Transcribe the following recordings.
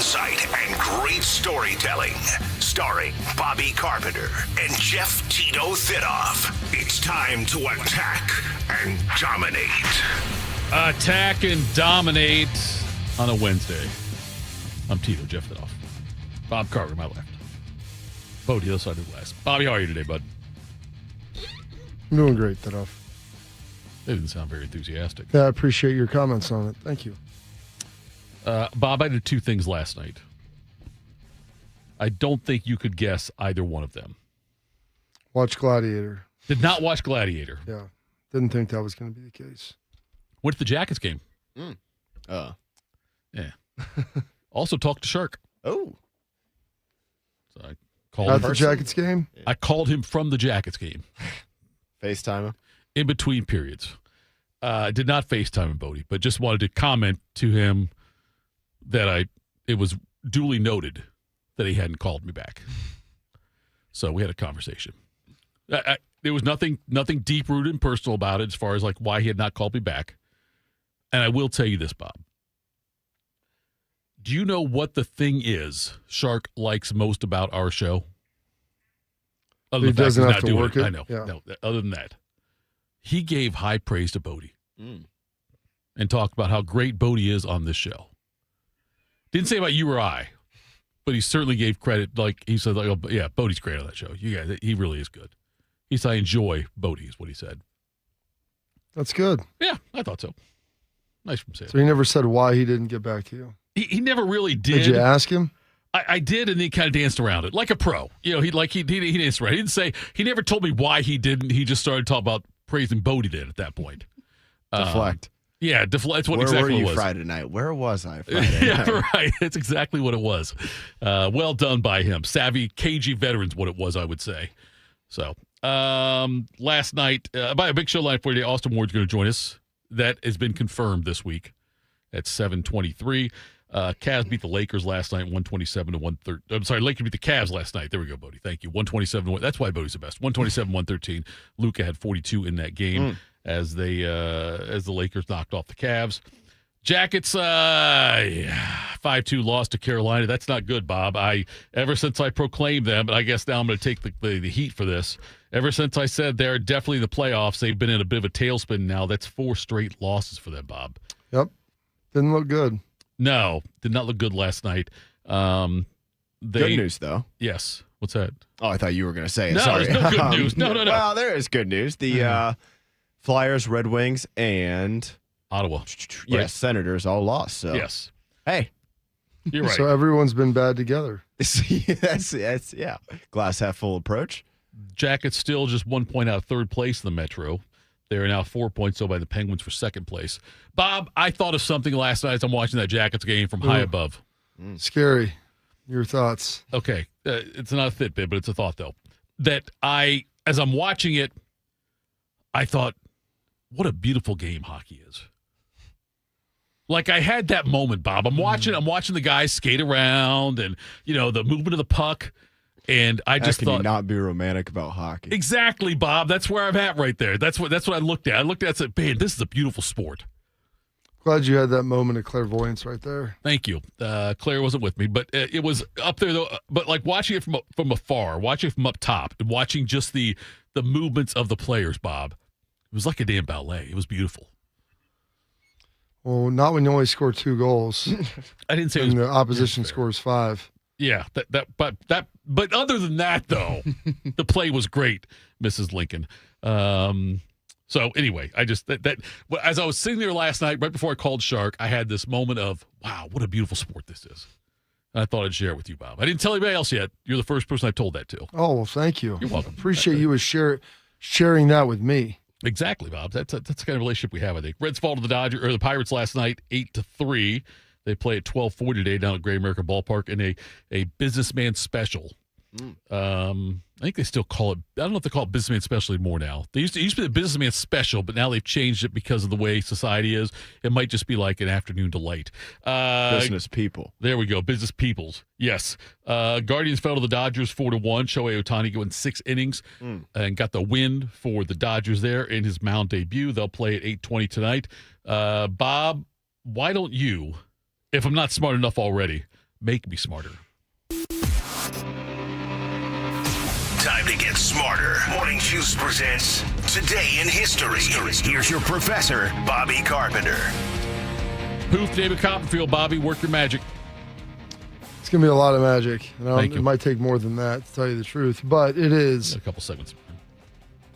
insight, and great storytelling. Starring Bobby Carpenter and Jeff Tito Thitoff. It's time to attack and dominate. Attack and dominate on a Wednesday. I'm Tito, Jeff Thitoff. Bob Carter, my left. Bo, the other side of the glass. Bobby, how are you today, bud? I'm doing great, Thitoff. They didn't sound very enthusiastic. Yeah, I appreciate your comments on it. Thank you. Bob, I did two things last night. I don't think you could guess either one of them. Watch Gladiator. Did not watch Gladiator. Yeah, didn't think that was going to be the case. Went to the Jackets game. Yeah. Also talked to Shark. Oh. So I called At him. the Jackets game? I called him from the Jackets game. FaceTime him? In between periods. Did not FaceTime him, Bodie, but just wanted to comment to him that it was duly noted that he hadn't called me back. So we had a conversation. There was nothing deep-rooted and personal about it as far as like why he had not called me back. And I will tell you this, Bob. Do you know what the thing is Shark likes most about our show? Other He than the fact doesn't he's have not to doing work it. it? I know. Yeah. No, other than that. He gave high praise to Bodie and talked about how great Bodie is on this show. Didn't say about you or I, but he certainly gave credit. Like he said, like, oh, yeah, Bodie's great on that show. You guys, he really is good. He said, I enjoy Bodie, is what he said. That's good. Yeah, I thought so. Nice from saying. So he never said why he didn't get back to you. He never really did. Did you ask him? I did, and he kind of danced around it like a pro. You know, he danced around. He didn't say. He never told me why he didn't. He just started talking about praising Bodie then at that point. Deflect. Yeah, deflect. That's what Where exactly were you it was. Friday night? Where was I Friday Yeah, night? right. That's exactly what it was. Well done by him. Savvy, cagey veterans, what it was, I would say. So, last night, by a big show line for you today, Austin Ward's going to join us. That has been confirmed this week at 7:23. Cavs beat the Lakers last night, 127 to 113. I'm sorry, Lakers beat the Cavs last night. There we go, Bodie. Thank you. 127 to 1. That's why Bodie's the best. 127, 113. Luka had 42 in that game as the Lakers knocked off the Cavs. Jackets, 5-2 loss to Carolina. That's not good, Bob. Ever since I proclaimed them, but I guess now I'm going to take the heat for this. Ever since I said they're definitely in the playoffs, they've been in a bit of a tailspin now. That's 4 straight losses for them, Bob. Yep. Didn't look good. No, did not look good last night. Good news, though. Yes. What's that? Oh, I thought you were going to say it. No, Sorry. there's no good news. No. Well, there is good news. The Flyers, Red Wings, and Ottawa. yes, Senators all lost. So Yes. hey, You're right. So everyone's been bad together. that's glass half full approach. Jackets still just 1 point out of third place in the Metro. They are now 4 points over by the Penguins for second place. Bob, I thought of something last night as I'm watching that Jackets game from high above. Scary. Your thoughts? Okay. It's not a Fitbit, but it's a thought, though. That as I'm watching it, I thought, what a beautiful game hockey is. Like I had that moment, Bob. I'm watching the guys skate around and, the movement of the puck. And I just How can thought, you not be romantic about hockey? exactly, Bob. That's where I'm at right there. That's what I looked at. I looked at it and said, man, this is a beautiful sport. Glad you had that moment of clairvoyance right there. Thank you. Claire wasn't with me, but it was up there, though. But like watching it from afar, watching it from up top, and watching just the movements of the players, Bob, it was like a damn ballet. It was beautiful. Well, not when you only score 2 goals I didn't say it and was the opposition scores 5. Yeah, but other than that, though, the play was great, Mrs. Lincoln. So anyway, I just as I was sitting there last night, right before I called Shark, I had this moment of, wow, what a beautiful sport this is. And I thought I'd share it with you, Bob. I didn't tell anybody else yet. You're the first person I told that to. Oh, well, thank you. You're welcome. Appreciate you sharing that with me. Exactly, Bob. That's the kind of relationship we have, I think. Reds fall to the Pirates last night, 8-3. They play at 12:40 today down at Great American Ballpark in a businessman special. I think they still call it, I don't know if they call it businessman special anymore now. It used to be the businessman special, but now they've changed it because of the way society is. It might just be like an afternoon delight. Business people. There we go. Business peoples. Yes. Guardians fell to the Dodgers 4-1. Shohei Ohtani going 6 innings and got the win for the Dodgers there in his mound debut. They'll play at 8:20 tonight. Bob, why don't you, if I'm not smart enough already, make me smarter. Time to get smarter. Morning Juice presents Today in History. Here's your professor, Bobby Carpenter. Poof, David Copperfield. Bobby, work your magic. It's going to be a lot of magic. Thank you. It might take more than that, to tell you the truth. But it is A couple segments.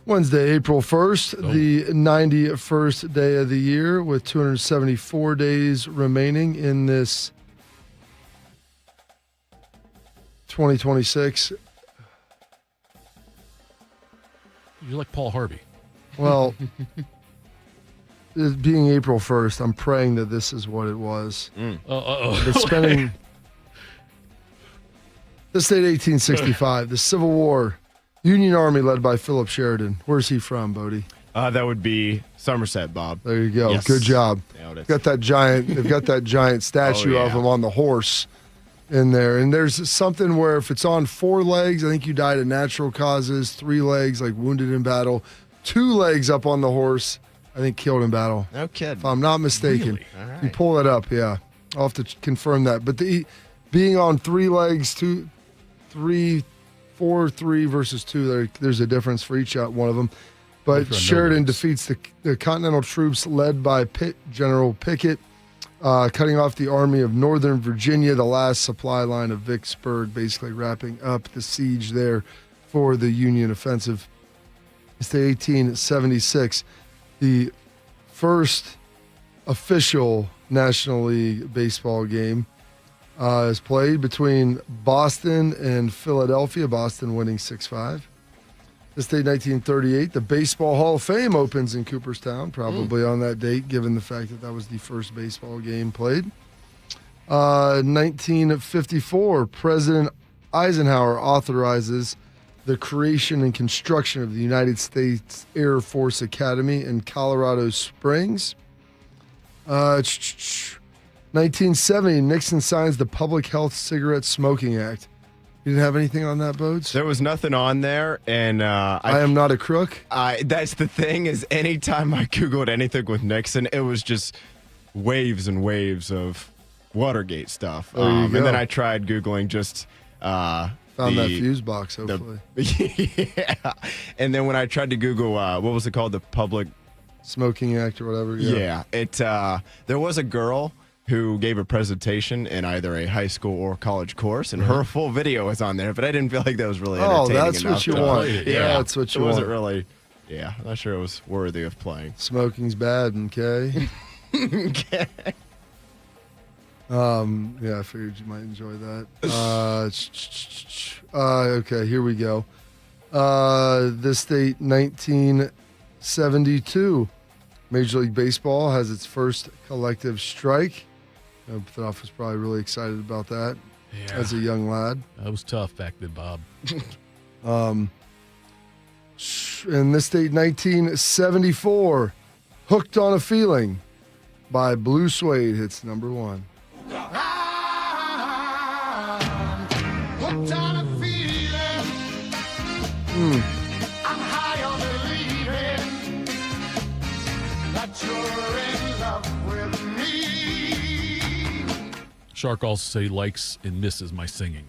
Wednesday, April 1st, Oh. the 91st day of the year, with 274 days remaining in this 2026. You're like Paul Harvey. Well, it being April 1st, I'm praying that this is what it was. But spending this date, 1865, the Civil War, Union Army led by Philip Sheridan. Where's he from, Bodie? That would be Somerset, Bob. There you go. Yes. Good job. Nailed it. Got that giant. They've got that giant statue of yeah. him on the horse in there. And there's something where if it's on 4 legs, I think you died of natural causes. 3 legs, like wounded in battle. 2 legs up on the horse, I think killed in battle. No kidding. If I'm not mistaken. Really? All right. You pull that up, yeah. I'll have to confirm that. But being on 3 legs, 2, 3, 4, 3 versus 2, there's a difference for each one of them. But If you're on no Sheridan legs. defeats the Continental troops led by General Pickett, cutting off the Army of Northern Virginia, the last supply line of Vicksburg, basically wrapping up the siege there for the Union offensive. It's the 1876, the first official National League baseball game is played between Boston and Philadelphia, Boston winning 6-5. This date, 1938, the Baseball Hall of Fame opens in Cooperstown, probably on that date, given the fact that that was the first baseball game played. 1954, President Eisenhower authorizes the creation and construction of the United States Air Force Academy in Colorado Springs. 1970, Nixon signs the Public Health Cigarette Smoking Act. You didn't have anything on that, Bodes? There was nothing on there, and I am not a crook. that's the thing is anytime I Googled anything with Nixon, it was just waves and waves of Watergate stuff. There you go. And then I tried Googling just Found that fuse box, hopefully. yeah. And then when I tried to Google, what was it called? The Public... Smoking Act or whatever. Yeah. There was a girl who gave a presentation in either a high school or college course, and her full video was on there, but I didn't feel like that was really entertaining that's enough what you to- want. Yeah, That's what you it wasn't want. really... Yeah, I'm not sure it was worthy of playing. Smoking's bad, okay? Yeah, I figured you might enjoy that. Okay, here we go. This date, 1972. Major League Baseball has its first collective strike. Thitoff was probably really excited about that as a young lad. That was tough back then, Bob. And this date, 1974. Hooked on a Feeling by Blue Suede hits number 1. Hooked on a feeling. I'm high on believing that you're in love with me. Shark also say likes and misses my singing,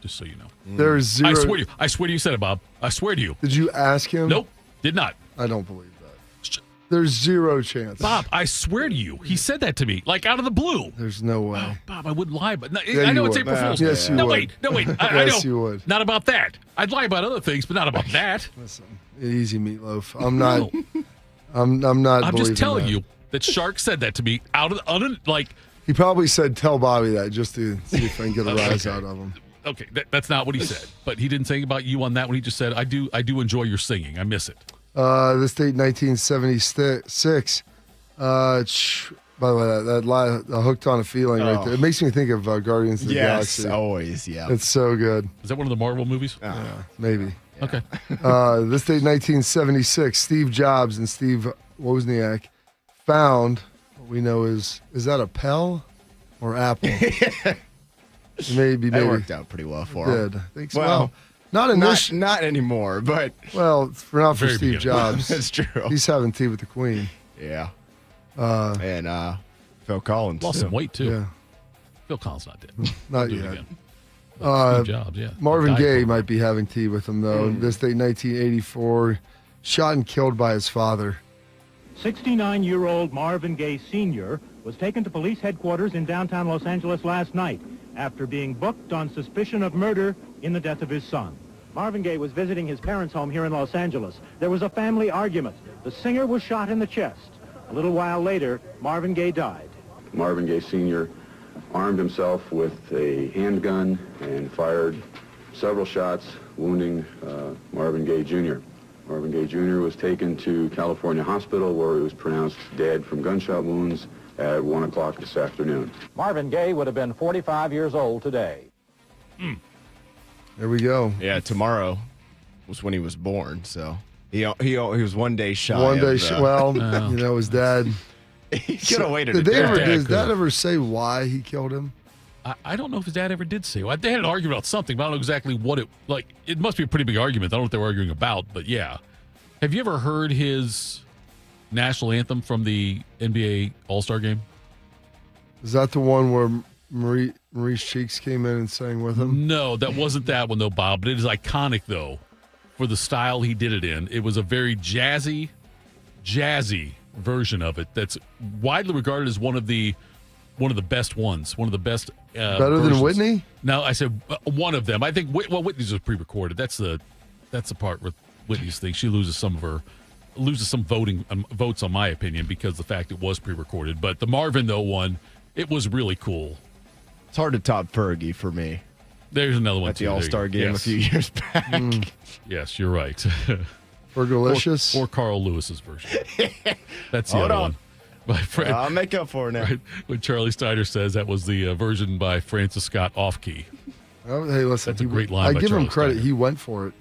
just so you know. There's zero. I swear to you said it, Bob. I swear to you. Did you ask him? Nope, did not. I don't believe that. There's zero chance. Bob, I swear to you, he said that to me, like out of the blue. There's no way. Bob, I wouldn't lie, but Yeah, I know you it's would. April Fool's. Yes, you no, would. wait. I Yes, know. you would. Not about that. I'd lie about other things, but not about that. Listen, easy, Meatloaf. I'm not. I'm not. I'm just believing telling that. you that Shark said that to me out of like. He probably said, "Tell Bobby that," just to see if I can get a rise out of him. Okay, that's not what he said, but he didn't say anything about you on that one. He just said, "I do enjoy your singing. I miss it." This date, 1976. By the way, that Hooked on a Feeling right there. It makes me think of Guardians of the Yes, Galaxy. always, yeah. It's so good. Is that one of the Marvel movies? Maybe. Okay. This date, 1976. Steve Jobs and Steve Wozniak found what we know is that a Pell or Apple? maybe. That worked out pretty well for him. Did. I think so. Well, not initially. Not anymore, but Well, not for Very Steve beginning. Jobs. that's true. He's having tea with the Queen. Yeah. And Phil Collins. Lost too. some weight too. Yeah. Phil Collins not dead. Not Do it yet. again. Steve Jobs, yeah. Marvin Died Gaye for- might be having tea with him, though. This day, 1984, shot and killed by his father. 69-year-old Marvin Gaye Sr. was taken to police headquarters in downtown Los Angeles last night after being booked on suspicion of murder in the death of his son. Marvin Gaye was visiting his parents' home here in Los Angeles. There was a family argument. The singer was shot in the chest. A little while later, Marvin Gaye died. Marvin Gaye Sr. armed himself with a handgun and fired several shots, wounding Marvin Gaye Jr. Marvin Gaye Jr. was taken to California Hospital where he was pronounced dead from gunshot wounds at 1 o'clock this afternoon. Marvin Gaye would have been 45 years old today. There we go. Yeah, tomorrow was when he was born, so he was 1 day shy. One day, Oh. his dad. He could have waited. Did a they day. ever, Dad did his dad could've. ever say why he killed him? I don't know if his dad ever did say. Well, they had an argument about something, but I don't know exactly what it like. It must be a pretty big argument. I don't know what they were arguing about, but yeah. Have you ever heard his national anthem from the NBA All-Star game? Is that the one where Maurice Cheeks came in and sang with him? No, that wasn't that one though, Bob. But it is iconic though for the style he did it in. It was a very jazzy version of it. That's widely regarded as one of the best ones, one of the best. Better than versions. Whitney? No, I said one of them. I think Whitney's was pre-recorded. That's the part with Whitney's thing. She loses some votes on my opinion because the fact it was pre-recorded. But the Marvin though one, it was really cool. It's hard to top Fergie for me There's another one at too. the There you All-Star go. game Yes. a few years back. Yes, you're right. Fergalicious? or Carl Lewis's version. That's the Hold other on. one. My friend, I'll make up for it now. right, when Charlie Steiner says that was the version by Francis Scott off-key. Oh, hey, listen. That's a great line I by give him Charlie credit. Steiner. He went for it.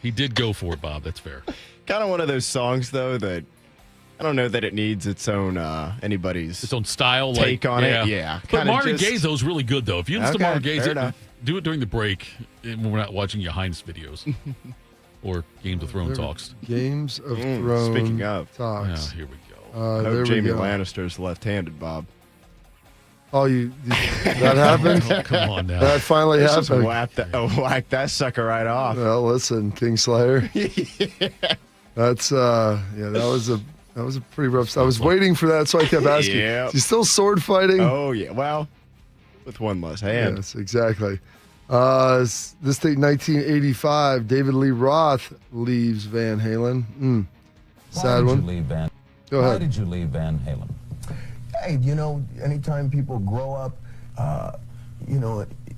He did go for it, Bob. That's fair. Kind of one of those songs, though, that I don't know that it needs its own anybody's Its own style, take like, on it. Yeah, But kinda Marvin just- Gaye's though is really good though. If you listen to Okay, Marvin Gaye's, fair enough. do it during the break when we're not watching your Heinz videos or Games of Thrones talks. Games of Thrones. speaking of. Oh, talks. here we go. I There hope we Jamie go. Lannister's left-handed, Bob. Oh, that happened? Oh, come on now. That finally Let's just happened. whack that sucker right off. Well, listen, Kingslayer. That's that was a pretty rough. I was waiting for that, so I kept asking. Yep. Is he still sword fighting? Oh yeah, well, with one less hand. Yes, exactly. This date, 1985, David Lee Roth leaves Van Halen. Sad one. Go Why ahead. did you leave Van Halen? Hey, anytime people grow up,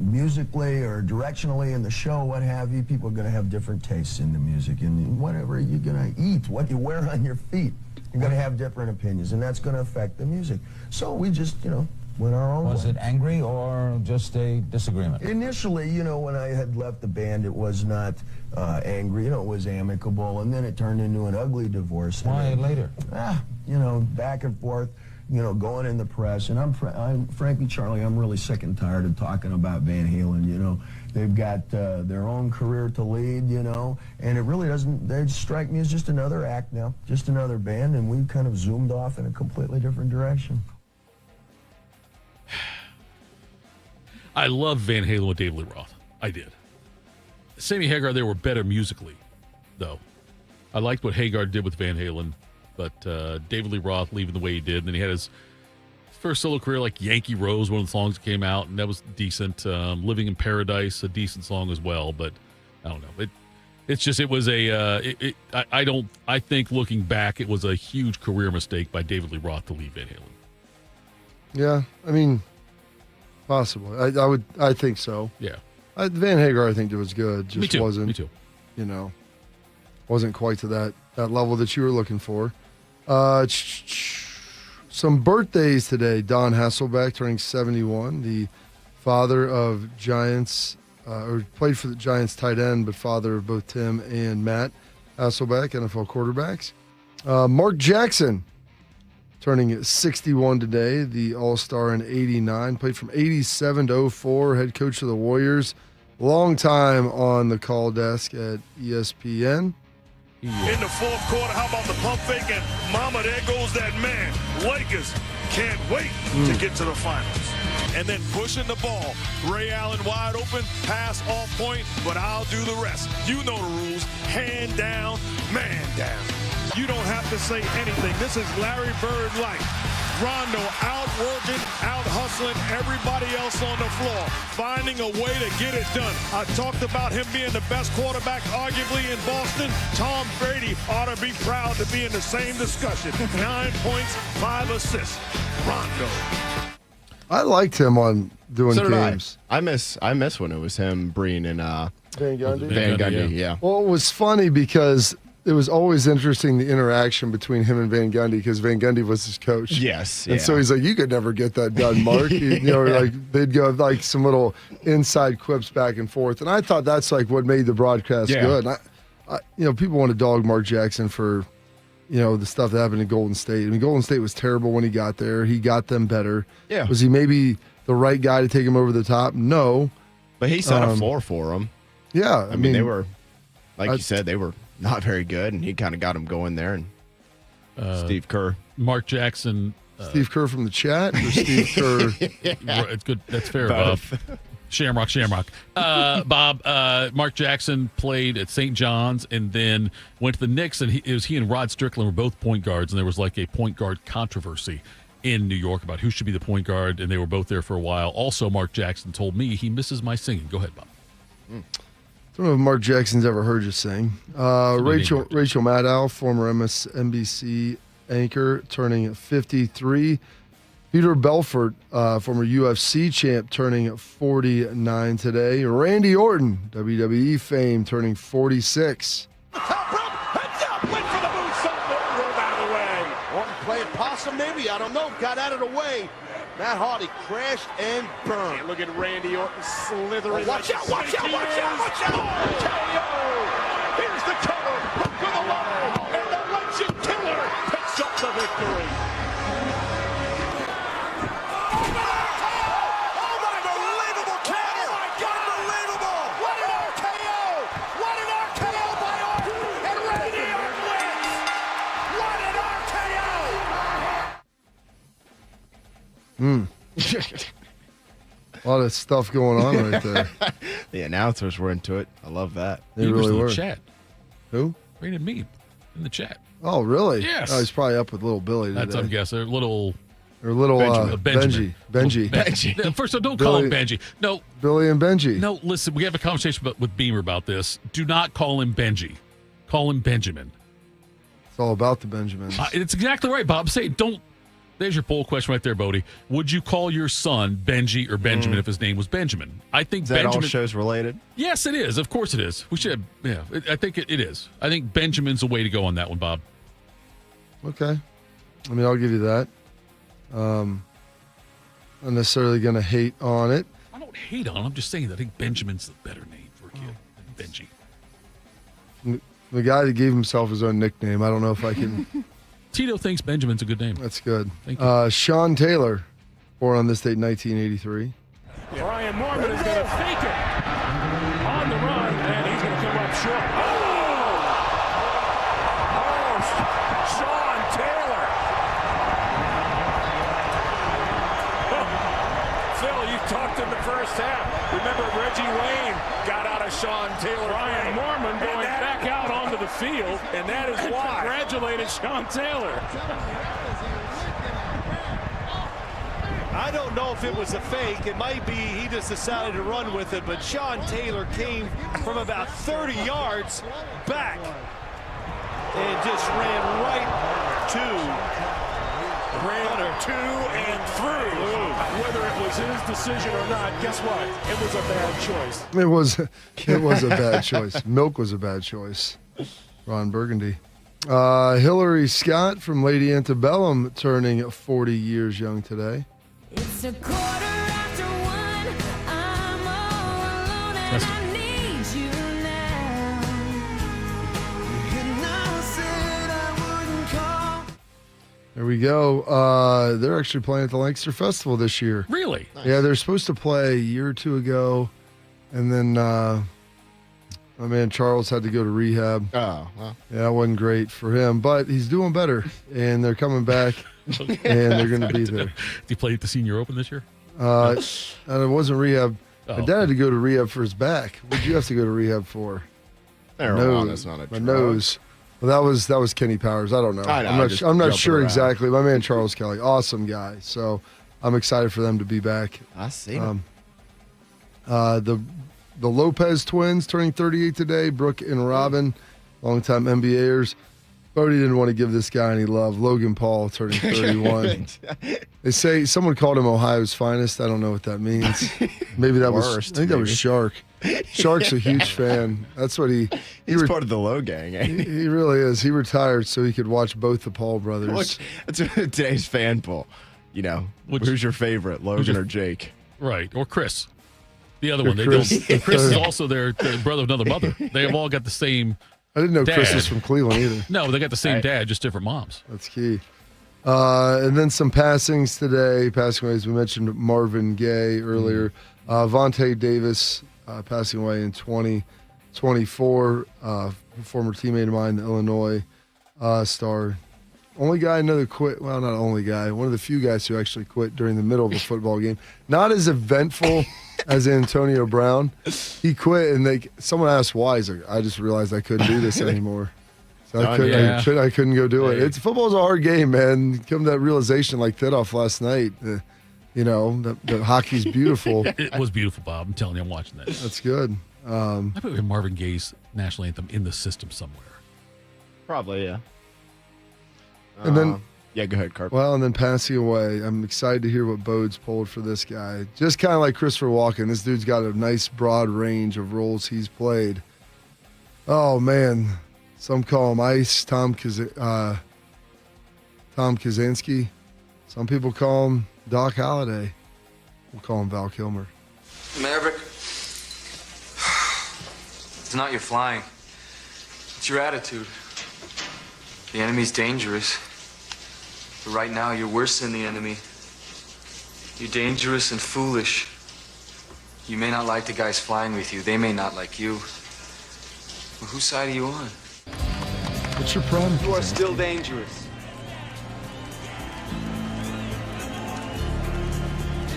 musically or directionally in the show, what have you, people are going to have different tastes in the music. And whatever you're going to eat, what you wear on your feet, you're going to have different opinions, and that's going to affect the music. So we just, went our own Was way. it angry or just a disagreement? Initially, when I had left the band, it was not angry, it was amicable, and then it turned into an ugly divorce. Why later? Back and forth, going in the press. And I'm frankly, Charlie, I'm really sick and tired of talking about Van Halen, They've got their own career to lead, and it really doesn't, they strike me as just another act now, just another band, and we've kind of zoomed off in a completely different direction. I love Van Halen with David Lee Roth. I did. Sammy Hagar, they were better musically, though. I liked what Hagar did with Van Halen, but David Lee Roth leaving the way he did. And then he had his first solo career, like Yankee Rose, one of the songs that came out, and that was decent. Living in Paradise, a decent song as well, but I don't know. I think looking back, it was a huge career mistake by David Lee Roth to leave Van Halen. Yeah, I mean, possible. I think so. Yeah. Van Hagar, I think, it was good. Just Me too. wasn't. Me too. Wasn't quite to that level that you were looking for. Some birthdays today. Don Hasselbeck turning 71, the father of Giants, or played for the Giants tight end, but father of both Tim and Matt Hasselbeck, NFL quarterbacks. Mark Jackson turning 61 today, the All-Star in 89, played from 87 to 04, head coach of the Warriors. Long time on the call desk at ESPN. In the fourth quarter, how about the pump fake? And mama, there goes that man. Lakers can't wait to get to the finals. and then pushing the ball. Ray Allen wide open, pass off point, but I'll do the rest. You know the rules. Hand down, man down. You don't have to say anything. This is Larry Bird-like. Rondo out-working, out-hustling everybody else on the floor, finding a way to get it done. I talked about him being the best quarterback arguably in Boston. Tom Brady ought to be proud to be in the same discussion. 9 points, 5 assists. Rondo. I liked him on doing So did games. I miss when it was him, Breen, and Van Gundy? Van Gundy. Yeah. Well, it was funny because it was always interesting, the interaction between him and Van Gundy, because Van Gundy was his coach. Yes. And so he's like, you could never get that done, Mark. Like they'd go like some little inside quips back and forth. And I thought that's like what made the broadcast good. And people want to dog Mark Jackson for, the stuff that happened in Golden State. I mean, Golden State was terrible when he got there. He got them better. Yeah. Was he maybe the right guy to take him over the top? No. But he set a floor for him. Yeah. I mean, they were, like you said, they were not very good, and he kind of got him going there. And Steve Kerr. Mark Jackson. Steve Kerr from the chat, or Steve Kerr? It's good. That's fair, Both. Bob. Shamrock. Bob, Mark Jackson played at St. John's and then went to the Knicks, and he and Rod Strickland were both point guards, and there was like a point guard controversy in New York about who should be the point guard, and they were both there for a while. Also, Mark Jackson told me he misses my singing. Go ahead, Bob. I don't know if Mark Jackson's ever heard you sing. Rachel Maddow, former MSNBC anchor, turning 53. Peter Belfort, former UFC champ, turning 49 today. Randy Orton, WWE fame, turning 46. Top rope, heads up, went for the moonsault, rolled out of the way. Orton playing possum maybe, I don't know, got out of the way. Matt Hardy crashed and burned. And look at Randy Orton slithering. Watch out, watch out, watch out, watch out! KO! Here's the cover, hook of the low, and the legend killer picks up the victory. A lot of stuff going on right there. The announcers were into it. I love that. They He was really in were. the chat. Who? Rated me in the chat. Oh, really? Yes. Oh, he's probably up with little Billy today. That's, I'm guessing. A little Or little Benjamin. Benji. No, first of all, don't call him Benji. No. Billy and Benji. No, listen, we have a conversation with Beamer about this. Do not call him Benji. Call him Benjamin. It's all about the Benjamins. It's exactly right, Bob. Say, don't. There's your poll question right there, Bodie. Would you call your son Benji or Benjamin if his name was Benjamin? I think Is that Benjamin. all shows related? Yes, it is. Of course it is. We should. I think it is. I think Benjamin's the way to go on that one, Bob. Okay. I mean, I'll give you that. I'm not necessarily going to hate on it. I don't hate on him. I'm just saying that I think Benjamin's the better name for a kid than Benji. The guy that gave himself his own nickname, I don't know if I can. Tito thinks Benjamin's a good name. That's good. Thank you. Sean Taylor, born on this date, 1983. Brian Mormon is going to fake it on the run, and he's going to come up short. Oh, Sean Taylor. Phil, you talked in the first half. Remember Reggie Wayne got out of Sean Taylor. Brian Mormon going back out onto the field, and that is why. Congratulated Sean Taylor. I don't know if it was a fake. It might be he just decided to run with it, but Sean Taylor came from about 30 yards back and just ran right to To and through. Whether it was his decision or not, guess what? It was a bad choice. It was a bad choice. Milk was a bad choice. Ron Burgundy. Hillary Scott from Lady Antebellum turning 40 years young today. It's a quarter after one. I'm all alone and I need you now. And I said I wouldn't call. There we go. They're actually playing at the Lancaster Festival this year. Really? Nice. Yeah, they're supposed to play a year or two ago, and then my man Charles had to go to rehab. Oh, well. Yeah, it wasn't great for him, but he's doing better, and they're coming back, and they're going to be there. Did he play at the Senior Open this year? And it wasn't rehab. Oh. My dad had to go to rehab for his back. What did you have to go to rehab for? Marijuana's not a My drug. nose. Well, that was Kenny Powers. I don't know. I know, I'm not, just I'm not jumping sure around. exactly. My man Charles Kelly, awesome guy. So I'm excited for them to be back. I see him. The Lopez twins turning 38 today. Brooke and Robin, longtime NBAers. Bodie didn't want to give this guy any love. Logan Paul turning 31. They say someone called him Ohio's finest. I don't know what that means. Maybe that was. I Worst, think that was maybe. Shark. Shark's a huge fan. That's what He's part of the Low Gang. Eh? He really is. He retired so he could watch both the Paul brothers. That's today's fan poll. You know, who's your favorite, Logan or Jake? Right, or Chris. The other Or one. Chris. Chris is also their brother of another mother. They have all got the same. I didn't know Chris Dad. was from Cleveland either. No, they got the same dad, just different moms. That's key. And then some passings today. Passing away, as we mentioned, Marvin Gaye earlier. Vontae Davis passing away in 2024. Former teammate of mine, the Illinois star. Only guy I know that quit. Well, not only guy. One of the few guys who actually quit during the middle of a football game. Not as eventful as Antonio Brown. He quit, and someone asked why. He's like, I just realized I couldn't do this anymore. So I couldn't go do it. Football's a hard game, man. Come to that realization like Thitoff last night. The hockey's beautiful. It was beautiful, Bob. I'm telling you, I'm watching that. That's good. I bet we have Marvin Gaye's national anthem in the system somewhere. Probably, yeah. And then, yeah, go ahead, Carpenter. well, and then passing away. I'm excited to hear what Bode's pulled for this guy. Just kind of like Christopher Walken. This dude's got a nice broad range of roles he's played. Oh man, some call him Ice. Tom Kaczynski. Some people call him Doc Holliday. We'll call him Val Kilmer. Maverick, it's not your flying. It's your attitude. The enemy's dangerous. But right now, you're worse than the enemy. You're dangerous and foolish. You may not like the guys flying with you. They may not like you. Well, whose side are you on? What's your problem? You are still dangerous.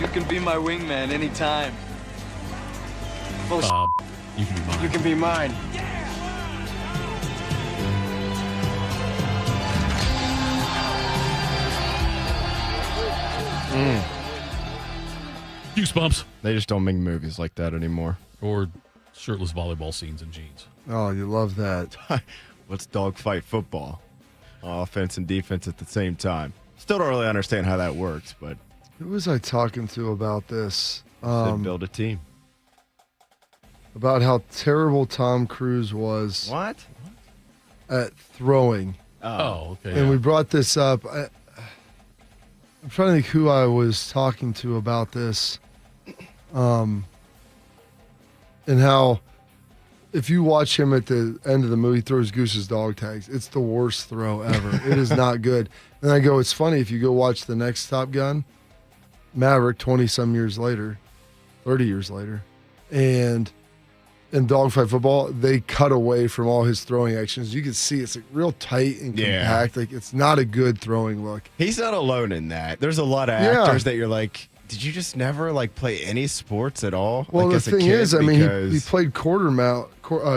You can be my wingman anytime. Bob, you can be mine. You can be mine. Goosebumps. They just don't make movies like that anymore. Or shirtless volleyball scenes in jeans. Oh, you love that. What's dogfight football? Offense and defense at the same time. Still don't really understand how that works, but Who was I talking to about this? said build a team. About how terrible Tom Cruise was What? at throwing. Oh, okay. And yeah. we brought this up. I'm trying to think who I was talking to about this. And how if you watch him at the end of the movie, he throws Goose's dog tags. It's the worst throw ever. It is not good. And I go, it's funny, if you go watch the next Top Gun, Maverick, 20-some years later, 30 years later, and in dogfight football, they cut away from all his throwing actions. You can see it's like real tight and compact. Like it's not a good throwing look. He not alone in that. There's a lot of actors that you're like, did you just never like play any sports at all? Well, like, the as a thing kid? is, I mean, Because- he played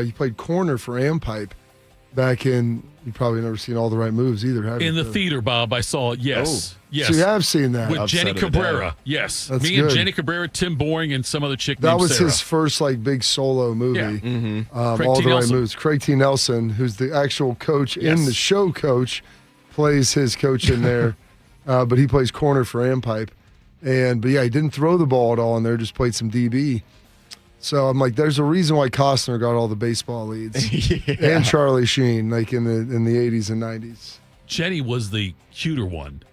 he played corner for Ampipe back in. You probably never seen All the Right Moves either, have you? In the theater, Bob, I saw it. Yes. Yes. So you have seen that. With Jenny Upset of the Cabrera. Yes. That's Me and good. Jenny Cabrera, Tim Boring, and some other chick That named was Sarah. his first like big solo movie. Yeah. Craig All T. the Right Nelson. Moves. Craig T. Nelson, who's the actual coach in Yes. the show, coach plays his coach in there, but he plays corner for Ampipe. But yeah, he didn't throw the ball at all in there. Just played some DB. So I'm like, there's a reason why Costner got all the baseball leads, and Charlie Sheen, like in the 80s and 90s. Jenny was the cuter one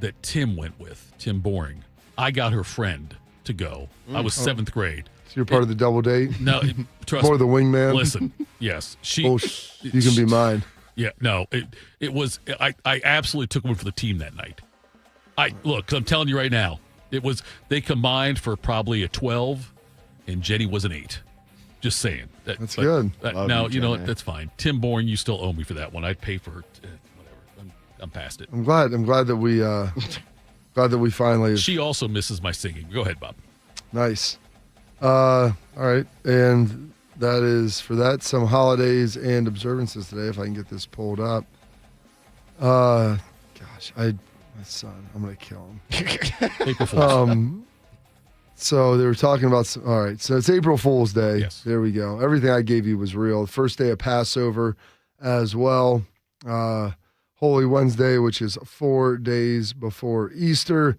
that Tim went with, Tim Boring. I got her friend to go. I was 7th grade. So you're part of the double date. No, trust More me. the wingman. Listen, yes. You can be mine. Yeah, no, it was. I absolutely took one for the team that night. Look, I'm telling you right now, they combined for probably a 12, and Jenny was an 8. Just saying. That's good. No, you know what? Jenny. That's fine. Tim Boring, you still owe me for that one. I'd pay for her. Whatever. I'm past it. I'm glad that we Glad that we finally. She also misses my singing. Go ahead, Bob. Nice. All right. And that is for that. Some holidays and observances today, if I can get this pulled up. My son, I'm going to kill him. April Fool's. So they were talking about, all right, so it's April Fool's Day. Yes. There we go. Everything I gave you was real. The first day of Passover as well. Holy Wednesday, which is 4 days before Easter.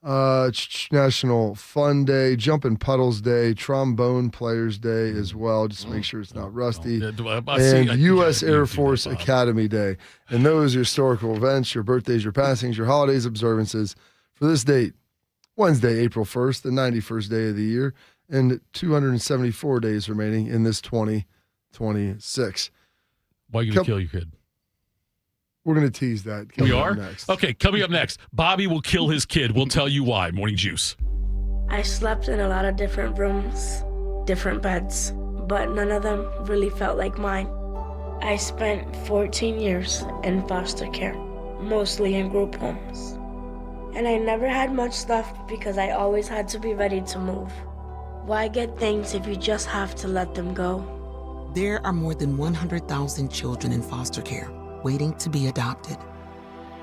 National Fun Day, Jumping Puddles Day, Trombone Players Day as well, just to make sure it's not rusty. And U.S. Air Force Academy Day. And those are historical events, your birthdays, your passings, your holidays, observances for this date. Wednesday, April 1st, the 91st day of the year, and 274 days remaining in this 2026. Why are you going to kill your kid? We're going to tease that. We are? Next. Okay, coming up next, Bobby will kill his kid. We'll tell you why. Morning Juice. I slept in a lot of different rooms, different beds, but none of them really felt like mine. I spent 14 years in foster care, mostly in group homes. And I never had much stuff because I always had to be ready to move. Why get things if you just have to let them go? There are more than 100,000 children in foster care waiting to be adopted.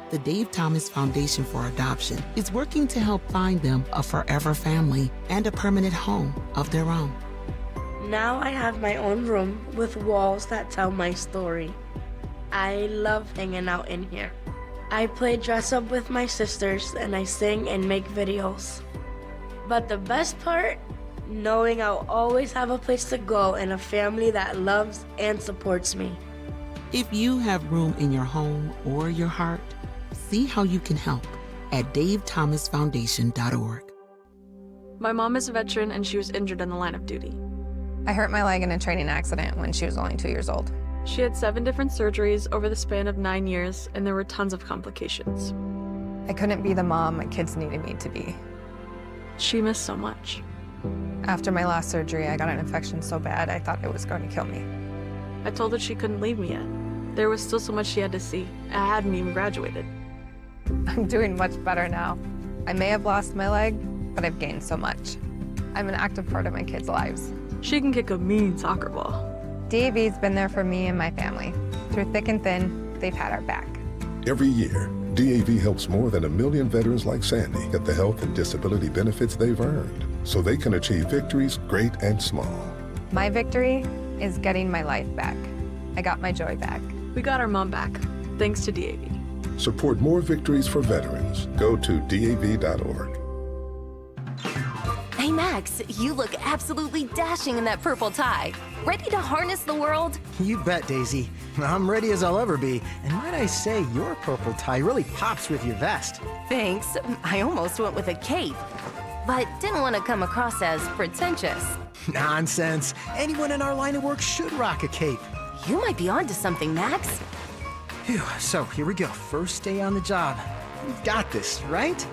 The Dave Thomas Foundation for Adoption is working to help find them a forever family and a permanent home of their own. Now I have my own room with walls that tell my story. I love hanging out in here. I play dress up with my sisters and I sing and make videos. But the best part, knowing I'll always have a place to go and a family that loves and supports me. If you have room in your home or your heart, see how you can help at davethomasfoundation.org. My mom is a veteran and she was injured in the line of duty. I hurt my leg in a training accident when she was only 2 years old. She had 7 different surgeries over the span of 9 years, and there were tons of complications. I couldn't be the mom my kids needed me to be. She missed so much. After my last surgery, I got an infection so bad I thought it was going to kill me. I told her she couldn't leave me yet. There was still so much she had to see. I hadn't even graduated. I'm doing much better now. I may have lost my leg, but I've gained so much. I'm an active part of my kids' lives. She can kick a mean soccer ball. DAV's been there for me and my family. Through thick and thin, they've had our back. Every year, DAV helps more than 1 million veterans like Sandy get the health and disability benefits they've earned so they can achieve victories great and small. My victory is getting my life back. I got my joy back. We got our mom back, thanks to DAV. Support more victories for veterans. Go to DAV.org. Hey Max, you look absolutely dashing in that purple tie. Ready to harness the world? You bet, Daisy. I'm ready as I'll ever be. And might I say, your purple tie really pops with your vest. Thanks. I almost went with a cape, but didn't want to come across as pretentious. Nonsense. Anyone in our line of work should rock a cape. You might be onto something, Max. Phew, so here we go. First day on the job. We've got this, right?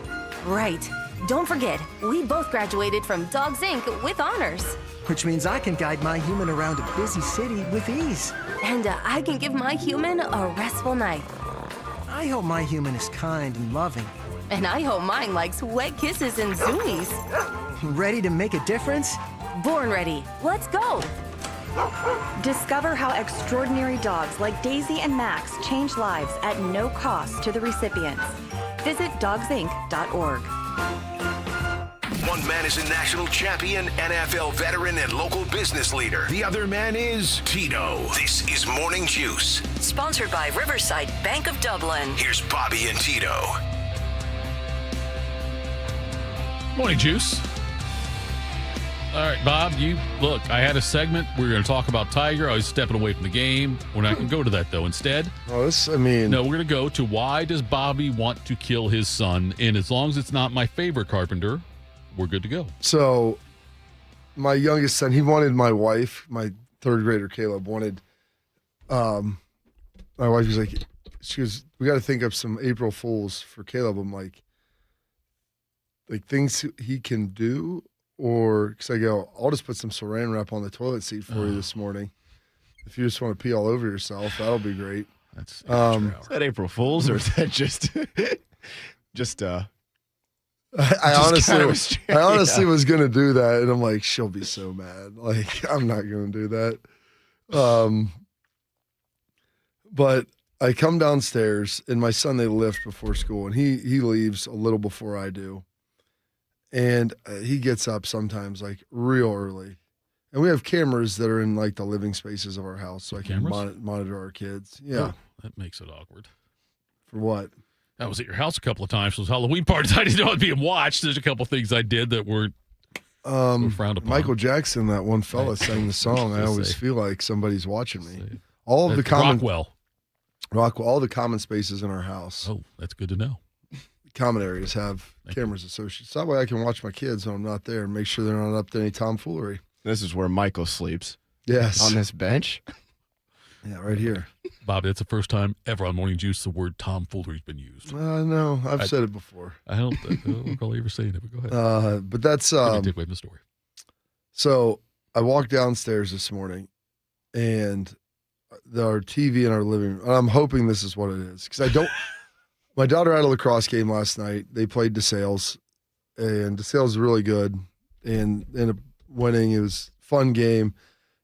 Right. Don't forget, we both graduated from Dogs Inc. with honors. Which means I can guide my human around a busy city with ease. And I can give my human a restful night. I hope my human is kind and loving. And I hope mine likes wet kisses and zoomies. Ready to make a difference? Born ready. Let's go. Discover how extraordinary dogs like Daisy and Max change lives at no cost to the recipients. Visit dogsinc.org. One man is a national champion, NFL veteran, and local business leader. The other man is Tito. This is Morning Juice. Sponsored by Riverside Bank of Dublin. Here's Bobby and Tito. Morning Juice. All right, Bob, I had a segment. We were going to talk about Tiger. I was stepping away from the game. We're not going to go to that, though. Instead, no, we're going to go to why does Bobby want to kill his son? And as long as it's not my favorite Carpenter, we're good to go. So my youngest son, he wanted my wife, my third grader, Caleb, wanted, my wife was like, we got to think of some April Fools for Caleb. I'm like things he can do. Or, because I go, I'll just put some saran wrap on the toilet seat for you this morning. If you just want to pee all over yourself, that'll be great. Is that April Fool's or is that just I honestly was gonna do that, and I'm like, she'll be so mad. Like, I'm not gonna do that. But I come downstairs, and my son, they lift before school, and he leaves a little before I do, and he gets up sometimes like real early, and we have cameras that are in like the living spaces of our house, so I can monitor our kids. Yeah, Oh, that makes it awkward. For what? I was at your house a couple of times. Those Halloween parties, I didn't know I'd being watched. There's a couple of things I did that weren't frowned upon. Michael Jackson, that one fella, sang the song. I always feel like somebody's watching me. All of the common Rockwell, all the common spaces in our house. Oh, that's good to know. Common areas have cameras associated. So that way I can watch my kids when I'm not there and make sure they're not up to any tomfoolery. This is where Michael sleeps. Yes. On this bench. Yeah, right here. Bobby, that's the first time ever on Morning Juice the word tomfoolery's been used. No, I've said it before. I don't recall you ever saying it, but go ahead. But that's take away the story. So I walked downstairs this morning, and our TV in our living room. And I'm hoping this is what it is, because I don't. My daughter had a lacrosse game last night. They played DeSales, and DeSales is really good, and ended up winning. It was a fun game.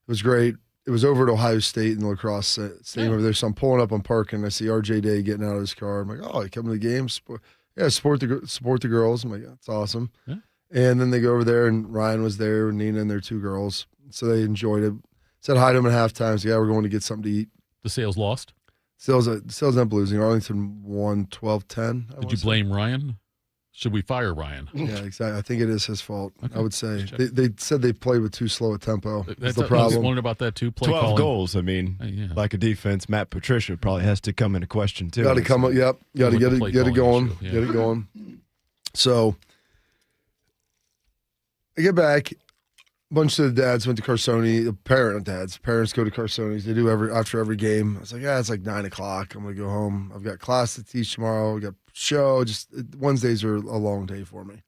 It was great. It was over at Ohio State in the lacrosse stadium over there. So I'm pulling up on Park, and I see RJ Day getting out of his car. I'm like, oh, you come to the game? Support the girls. I'm like, that's awesome. Yeah. And then they go over there, and Ryan was there, and Nina and their two girls. So they enjoyed it. Said hi to them at halftime. So, yeah, we're going to get something to eat. DeSales lost? DeSales ended up losing. Arlington won 12-10. Did you blame Ryan? Should we fire Ryan? Yeah, exactly. I think it is his fault. Okay. I would say they said they played with too slow a tempo. That's the I problem. was wondering about that too. 12 goals. I mean, like a defense, Matt Patricia probably has to come into question too. Got to come up. Yep. Got to get it going. Issue, yeah. Get it going. So I get back. A bunch of the dads went to Carsoni. Parents go to Carsoni's. They do after every game. I was like, it's like 9 o'clock. I'm gonna go home. I've got class to teach tomorrow. I got show. Just Wednesdays are a long day for me.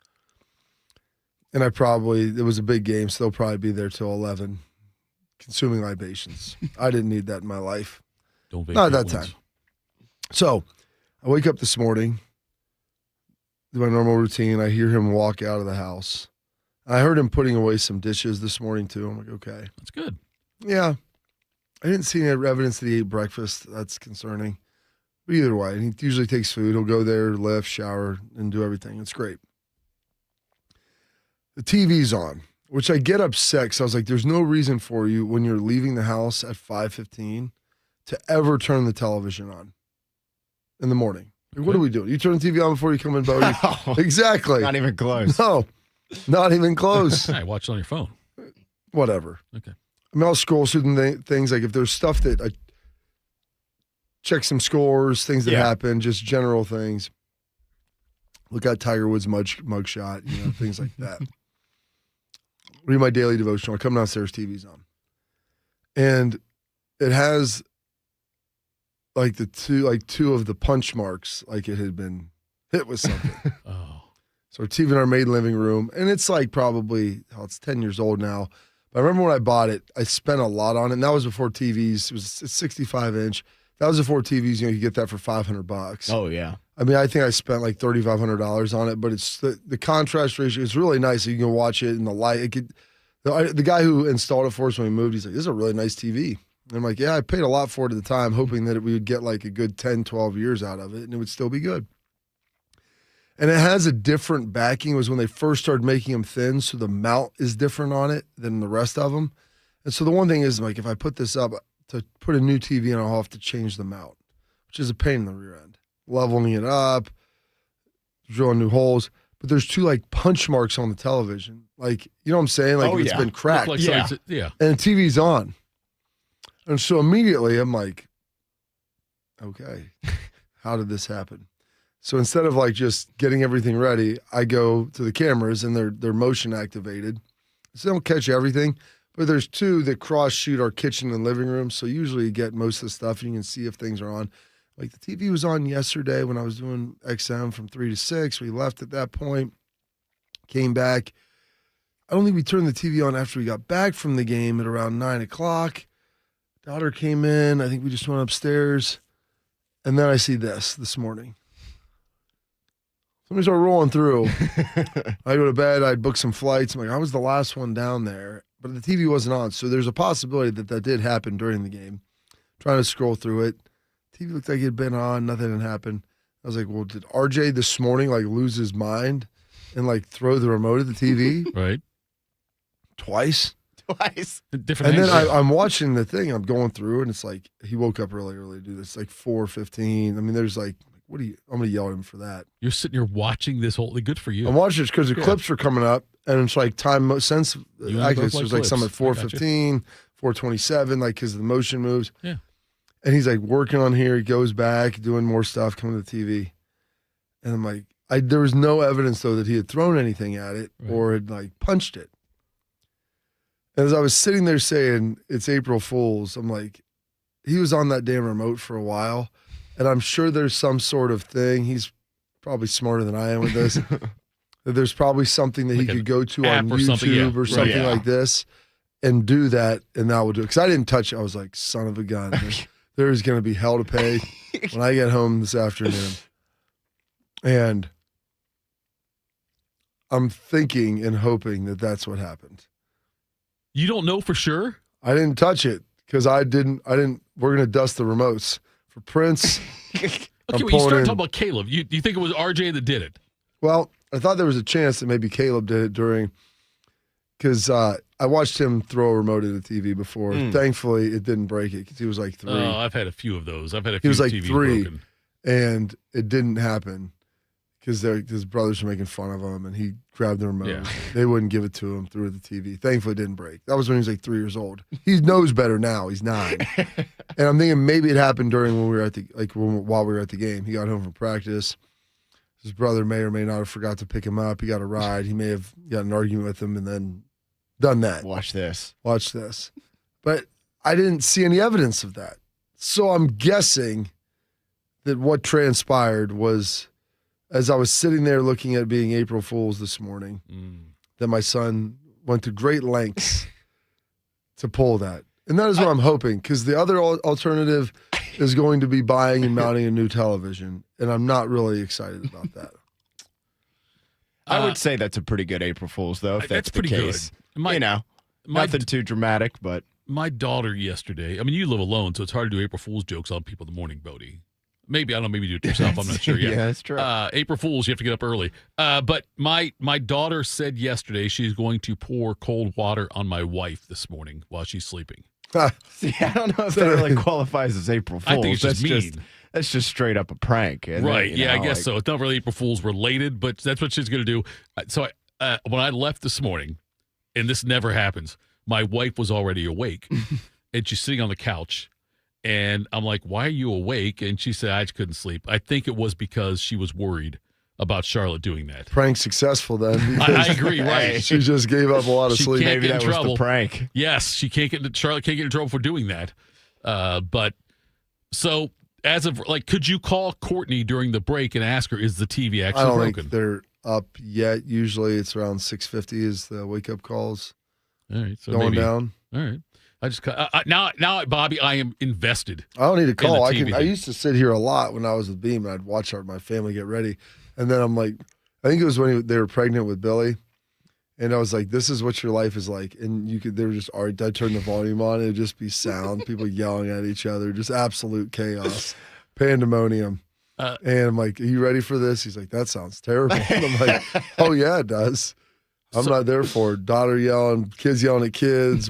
And it was a big game, so they'll probably be there till 11, consuming libations. I didn't need that in my life. Not at that time. So I wake up this morning, do my normal routine. I hear him walk out of the house. I heard him putting away some dishes this morning, too. I'm like, okay. That's good. Yeah. I didn't see any evidence that he ate breakfast. That's concerning. But either way, he usually takes food. He'll go there, lift, shower, and do everything. It's great. The TV's on, which I get upset because I was like, there's no reason for you when you're leaving the house at 5:15 to ever turn the television on in the morning. Like, what are we doing? You turn the TV on before you come in, Bodie? Exactly. Not even close. No. Not even close. Hey, watch it on your phone. Whatever. Okay. I mean, I'll scroll through the things. Like if there's stuff that I check some scores, things that happen, just general things. Look at Tiger Woods' mugshot, things like that. Read my daily devotional. I come downstairs, TV's on. And it has like two of the punch marks, like it had been hit with something. Oh. So our TV in our main living room, and it's like probably, it's 10 years old now. But I remember when I bought it, I spent a lot on it, and that was before TVs. It was a 65-inch. That was before TVs. You get that for $500. Oh, yeah. I mean, I think I spent like $3,500 on it, but it's the contrast ratio is really nice. You can watch it in the light. The guy who installed it for us when we moved, he's like, this is a really nice TV. And I'm like, yeah, I paid a lot for it at the time, hoping that we would get like a good 10, 12 years out of it, and it would still be good. And it has a different backing. It was when they first started making them thin, so the mount is different on it than the rest of them. And so the one thing is, like, if I put this up to put a new TV in, I'll have to change the mount, which is a pain in the rear end. Leveling it up, drilling new holes. But there's two, like, punch marks on the television. Like, you know what I'm saying? Like, it's been cracked. Like yeah. Yeah. And the TV's on. And so immediately I'm like, okay, how did this happen? So instead of like just getting everything ready, I go to the cameras and they're motion activated. So they don't catch everything, but there's two that cross shoot our kitchen and living room. So usually you get most of the stuff and you can see if things are on. Like the TV was on yesterday when I was doing XM from 3 to 6. We left at that point, came back. I don't think we turned the TV on after we got back from the game at around 9 o'clock. Daughter came in. I think we just went upstairs. And then I see this morning. Somebody started rolling through. I go to bed. I'd book some flights. I'm like, I was the last one down there, but the TV wasn't on. So there's a possibility that did happen during the game. Trying to scroll through it. TV looked like it had been on. Nothing had happened. I was like, well, did RJ this morning lose his mind and throw the remote at the TV? Right. Twice. Different. And then I'm watching the thing. I'm going through, and it's like he woke up really early to do this. 4:15. I mean, there's what are you? I'm gonna yell at him for that. You're sitting here watching this whole. Good for you. I'm watching this because the clips are coming up, and it's time sense. I guess there's some at 4:15, 4:27, because the motion moves. Yeah. And he's working on here. He goes back, doing more stuff, coming to the TV, and I'm like, there was no evidence though that he had thrown anything at it or had punched it. And as I was sitting there saying it's April Fool's, I'm like, he was on that damn remote for a while. And I'm sure there's some sort of thing. He's probably smarter than I am with this. That there's probably something that he could go to on YouTube or something like this and do that, and that would do it. Because I didn't touch it. I was like, son of a gun. There's going to be hell to pay when I get home this afternoon. And I'm thinking and hoping that that's what happened. You don't know for sure? I didn't touch it because I didn't. We're going to dust the remotes. For Prince, okay, well, you started talking about Caleb. You think it was RJ that did it? Well, I thought there was a chance that maybe Caleb did it because I watched him throw a remote at the TV before. Thankfully, it didn't break it because he was 3. Oh, I've had a few of those. I've had a he few was TVs 3, broken. And it didn't happen because his brothers were making fun of him, and he grabbed the remote. Yeah. They wouldn't give it to him, threw it at the TV. Thankfully, it didn't break. That was when he was 3 years old. He knows better now. He's 9. And I'm thinking maybe it happened during when we were at the while we were at the game. He got home from practice. His brother may or may not have forgot to pick him up. He got a ride. He may have got an argument with him and then done that. Watch this. But I didn't see any evidence of that. So I'm guessing that what transpired was, as I was sitting there looking at being April Fool's this morning, that my son went to great lengths to pull that. And that is what I'm hoping, because the other alternative is going to be buying and mounting a new television, and I'm not really excited about that. I would say that's a pretty good April Fool's, though, if that's the pretty case. good. Nothing too dramatic, but... My daughter yesterday, I mean, you live alone, so it's hard to do April Fool's jokes on people in the morning, Bodie. Maybe, I don't know, maybe do it yourself. I'm not sure yet. Yeah, that's true. April Fool's, you have to get up early. But my daughter said yesterday she's going to pour cold water on my wife this morning while she's sleeping. See, I don't know if that really qualifies as April Fool's. I think it's just mean. That's just straight up a prank. Right, I guess so. It's not really April Fool's related, but that's what she's going to do. So when I left this morning, and this never happens, my wife was already awake, and she's sitting on the couch. And I'm like, why are you awake? And she said, I just couldn't sleep. I think it was because she was worried about Charlotte doing that. Prank successul then. I agree, right. She just gave up a lot of sleep. Maybe that was the prank. Yes, Charlotte can't get in trouble for doing that. But so as of could you call Courtney during the break and ask her, is the TV actually I don't broken? think they're up yet. Usually it's around 6:50 is the wake up calls. All right, so going maybe, down. All right. I just now, Bobby, I am invested. I don't need a call. I TV I used to sit here a lot when I was with Beam, and I'd watch my family get ready, and then I'm like, I think it was when they were pregnant with Billy, and I was like, this is what your life is like, and they were just I'd turn the volume on, it'd just be sound, people yelling at each other, just absolute chaos, pandemonium, and I'm like, are you ready for this? He's like, that sounds terrible. And I'm like, oh yeah, it does. I'm not there for it. Daughter yelling, kids yelling at kids.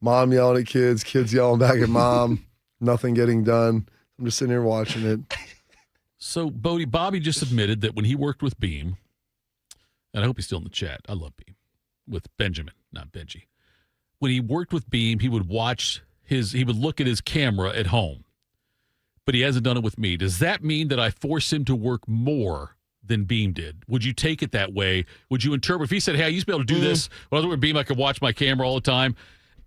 Mom yelling at kids, kids yelling back at mom, nothing getting done. I'm just sitting here watching it. So, Bobby just admitted that when he worked with Beam, and I hope he's still in the chat. I love Beam. With Benjamin, not Benji. When he worked with Beam, he would look at his camera at home. But he hasn't done it with me. Does that mean that I force him to work more than Beam did? Would you take it that way? Would you interpret, if he said, hey, I used to be able to do this, when I was with Beam, I could watch my camera all the time,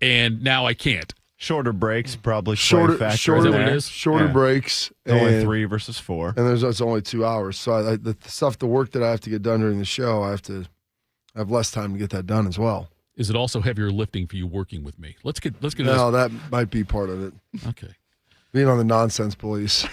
and now I can't. Shorter breaks, probably. Shorter Yeah. breaks. Only 3 versus 4. And it's only 2 hours. So the work that I have to get done during the show, I have less time to get that done as well. Is it also heavier lifting for you working with me? Let's get. No, that might be part of it. Okay. Being on the nonsense police.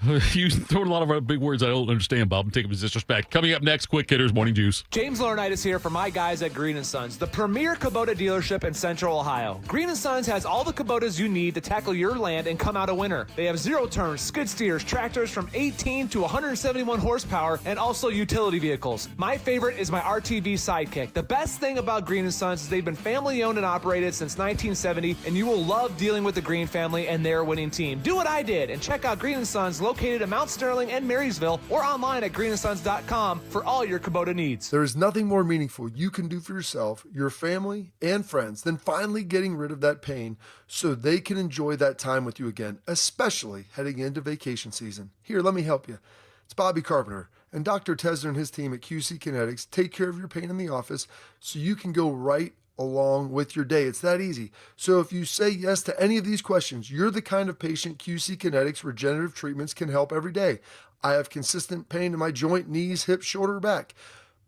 You throwing a lot of big words I don't understand, Bob. I'm taking them as disrespect. Coming up next, Quick Hitters Morning Juice. James Laurinaitis here for my guys at Green & Sons, the premier Kubota dealership in Central Ohio. Green & Sons has all the Kubotas you need to tackle your land and come out a winner. They have zero-turn skid steers, tractors from 18 to 171 horsepower, and also utility vehicles. My favorite is my RTV Sidekick. The best thing about Green & Sons is they've been family-owned and operated since 1970, and you will love dealing with the Green family and their winning team. Do what I did and check out Green & Sons located in Mount Sterling and Marysville, or online at greenandsons.com for all your Kubota needs. There is nothing more meaningful you can do for yourself, your family, and friends than finally getting rid of that pain so they can enjoy that time with you again, especially heading into vacation season. Here, let me help you. It's Bobby Carpenter, and Dr. Tesner and his team at QC Kinetics take care of your pain in the office so you can go right along with your day. It's that easy. So if you say yes to any of these questions, you're the kind of patient QC Kinetics regenerative treatments can help every day. I have consistent pain in my joint, knees, hips, shoulder, back.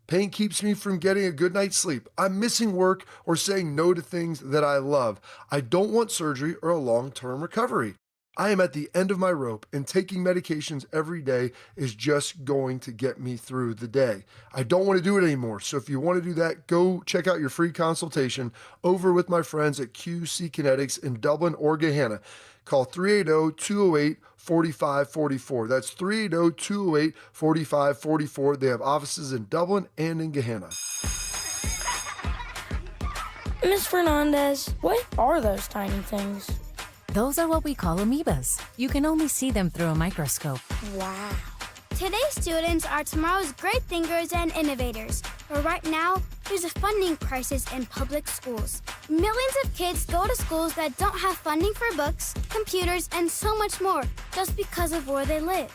Pain keeps me from getting a good night's sleep. I'm missing work or saying no to things that I love. I don't want surgery or a long-term recovery. I am at the end of my rope, and taking medications every day is just going to get me through the day. I don't want to do it anymore. So if you want to do that, go check out your free consultation over with my friends at QC Kinetics in Dublin or Gahanna. Call 380-208-4544. That's 380-208-4544. They have offices in Dublin and in Gahanna. Miss Fernandez, what are those tiny things? Those are what we call amoebas. You can only see them through a microscope. Wow. Today's students are tomorrow's great thinkers and innovators. But right now, there's a funding crisis in public schools. Millions of kids go to schools that don't have funding for books, computers, and so much more just because of where they live.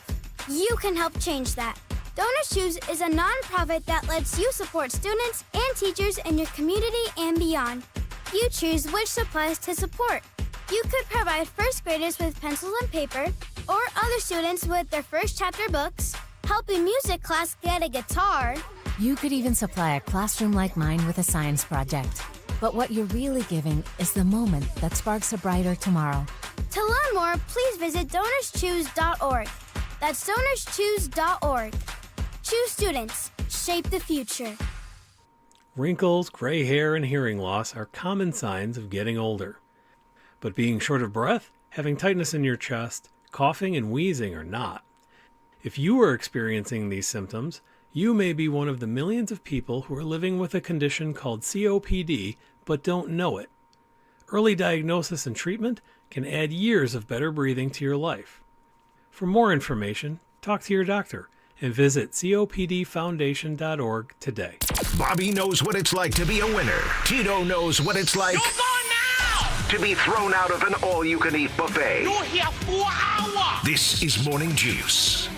You can help change that. Donors Choose is a nonprofit that lets you support students and teachers in your community and beyond. You choose which supplies to support. You could provide first graders with pencils and paper, or other students with their first chapter books, help a music class get a guitar. You could even supply a classroom like mine with a science project. But what you're really giving is the moment that sparks a brighter tomorrow. To learn more, please visit DonorsChoose.org. That's DonorsChoose.org. Choose students. Shape the future. Wrinkles, gray hair, and hearing loss are common signs of getting older. But being short of breath, having tightness in your chest, coughing, and wheezing are not. If you are experiencing these symptoms, you may be one of the millions of people who are living with a condition called COPD but don't know it. Early diagnosis and treatment can add years of better breathing to your life. For more information, talk to your doctor and visit copdfoundation.org today. Bobby knows what it's like to be a winner. Tito knows what it's like to be thrown out of an all-you-can-eat buffet. You're here 4 hours. This is Morning Juice.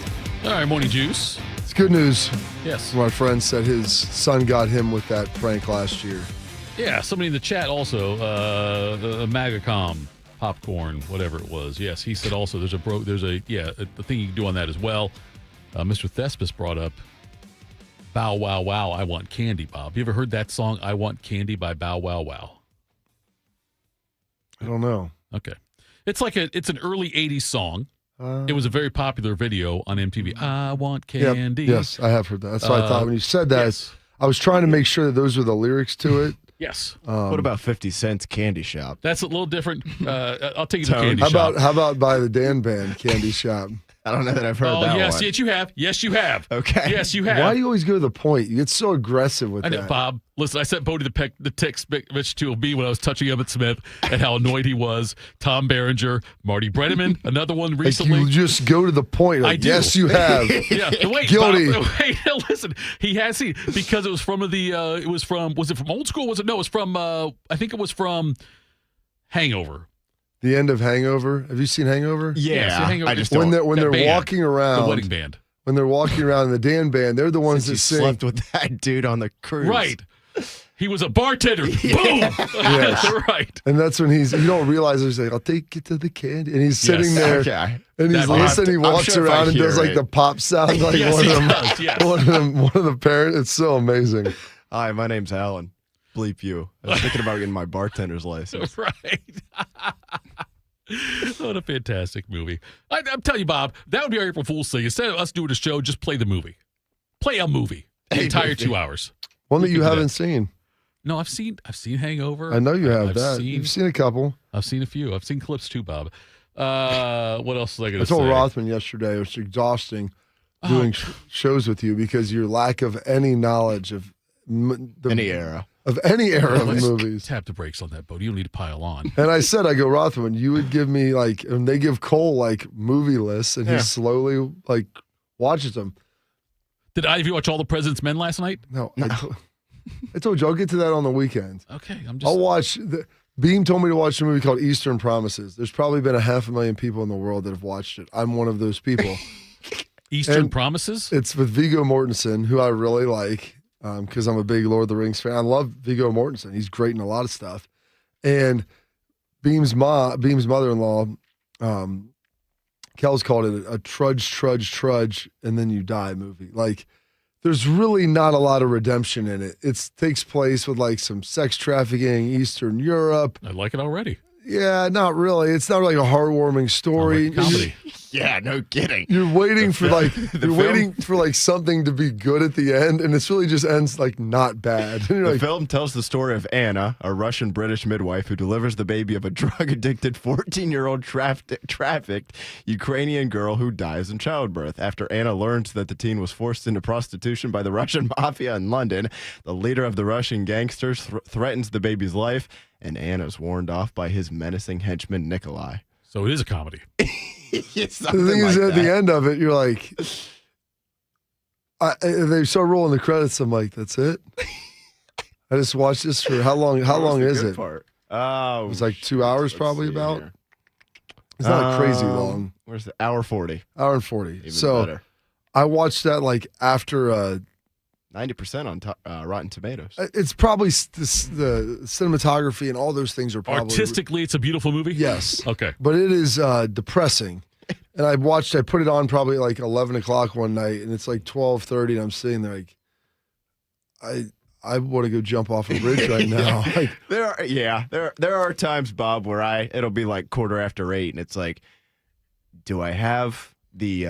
All right, Morning Juice. It's good news. Yes. My friend said his son got him with that prank last year. Yeah, somebody in the chat also, Magacom, popcorn, whatever it was. Yes, he said also there's a thing you can do on that as well. Mr. Thespis brought up Bow Wow Wow, I Want Candy, Bob. You ever heard that song, I Want Candy by Bow Wow Wow? I don't know. Okay. It's an early 80s song. It was a very popular video on MTV. I want candy. Yep. Yes, I have heard that. That's what I thought when you said that. Yes. I was trying to make sure that those were the lyrics to it. Yes. What about 50 Cent's Candy Shop? That's a little different. I'll take you to Candy Shop. How about by the Dan Band, Candy Shop? I don't know that I've heard that yes, one. yes, you have. Yes, you have. Okay. Yes, you have. Why do you always go to the point? You get so aggressive with I know, that. Bob. Listen, I sent Bodie the text message to me when I was touching Emmett Smith and how annoyed he was. Tom Berenger, Marty Brenneman, another one recently. Like you just go to the point. Like, I do. Yes, you have. Yeah. Wait, Guilty. Bob, wait, listen. He has seen because it was from was it from Old School? Was it? No, it was from. I think it was from Hangover. The end of Hangover. Have you seen Hangover? Yeah. Hangover. I just when they're walking around. The wedding band. When they're walking around in the Dan Band, they're the ones that sing. Slept with that dude on the cruise. Right. He was a bartender. Boom. Yes. Right. And that's when you don't realize he's like, I'll take you to the candy. And he's sitting there. Okay. And he's listening. He walks around and does like the pop sound like yes, one of them. Does, yes. One of the parents. It's so amazing. Hi, my name's Halen. Bleep you. I was thinking about getting my bartender's license. Right. What a fantastic movie. I'm telling you, Bob, that would be our April Fool's thing. Instead of us doing a show, just play the movie. Play a movie. The entire 2 hours. One that you haven't seen. No, I've seen Hangover. I know you have I've that. You've seen a couple. I've seen a few. I've seen clips too, Bob. What else was I going to say? I told Rothman yesterday it was exhausting doing shows with you because your lack of any knowledge of any era. Of any era of movies. Tap the brakes on that boat. You don't need to pile on. And I said, Rothman, you would give me and they give Cole movie lists and he slowly watches them. Did either of you watch All the President's Men last night? No. I told you, I'll get to that on the weekend. Okay. I'll watch. Beam told me to watch a movie called Eastern Promises. There's probably been 500,000 people in the world that have watched it. I'm one of those people. Eastern Promises? It's with Viggo Mortensen, who I really like because I'm a big Lord of the Rings fan. I love Viggo Mortensen. He's great in a lot of stuff. And Beam's mother-in-law, Kel's called it a trudge, and then you die movie. There's really not a lot of redemption in it. It takes place with some sex trafficking, Eastern Europe. I like it already. Yeah, not really. It's not a heartwarming story. Comedy. Yeah, no kidding. You're waiting for waiting for something to be good at the end, and it's really just ends not bad. The film tells the story of Anna, a Russian-British midwife who delivers the baby of a drug-addicted 14-year-old trafficked Ukrainian girl who dies in childbirth. After Anna learns that the teen was forced into prostitution by the Russian mafia in London, the leader of the Russian gangsters threatens the baby's life, and Anna's warned off by his menacing henchman Nikolai. So it is a comedy. The thing is, at the end of it, you're they start rolling the credits. I'm like, that's it. I just watched this for how long? How long is it? Part? It was 2 hours, probably about. Here. It's not crazy long. Where's the hour 40? Hour and 40. Even so better. I watched that after 90% on Rotten Tomatoes. It's probably the cinematography and all those things are probably artistically. It's a beautiful movie. Yes. Okay. But it is depressing. And I put it on probably 11 o'clock one night, and it's 12:30, and I'm sitting there I want to go jump off a bridge right now. There are times, Bob, where it'll be 8:15, and it's do I have the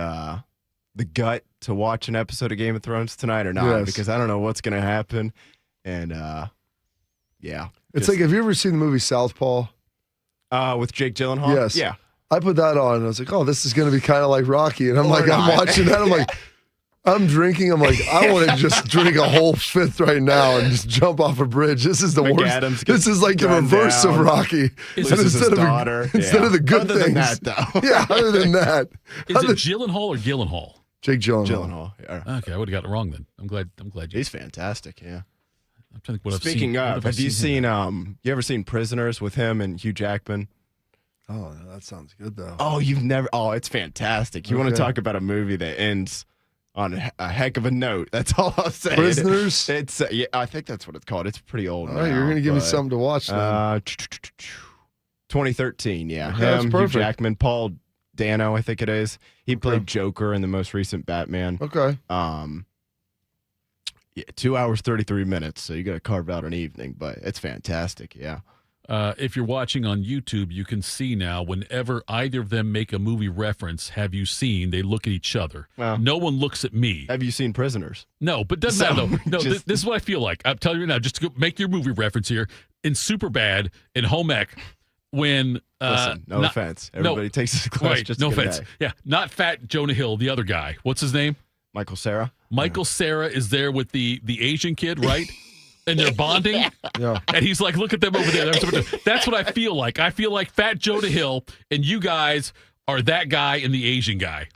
gut to watch an episode of Game of Thrones tonight or not? Yes. Because I don't know what's going to happen. And it's have you ever seen the movie Southpaw? With Jake Gyllenhaal? Yes. Yeah. I put that on and I was oh, this is going to be kind of like Rocky. And I'm I'm watching that. I'm I'm drinking. I'm I want to just drink a whole fifth right now and just jump off a bridge. This is the worst. This is the reverse of Rocky. Instead of the good other things. Than that, though. Yeah, other than that. Is it Gyllenhaal or Gyllenhaal? Jake Gyllenhaal. Gyllenhaal. Yeah. Okay, I would have got it wrong then. I'm glad you. He's fantastic. Yeah. I'm trying to think what Speaking I've seen. of, have you seen? You ever seen Prisoners with him and Hugh Jackman? Oh, that sounds good though. Oh, you've never? Oh, it's fantastic. You want to talk about a movie that ends on a heck of a note? That's all I'll say. Prisoners. It's I think that's what it's called. It's pretty old. All now, right, you're gonna give me something to watch then. 2013. Yeah, that's him, perfect. Hugh Jackman, Paul Dano, I think it is. He played Joker in the most recent Batman. Okay. 2 hours 33 minutes. So you got to carve out an evening, but it's fantastic. Yeah. If you're watching on YouTube, you can see now whenever either of them make a movie reference, have you seen, they look at each other. Well, no one looks at me. Have you seen Prisoners? No, but doesn't matter though. No, this is what I feel like. I'm telling you now, just to go make your movie reference here, in Superbad, in Home Ec, when... Listen, no offense. Everybody takes his close right, just no to get offense. an A. Yeah, not Fat Jonah Hill, the other guy. What's his name? Michael Cera. Michael Cera is there with the Asian kid, right? And they're bonding. Yeah. And he's like, look at them over there. That's what I feel like. I feel like Fat Jonah Hill and you guys are that guy and the Asian guy.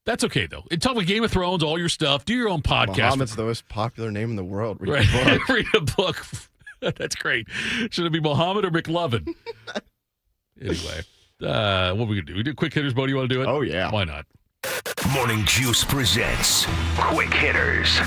That's okay, though. And talk about Game of Thrones, all your stuff. Do your own podcast. Muhammad's the most popular name in the world. Read Right. a book. Read a book. That's great. Should it be Muhammad or McLovin? Anyway, what are we going to do? We do quick hitters, Bo? Do you want to do it? Oh, yeah. Why not? Morning Juice presents Quick Hitters.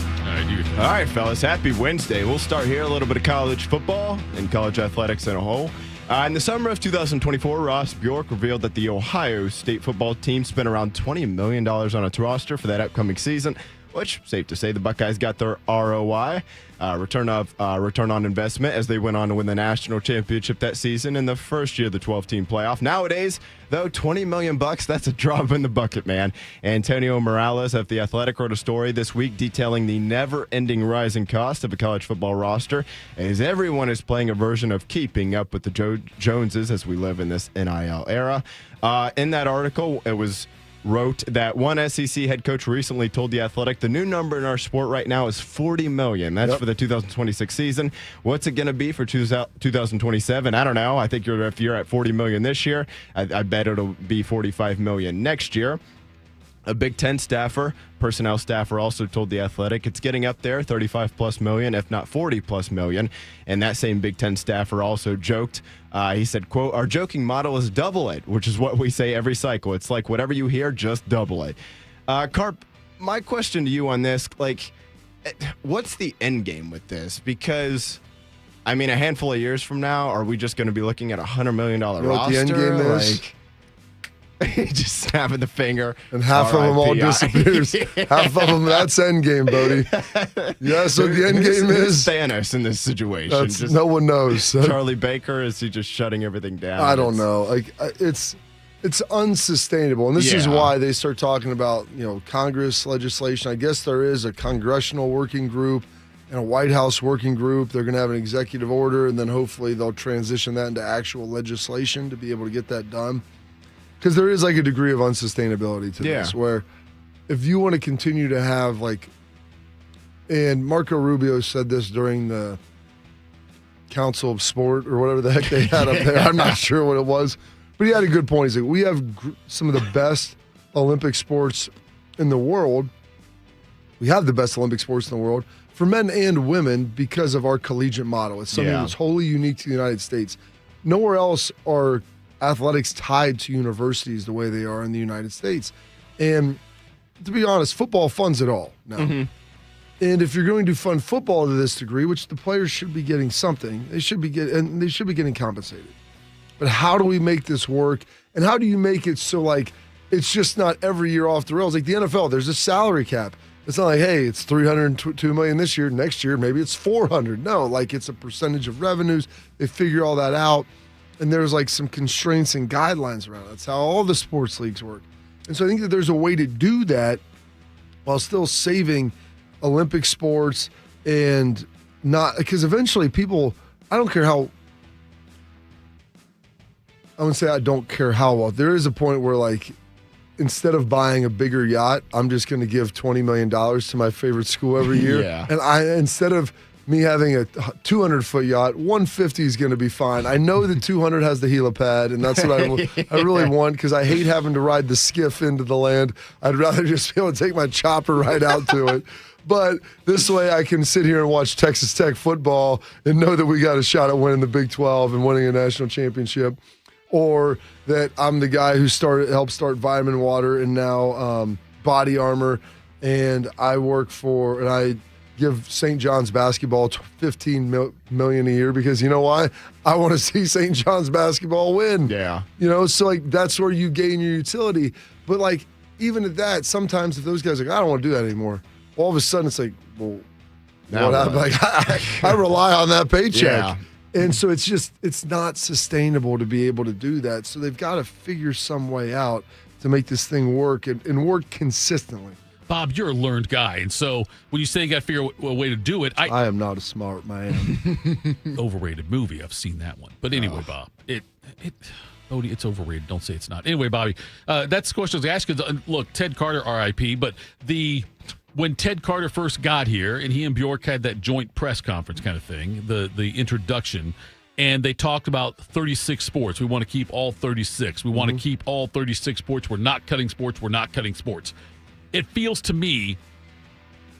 All right, fellas. Happy Wednesday. We'll start here. A little bit of college football and college athletics in a whole. In the summer of 2024, Ross Bjork revealed that the Ohio State football team spent around $20 million on its roster for that upcoming season. which, safe to say, the Buckeyes got their ROI, return on investment, as they went on to win the national championship that season in the first year of the 12-team playoff. Nowadays, though, $20 million, that's a drop in the bucket, man. Antonio Morales of The Athletic wrote a story this week detailing the never-ending rising cost of a college football roster, as everyone is playing a version of keeping up with the Joneses as we live in this NIL era. In that article, it was wrote that one SEC head coach recently told The Athletic the new number in our sport right now is $40 million. That's for the 2026 season. What's it going to be for 2027? I don't know. I think if you're at $40 million this year, I bet it'll be $45 million next year. A Big Ten personnel staffer also told The Athletic it's getting up there, 35+ million, if not 40+ million. And that same Big Ten staffer also joked. He said, quote, "Our joking model is double it," which is what we say every cycle. It's like whatever you hear, just double it. Carp, my question to you on this, like, what's the end game with this? Because, I mean, a handful of years from now, are we just going to be looking at $100 million roster? What the end game is? Just snapping the finger. And half of them all disappears. Half of them, that's end game, Bodie. Yeah, so the end game is Thanos in this situation. No one knows. Charlie Baker, is he just shutting everything down? I don't know. Like, it's unsustainable. And this is why they start talking about, Congress legislation. I guess there is a congressional working group and a White House working group. They're going to have an executive order, and then hopefully they'll transition that into actual legislation to be able to get that done. Because there is like a degree of unsustainability to this, where if you want to continue to have and Marco Rubio said this during the Council of Sport or whatever the heck they had up there. I'm not sure what it was, but he had a good point. He's like, we have some of the best Olympic sports in the world. We have the best Olympic sports in the world for men and women because of our collegiate model. It's something that's wholly unique to the United States. Nowhere else are athletics tied to universities the way they are in the United States. And to be honest, football funds it all now. Mm-hmm. And if you're going to fund football to this degree, which the players should be getting something, they should be getting compensated. But how do we make this work? And how do you make it so it's just not every year off the rails? Like the NFL, there's a salary cap. It's not like, hey, it's $302 million this year. Next year, maybe it's $400. No, it's a percentage of revenues. They figure all that out. And there's some constraints and guidelines around it. That's how all the sports leagues work. And so I think that there's a way to do that while still saving Olympic sports and not, because eventually people, I don't care how, I wouldn't say I don't care how well. There is a point where instead of buying a bigger yacht, I'm just going to give $20 million to my favorite school every year. And instead of me having a 200-foot yacht, 150 is going to be fine. I know that 200 has the helipad, and that's what I really want, because I hate having to ride the skiff into the land. I'd rather just be able to take my chopper right out to it. But this way I can sit here and watch Texas Tech football and know that we got a shot at winning the Big 12 and winning a national championship, or that I'm the guy who helped start Vitamin Water and now Body Armor, and I give St. John's basketball $15 million a year because you know why? I want to see St. John's basketball win. Yeah. So that's where you gain your utility. But even at that, sometimes if those guys are I don't want to do that anymore. All of a sudden it's well, what happened? I rely on that paycheck. Yeah. And so it's not sustainable to be able to do that. So they've got to figure some way out to make this thing work and work consistently. Bob, you're a learned guy, and so when you say you got to figure out a way to do it, I am not a smart man. Overrated movie. I've seen that one. But anyway, Bob, Odie, it's overrated. Don't say it's not. Anyway, Bobby, that's the question I was asking. Look, Ted Carter, R.I.P., but when Ted Carter first got here, and he and Bjork had that joint press conference kind of thing, the introduction, and they talked about 36 sports. We want to keep all 36. We want to keep all 36 sports. We're not cutting sports. We're not cutting sports. It feels to me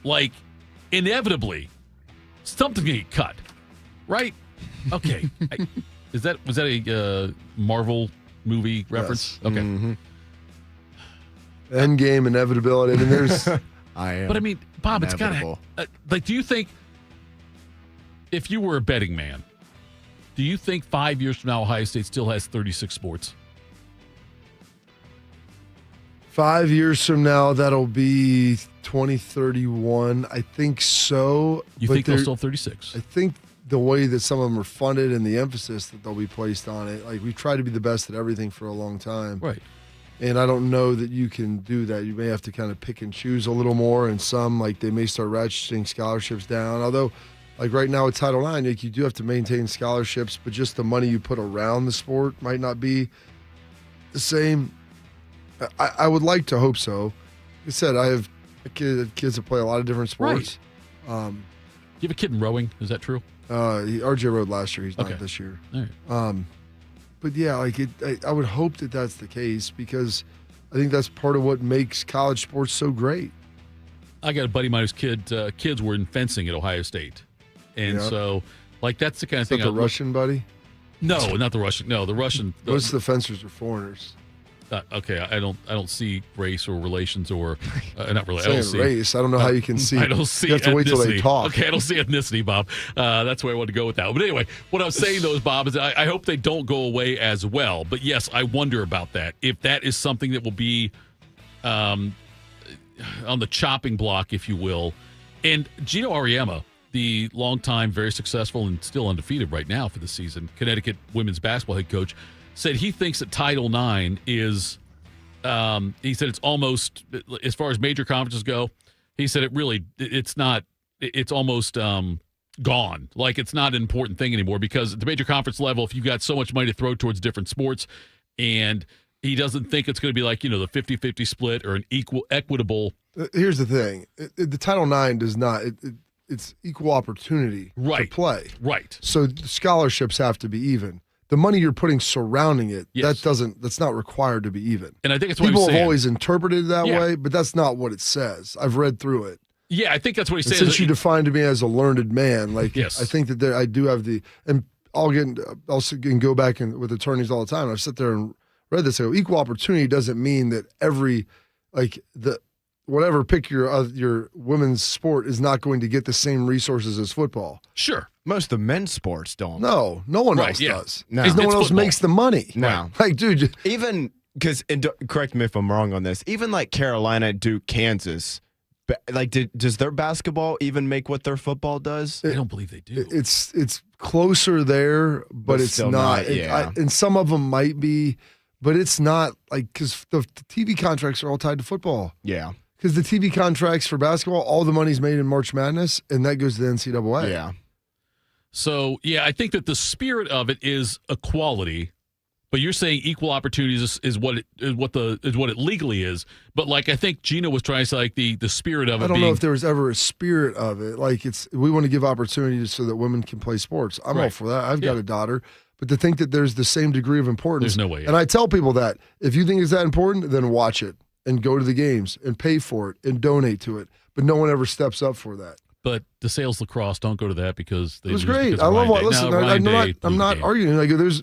like inevitably something's going to get cut, right? Okay. Was that a Marvel movie reference? Yes. Okay. Mm-hmm. Endgame, inevitability. I mean, there's... But I mean, Bob, it's got to... do you think, if you were a betting man, do you think 5 years from now Ohio State still has 36 sports? 5 years from now, that'll be 2031. I think so. You think they'll still have 36? I think the way that some of them are funded and the emphasis that they'll be placed on it, like we try to be the best at everything for a long time. Right. And I don't know that you can do that. You may have to kind of pick and choose a little more. And some, like they may start ratcheting scholarships down. Although, like right now with Title IX, like you do have to maintain scholarships, but just the money you put around the sport might not be the same. I would like to hope so. Like I said, I have kids that play a lot of different sports. Right. You have a kid in rowing. Is that true? RJ rowed last year. He's not this year. All right. But yeah, like I would hope that that's the case because I think that's part of what makes college sports so great. I got a buddy of mine whose kids were in fencing at Ohio State, and so like that's the kind of thing. The Russian buddy? No, not the Russian. No, the Russian. Most of the fencers are foreigners. Okay, I don't see race or relations or not really. I don't see race. I don't know how you can see. I don't see. You have to wait till they talk. Okay, I don't see ethnicity, Bob. That's where I wanted to go with that. But anyway, what I was saying though, Bob, is I hope they don't go away as well. But yes, I wonder about that. If that is something that will be on the chopping block, if you will. And Gino Auriemma, the longtime, very successful and still undefeated right now for the season, Connecticut women's basketball head coach, said he thinks that Title IX is, he said it's almost, as far as major conferences go, he said it's not, it's almost gone. Like it's not an important thing anymore because at the major conference level, if you've got so much money to throw towards different sports, and he doesn't think it's going to be like, the 50-50 split or an equitable. Here's the thing. The Title IX does not, it's equal opportunity to play. Right. So scholarships have to be even. The money you're putting surrounding it, that's not required to be even. And I think it's what people he's have saying. always interpreted it that way, but that's not what it says. I've read through it. Yeah, I think that's what he's saying. Since you defined me as a learned man, like yes. I think that I do have and I'll go back with attorneys all the time. I've sat there and read this. I go, equal opportunity doesn't mean that whatever pick your women's sport is not going to get the same resources as football. Sure. Most of the men's sports don't. No one else does. No. Because no one else makes the money. No. Like, dude. Even, because, correct me if I'm wrong on this, even like Carolina, Duke, Kansas, like does their basketball even make what their football does? I don't believe they do. It's closer there, but it's not. And some of them might be, but it's not like, because the TV contracts are all tied to football. Yeah. Because the TV contracts for basketball, all the money's made in March Madness, and that goes to the NCAA. Yeah. So, yeah, I think that the spirit of it is equality, but you're saying equal opportunities is what it legally is. But like I think Gino was trying to say, like the spirit of it. I don't know if there was ever a spirit of it. Like we want to give opportunities so that women can play sports. I'm all for that. I've got a daughter. But to think that there's the same degree of importance. There's no way. And I tell people that if you think it's that important, then watch it and go to the games and pay for it and donate to it. But no one ever steps up for that. But DeSales Lacrosse, don't go to that because they it was great. I love what. Listen, I'm not arguing. Like there's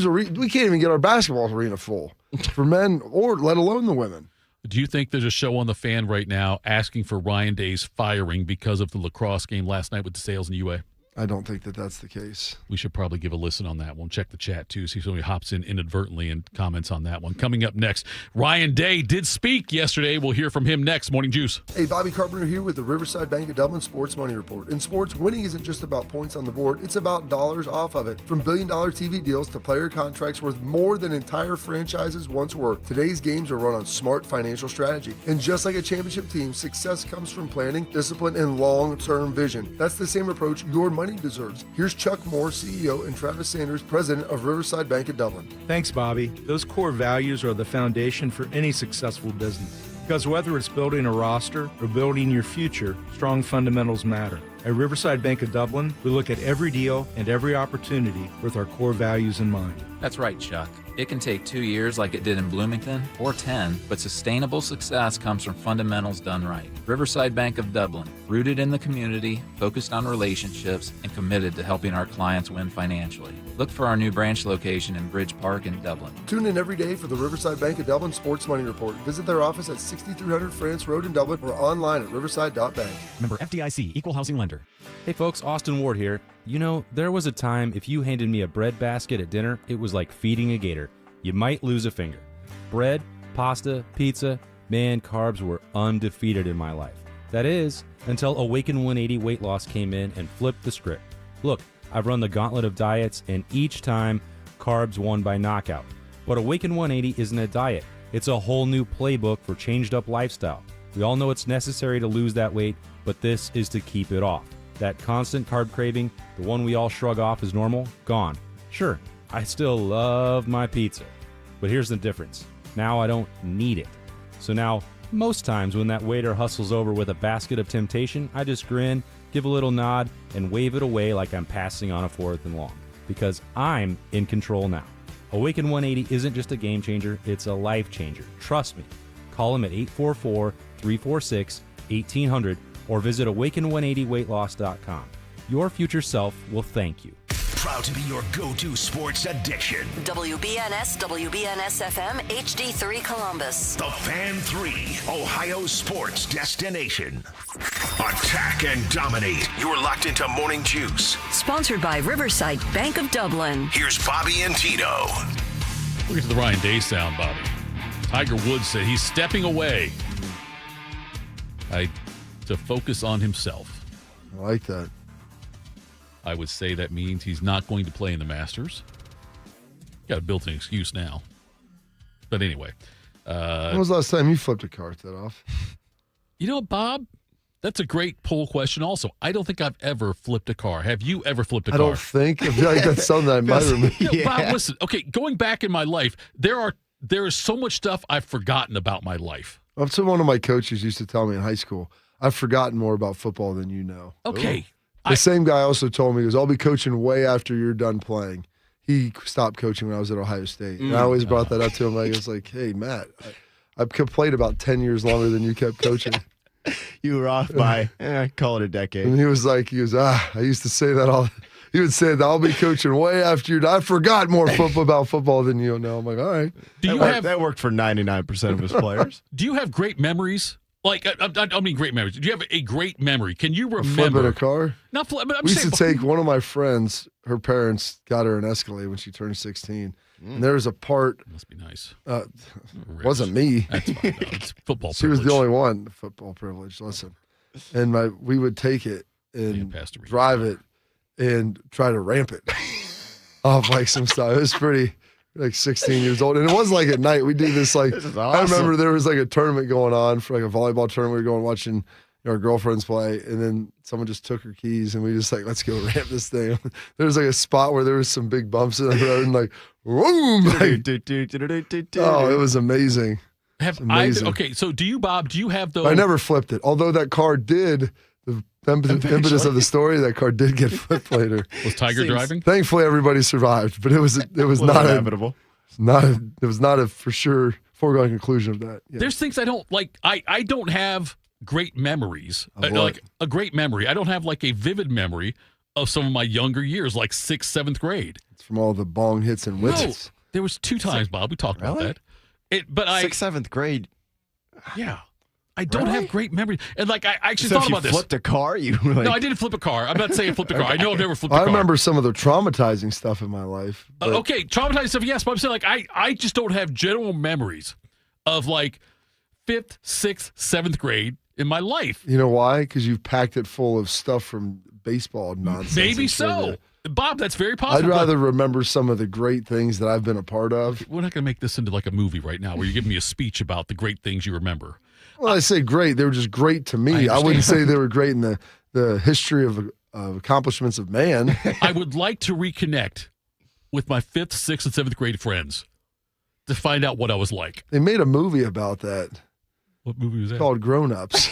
we can't even get our basketball arena full for men or let alone the women. Do you think there's a show on the Fan right now asking for Ryan Day's firing because of the lacrosse game last night with DeSales and UA? I don't think that that's the case. We should probably give a listen on that one. Check the chat, too. See if somebody hops in inadvertently and comments on that one. Coming up next, Ryan Day did speak yesterday. We'll hear from him next. Morning Juice. Hey, Bobby Carpenter here with the Riverside Bank of Dublin Sports Money Report. In sports, winning isn't just about points on the board. It's about dollars off of it. From billion-dollar TV deals to player contracts worth more than entire franchises once were, today's games are run on smart financial strategy. And just like a championship team, success comes from planning, discipline, and long-term vision. That's the same approach your money deserves. Here's Chuck Moore, CEO, and Travis Sanders, President of Riverside Bank of Dublin. Thanks, Bobby. Those core values are the foundation for any successful business. Because whether it's building a roster or building your future, strong fundamentals matter. At Riverside Bank of Dublin, we look at every deal and every opportunity with our core values in mind. That's right, Chuck. It can take 2 years like it did in Bloomington, or 10, but sustainable success comes from fundamentals done right. Riverside Bank of Dublin, rooted in the community, focused on relationships, and committed to helping our clients win financially. Look for our new branch location in Bridge Park in Dublin. Tune in every day for the Riverside Bank of Dublin Sports Money Report. Visit their office at 6300 France Road in Dublin or online at riverside.bank. Member FDIC, Equal Housing Lender. Hey folks, Austin Ward here. You know, there was a time if you handed me a bread basket at dinner, it was like feeding a gator. You might lose a finger. Bread, pasta, pizza, man, carbs were undefeated in my life. That is, until Awaken 180 weight loss came in and flipped the script. Look, I've run the gauntlet of diets, and each time, carbs won by knockout. But Awaken 180 isn't a diet. It's a whole new playbook for changed up lifestyle. We all know it's necessary to lose that weight, but this is to keep it off. That constant carb craving, the one we all shrug off as normal, gone. Sure, I still love my pizza. But here's the difference. Now I don't need it. So now, most times when that waiter hustles over with a basket of temptation, I just grin, give a little nod, and wave it away like I'm passing on a 4th and long. Because I'm in control now. Awaken 180 isn't just a game changer, it's a life changer. Trust me. Call them at 844-346-1800 or visit awaken180weightloss.com. Your future self will thank you. Proud to be your go-to sports addiction. WBNS, WBNS FM, HD3 Columbus. The Fan 3, Ohio's sports destination. Attack and dominate. You're locked into Morning Juice. Sponsored by Riverside Bank of Dublin. Here's Bobby and Tito. We'll get to the Ryan Day sound, Bobby. Tiger Woods said he's stepping away to focus on himself. I like that. I would say that means he's not going to play in the Masters. Got a built-in excuse now. But anyway. When was the last time you flipped a car, Thitoff? You know, Bob, that's a great poll question also. I don't think I've ever flipped a car. Have you ever flipped a car? I don't think. I feel like that's something I might remember. Yeah, Bob, listen. Okay, going back in my life, there is so much stuff I've forgotten about my life. That's what one of my coaches used to tell me in high school. I've forgotten more about football than you know. Okay. Ooh. The same guy also told me, he goes, I'll be coaching way after you're done playing. He stopped coaching when I was at Ohio State. And I always brought that up to him. I was like, hey, Matt, I played about 10 years longer than you kept coaching. You were off by, call it a decade. And he was like, I used to say that all. He would say that I'll be coaching way after you're done. I forgot more about football than you know. I'm like, all right. That worked for 99% of his players. Do you have great memories? Like, I mean, great memories. Do you have a great memory? Can you remember? Flipping a car? Not flip, but I'm we used saying, to take one of my friends, her parents got her an Escalade when she turned 16. And there was a part. Must be nice. Wasn't me. That's fine. No, it's football She was the only one. Football privilege. Listen. And we would take it and drive it and try to ramp it off like some stuff. It was pretty. Like 16 years old. And it was like at night. We do this like, this is I awesome. remember there was like a tournament going on for like a volleyball tournament. We were going watching our girlfriends play. And then someone just took her keys and we just like, let's go ramp this thing. There was like a spot where there was some big bumps in the road and like, boom. Like, oh, it was amazing. Okay, so do you, Bob, do you have those? I never flipped it. Although that car did, the impetus of the story, that car did get flipped later. Was Tiger driving? Thankfully, everybody survived, but it was not inevitable. It was not a for sure foregone conclusion of that. Yeah. There's things I don't like. I don't have great memories. Like a great memory. I don't have like a vivid memory of some of my younger years, like 6th, 7th grade. It's from all the bong hits and whistles. No, there was 2 times, Bob. We talked about that. But 6th, 7th grade. Yeah. I don't have great memories. And like, I actually thought about this. You flipped a car? No, I didn't flip a car. I'm not saying flip a car. I know I've never flipped a car. I remember some of the traumatizing stuff in my life. Okay, traumatizing stuff, yes. But I'm saying, like, I just don't have general memories of like 5th, 6th, 7th grade in my life. You know why? Because you've packed it full of stuff from baseball nonsense. Maybe so. Bob, that's very possible. I'd rather remember some of the great things that I've been a part of. We're not going to make this into like a movie right now where you're giving me a speech about the great things you remember. Well, I say great. They were just great to me. I wouldn't say they were great in the history of accomplishments of man. I would like to reconnect with my 5th, 6th, and 7th grade friends to find out what I was like. They made a movie about that. What movie was that? Called Grown Ups.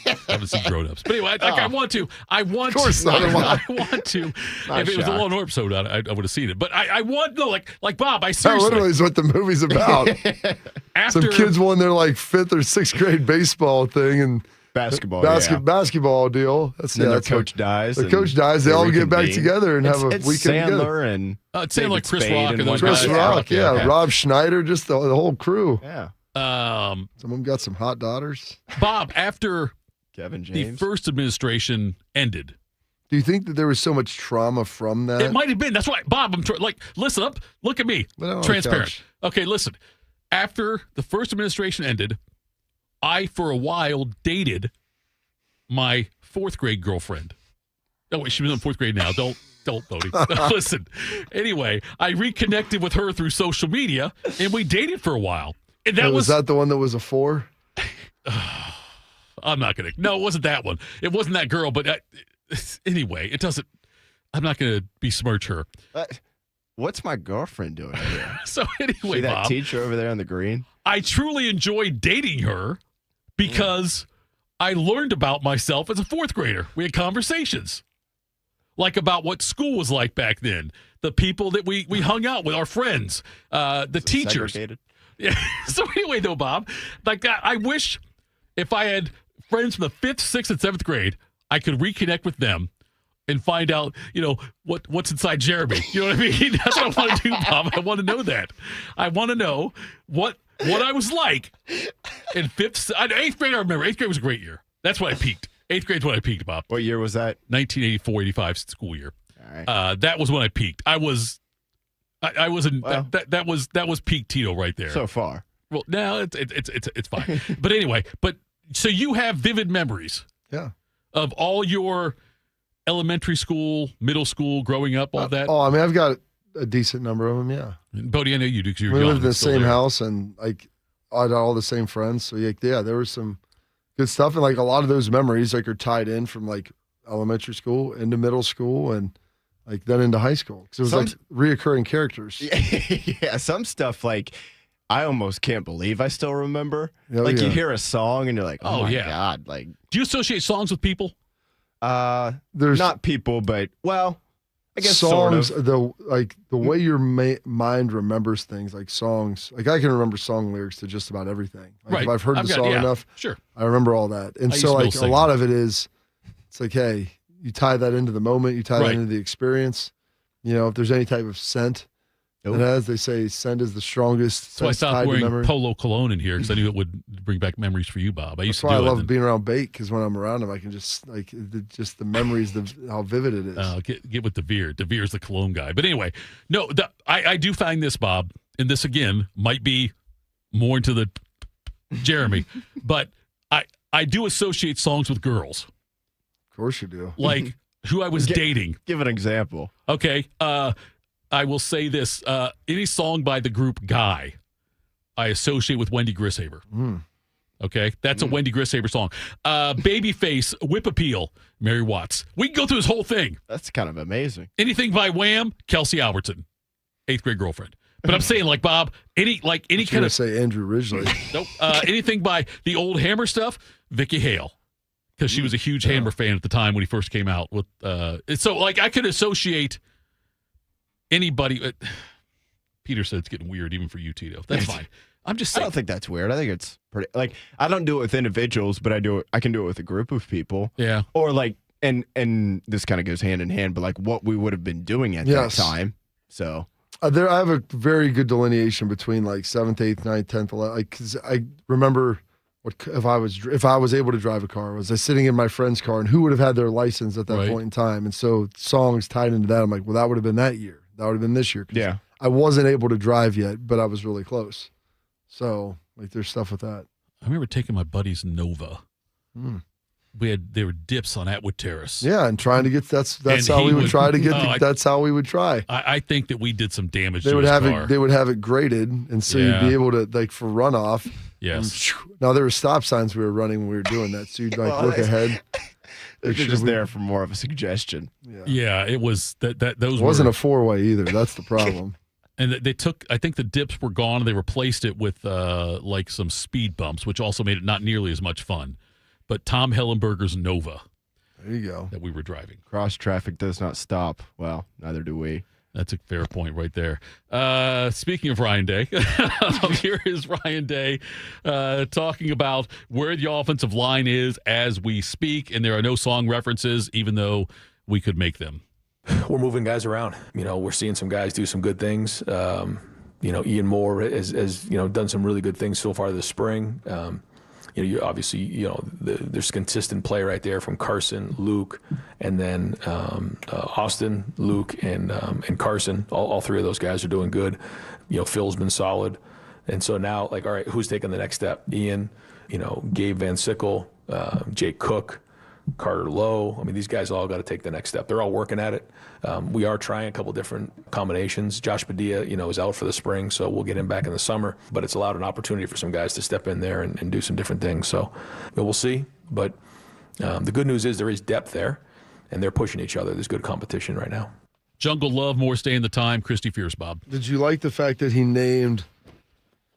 I haven't seen Grown Ups. But anyway, I want to. Of course not. I want to. If it was a Law & Order episode, I would have seen it. But I want to, like Bob, I seriously. That literally is what the movie's about. Some kids won their like 5th or 6th grade baseball thing and basketball deal. That's their coach dies. The coach dies. They all get back together and have a weekend together. And it's like Chris Rock and those Chris guys. Rock, yeah. Rob Schneider, just the whole crew. Yeah. Some of them got some hot daughters. Bob, after Kevin James. the first administration ended. Do you think that there was so much trauma from that? It might have been. That's why, Bob, listen up. Look at me. Transparent. Okay, listen. After the first administration ended, I, for a while, dated my 4th grade girlfriend. Oh, wait, she was in 4th grade now. Don't, Bodie. Listen. Anyway, I reconnected with her through social media, and we dated for a while. And that was that the one that was a 4? I'm not going to. No, it wasn't that one. It wasn't that girl, but anyway, it doesn't. I'm not going to besmirch her. What's my girlfriend doing here? So anyway, See that Bob, teacher over there on the green? I truly enjoyed dating her because I learned about myself as a 4th grader. We had conversations. Like about what school was like back then, the people that we hung out with, our friends, the teachers. Segregated? Yeah. So anyway, though, Bob, like I wish if I had friends from the 5th, 6th, and 7th grade, I could reconnect with them and find out, what's inside Jeremy. You know what I mean? That's what I want to do, Bob. I want to know that. I want to know what I was like in 8th grade. I remember 8th grade was a great year. That's when I peaked. 8th grade's when I peaked, Bob. What year was that? 1984-85 school year. All right. That was when I peaked. I was in that was peak Tito right there. So far. Well, no, it's fine. But anyway, so you have vivid memories. Yeah. Of all your elementary school, middle school, growing up, all that. Oh, I mean, I've got a decent number of them. Yeah. And Bodie, I know you do because we lived in the same house, and like I had all the same friends. So yeah, there was some good stuff, and like a lot of those memories like are tied in from like elementary school into middle school and like then into high school because it was like reoccurring characters. Yeah, some stuff like I almost can't believe I still remember. Oh, like yeah. you hear a song and you're like, oh my yeah. God. Like, do you associate songs with people? There's not people, but well, I guess songs. sort of. The way your mind remembers things, like songs. Like I can remember song lyrics to just about everything. Like Right. if I've heard the song enough, sure, I remember all that. And I so used to like be a able to lot of it is, it's like, hey, you tie that into the moment, you tie that Right. into the experience. If there's any type of scent. And as they say, scent is the strongest. So I sense stopped tied to wearing memory. polo cologne in here because I knew it would bring back memories for you, Bob. I used That's to do why I it. love being around Bait because when I'm around him, I can just like just the memories, how vivid it is. Get with DeVere. DeVere's the cologne guy. But anyway, no, I do find this, Bob, and this again might be more into the Jeremy, but I do associate songs with girls. Of course you do. Like who I was dating. Give an example. Okay. I will say this. Any song by the group Guy, I associate with Wendy Grishaber. Okay? That's a Wendy Grishaber song. Babyface, Whip Appeal, Mary Watts. We can go through this whole thing. That's kind of amazing. Anything by Wham, Kelsey Albertson, 8th grade girlfriend. But I'm saying, like, Bob, any kind of... say Andrew Ridgely. Nope. Anything by the old Hammer stuff, Vicky Hale. Because she was a huge Hammer fan at the time when he first came out. With so, like, I could associate... anybody. Peter said it's getting weird even for you, Tito. That's fine. I'm just saying. I don't think that's weird. I think it's pretty like I don't do it with individuals, but I can do it with a group of people. Yeah. Or like and this kind of goes hand in hand, but like what we would have been doing at that time. So I have a very good delineation between like 7th, 8th, 9th, 10th, 11th. Like, because I remember if I was able to drive a car, was I sitting in my friend's car and who would have had their license at that point in time? And so songs tied into that. I'm like, well, that would have been that year. That would have been this year. Yeah. I wasn't able to drive yet, but I was really close. So like there's stuff with that. I remember taking my buddy's Nova. There were dips on Atwood Terrace. Yeah, and trying to get that's how we would try to get. That's how we would try. I think that we did some damage. They to would his have car. it. They would have it graded, and so you'd be able to like for runoff. Yes. Now there were stop signs we were running when we were doing that, so you'd like look ahead. They're just there for more of a suggestion. Yeah, it was that those wasn't a 4-way either. That's the problem. And they took, I think the dips were gone, and they replaced it with like some speed bumps, which also made it not nearly as much fun. But Tom Hellenberger's Nova. There you go. That we were driving. Cross traffic does not stop. Well, neither do we. That's a fair point right there. Speaking of Ryan Day, here is Ryan Day talking about where the offensive line is as we speak, and there are no song references, even though we could make them. We're moving guys around. We're seeing some guys do some good things. Ian Moore has done some really good things so far this spring. You obviously, there's consistent play right there from Carson, Luke, and then Austin, Luke, and Carson. All three of those guys are doing good. Phil's been solid. And so now, like, all right, who's taking the next step? Ian, Gabe Van Sickle, Jake Cook, Carter Lowe. I mean, these guys all got to take the next step. They're all working at it. We are trying a couple different combinations. Josh Padilla, is out for the spring, so we'll get him back in the summer. But it's allowed an opportunity for some guys to step in there and do some different things. So we'll see. But the good news is there is depth there, and they're pushing each other. There's good competition right now. Jungle Love, more stay in the time. Christy Fierce, Bob. Did you like the fact that he named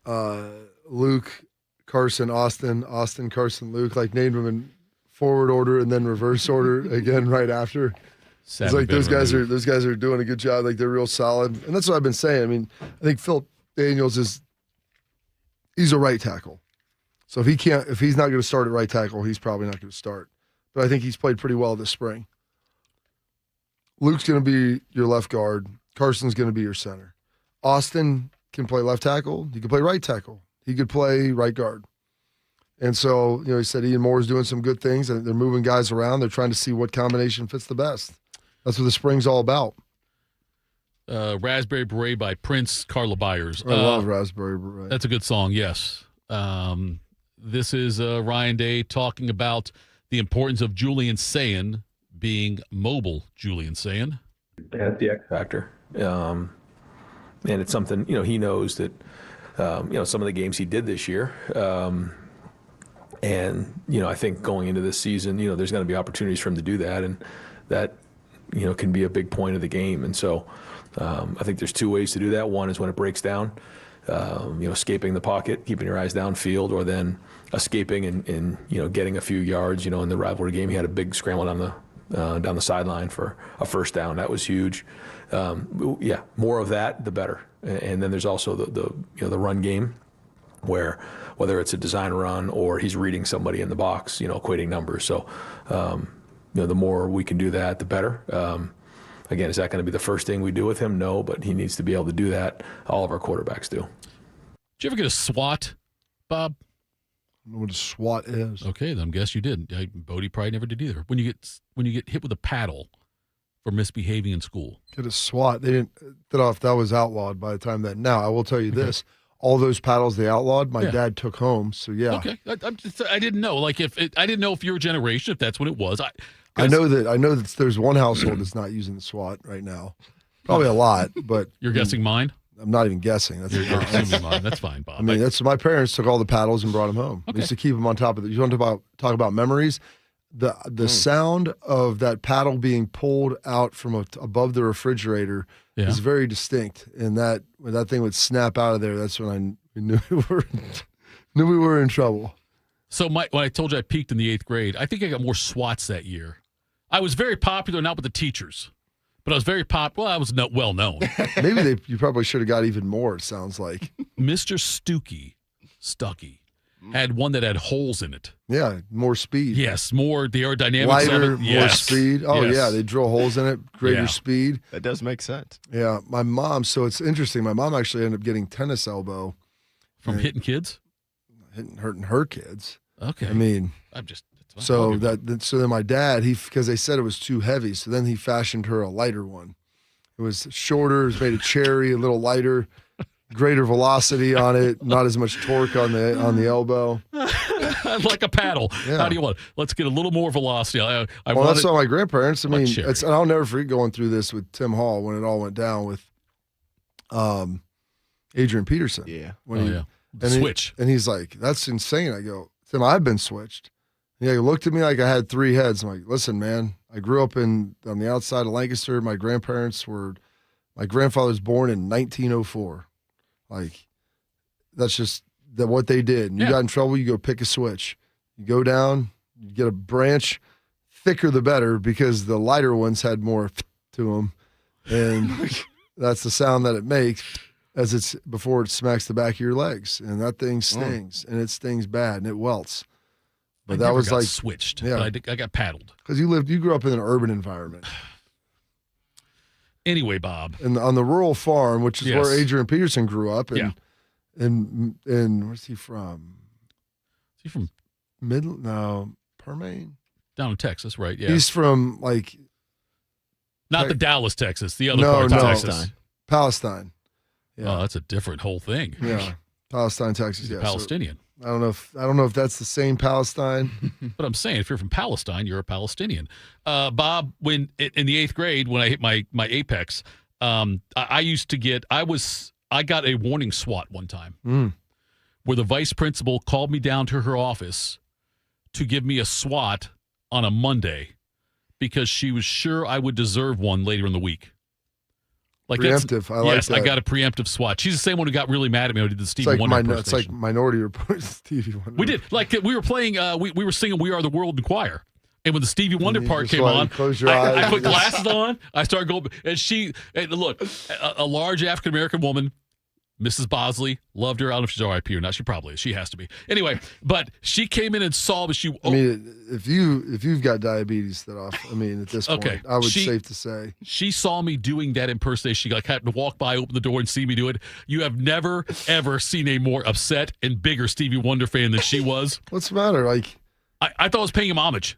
Luke, Carson, Austin, Carson, Luke, like named them in forward order and then reverse order again right after? It's like those guys are doing a good job. Like they're real solid, and that's what I've been saying. I mean, I think Phil Daniels he's a right tackle. So if he's not going to start at right tackle, he's probably not going to start. But I think he's played pretty well this spring. Luke's going to be your left guard. Carson's going to be your center. Austin can play left tackle. He can play right tackle. He could play right guard. And so, he said Ian Moore's doing some good things, and they're moving guys around. They're trying to see what combination fits the best. That's what the spring's all about. Raspberry Beret by Prince, Carla Byers. I love Raspberry Beret. That's a good song, yes. This is Ryan Day talking about the importance of Julian Sayin being mobile. Julian Sayin. At the X factor. And it's something, he knows that, some of the games he did this year. And, I think going into this season, there's going to be opportunities for him to do that. And that, can be a big point of the game. And so I think there's two ways to do that. One is when it breaks down, escaping the pocket, keeping your eyes downfield, or then escaping and getting a few yards. In the rivalry game, he had a big scramble down the sideline for a first down. That was huge. More of that, the better. And then there's also the run game, where whether it's a design run or he's reading somebody in the box, equating numbers. So, the more we can do that, the better. Again, is that going to be the first thing we do with him? No, but he needs to be able to do that. All of our quarterbacks do. Did you ever get a SWAT, Bob? I don't know what a SWAT is. Okay, then I guess you did. Bodie probably never did either. When you get hit with a paddle for misbehaving in school. Get a SWAT. They didn't Thitoff, that was outlawed by the time that. Now, I will tell you this. All those paddles they outlawed, my dad took home. So yeah. Okay, I didn't know. Like I didn't know if your generation, if that's what it was. I know that there's one household that's not using the SWAT right now. Probably a lot, but you're guessing mine. I'm not even guessing. That's mine. That's fine, Bob. I mean, my parents took all the paddles and brought them home. Okay. They used to keep them on top of it. You want to talk about memories? The sound of that paddle being pulled out from above the refrigerator is very distinct, and when that thing would snap out of there, that's when I knew we were in trouble. So when I told you I peaked in the 8th grade, I think I got more SWATs that year. I was very popular, not with the teachers, but I was very popular. Well, I was well known. Maybe you probably should have got even more. It sounds like Mr. Stuckey had one that had holes in it. Yeah, more speed. Yes, more the aerodynamics lighter, of it. Yes. More speed. Oh yeah, they drill holes in it, greater speed. That does make sense. Yeah, my mom. So it's interesting. My mom actually ended up getting tennis elbow from hitting kids, hurting her kids. Okay, I mean, so then my dad, because they said it was too heavy, so then he fashioned her a lighter one. It was shorter, it was made of cherry, a little lighter, greater velocity on it, not as much torque on the elbow. Like a paddle. Yeah. How do you want? Let's get a little more velocity. That's all my grandparents. I mean, and I'll never forget going through this with Tim Hall when it all went down with Adrian Peterson. Yeah. The switch. He's like, that's insane. I go, Tim, I've been switched. He looked at me like I had 3 heads. I'm like, listen, man, I grew up on the outside of Lancaster. My grandfather was born in 1904. Like, that's just what they did. And you got in trouble, you go pick a switch. You go down, you get a branch, thicker the better, because the lighter ones had more to them. And that's the sound that it makes before it smacks the back of your legs. And that thing stings, and it stings bad, and it welts. But that was like switched. Yeah, but I got paddled because you grew up in an urban environment. Anyway, Bob, and on the rural farm, which is where Adrian Peterson grew up, and where's he from? Is he from Permain? Down in Texas, right? Yeah, he's from not the Dallas, Texas, the other part of Texas, Palestine. Yeah. Oh, that's a different whole thing. Yeah, Palestine, Texas. He's a Palestinian. I don't know if that's the same Palestine. But I'm saying, if you're from Palestine, you're a Palestinian. Bob, when in the 8th grade, when I hit my apex, I got a warning SWAT one time where the vice principal called me down to her office to give me a SWAT on a Monday because she was sure I would deserve one later in the week. Like preemptive. I like that. I got a preemptive SWAT. She's the same one who got really mad at me when I did the Stevie Wonder impersonation. It's like Minority Report. Stevie Wonder. We did. Like we were playing. We were singing "We Are the World" in choir, and when the Stevie Wonder part came on, I put glasses on. I started going, and look, a large African American woman, Mrs. Bosley, loved her. I don't know if she's RIP or not. She probably is. She has to be. Anyway, but she came in and saw me. I mean, if you've got diabetes, Thitoff, I mean, at this point, I would safe to say. She saw me doing that impersonation. She had to walk by, open the door, and see me do it. You have never, ever seen a more upset and bigger Stevie Wonder fan than she was. What's the matter? Like, I thought I was paying him homage.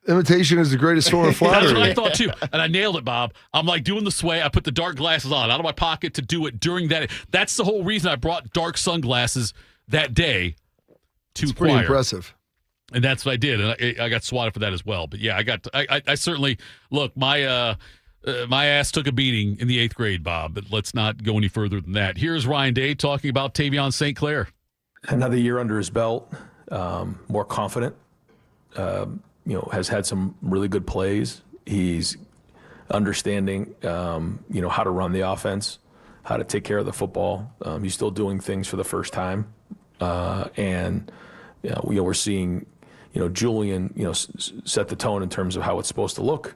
Imitation is the greatest form of flattery. That's what I thought, too. And I nailed it, Bob. I'm like doing the sway. I put the dark glasses on out of my pocket to do it during that. That's the whole reason I brought dark sunglasses that day to it's pretty choir. Impressive. And that's what I did. And I got swatted for that as well. But, yeah, I certainly – look, my ass took a beating in the 8th grade, Bob. But let's not go any further than that. Here's Ryan Day talking about Tavion St. Clair. Another year under his belt, more confident. Has had some really good plays. He's understanding, how to run the offense, how to take care of the football. He's still doing things for the first time. And we're seeing, Julian, set the tone in terms of how it's supposed to look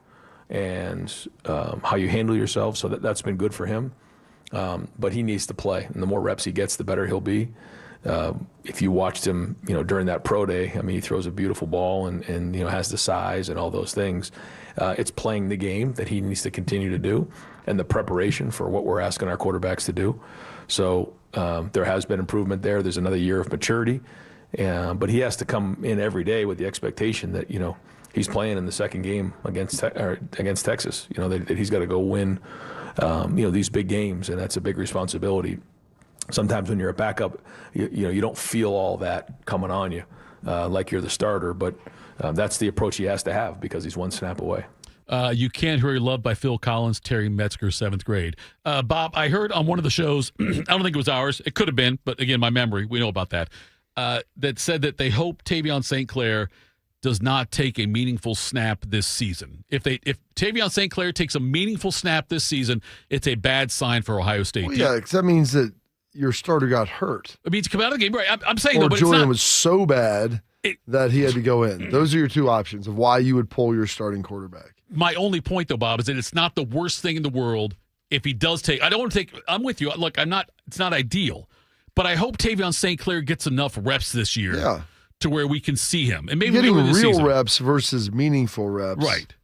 and how you handle yourself. So that's been good for him. But he needs to play. And the more reps he gets, the better he'll be. If you watched him, during that pro day, I mean, he throws a beautiful ball and has the size and all those things. It's playing the game that he needs to continue to do and the preparation for what we're asking our quarterbacks to do. So there has been improvement there. There's another year of maturity, but he has to come in every day with the expectation that, he's playing in the second game against Texas, that he's got to go win, these big games, and that's a big responsibility. Sometimes when you're a backup, you don't feel all that coming on you like you're the starter, but that's the approach he has to have because he's one snap away. You Can't Hurry Love by Phil Collins, Terry Metzger, 7th grade. Bob, I heard on one of the shows, I don't think it was ours, it could have been, but again, my memory, we know about that, that said that they hope Tavion St. Clair does not take a meaningful snap this season. If Tavion St. Clair takes a meaningful snap this season, it's a bad sign for Ohio State. Well, yeah, because that means that your starter got hurt. It means to come out of the game. Right. I'm saying, or though, but Julian was so bad that he had to go in. Those are your two options of why you would pull your starting quarterback. My only point, though, Bob, is that it's not the worst thing in the world if he does take. I don't want to take. I'm with you. Look, it's not ideal, but I hope Tavion St. Clair gets enough reps this year to where we can see him. And maybe getting real reps versus meaningful reps, right,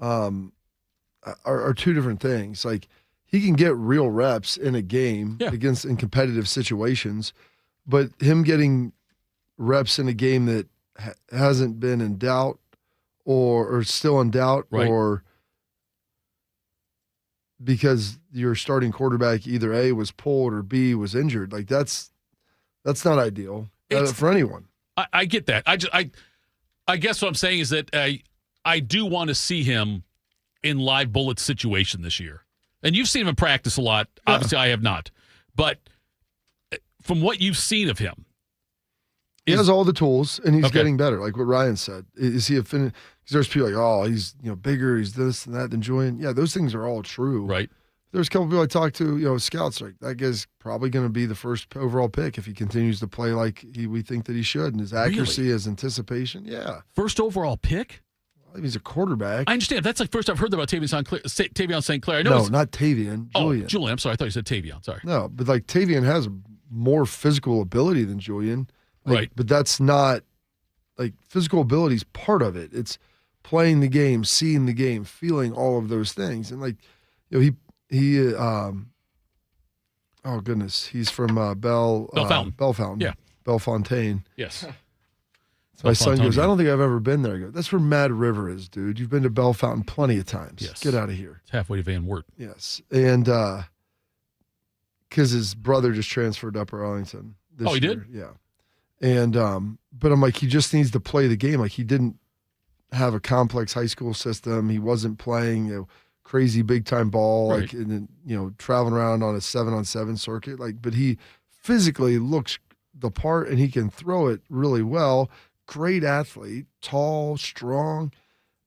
are two different things. Like, he can get real reps in a game in competitive situations, but him getting reps in a game that hasn't been in doubt or still in doubt, or because your starting quarterback either A, was pulled or B, was injured, like that's not ideal for anyone. I get that. I guess what I'm saying is that I do want to see him in live bullet situation this year. And you've seen him in practice a lot. Yeah. Obviously, I have not. But from what you've seen of him, he has all the tools, and he's getting better. Like what Ryan said, is he a Because there's people like, oh, he's bigger, he's this and that than Julian. Yeah, those things are all true. Right. There's a couple people I talked to, scouts, like that guy's probably going to be the first overall pick if he continues to play like we think that he should, and his accuracy, his anticipation. Yeah. First overall pick. He's a quarterback. I understand. That's like first I've heard about Tavion St. Clair. I know no, not Tavion. Julian. Oh, Julian. I'm sorry. I thought you said Tavion. Sorry. No, but like Tavion has more physical ability than Julian. Right. But that's not, like, physical ability is part of it. It's playing the game, seeing the game, feeling all of those things. And, like, he oh, goodness, he's from Bellefontaine. Yeah. Bellefontaine. Yes. My son goes, I don't think I've ever been there. I go, that's where Mad River is, dude. You've been to Bellefontaine plenty of times. Yes. Get out of here. It's halfway to Van Wert. Yes. And because his brother just transferred to Upper Arlington this year. He did? Yeah. And but I'm like, he just needs to play the game. Like, he didn't have a complex high school system. He wasn't playing crazy big time ball, Right. like, and then, traveling around on a 7-on-7 circuit. Like, but he physically looks the part, and he can throw it really well. Great athlete, tall, strong,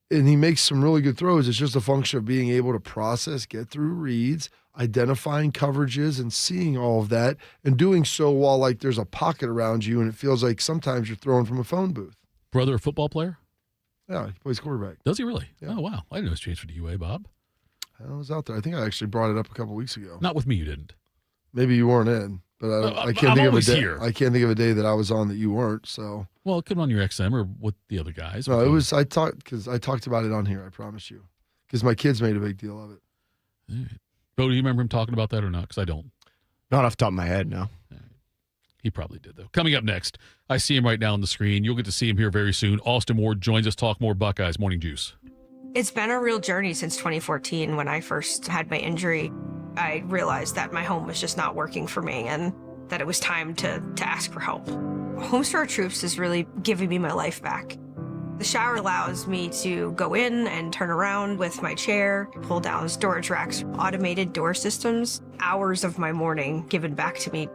and he makes some really good throws. It's just a function of being able to process, get through reads, identifying coverages, and seeing all of that, and doing so while like there's a pocket around you, and it feels like sometimes you're throwing from a phone booth. Brother, a football player? Yeah, he plays quarterback. Does he really? Yeah. Oh, wow. I didn't know he transferred to UA, Bob. I was out there. I think I actually brought it up a couple weeks ago. Not with me, you didn't. Maybe you weren't in, but I I'm can't think of a always day. here. I can't think of a day that I was on that you weren't. So Well, it could have been on your XM or with the other guys. no, it was. I talked about it on here. I promise you, because my kids made a big deal of it. Bo, do you remember him talking about that or not? Because I don't. Not off the top of my head, no. He probably did, though. Coming up next, I see him right now on the screen. You'll get to see him here very soon. Austin Ward joins us, talk more Buckeyes. Morning Juice. It's been a real journey since 2014 when I first had my injury. I realized that my home was just not working for me and that it was time to ask for help. Homes for Our Troops is really giving me my life back. The shower allows me to go in and turn around with my chair, pull down storage racks, automated door systems, hours of my morning given back to me.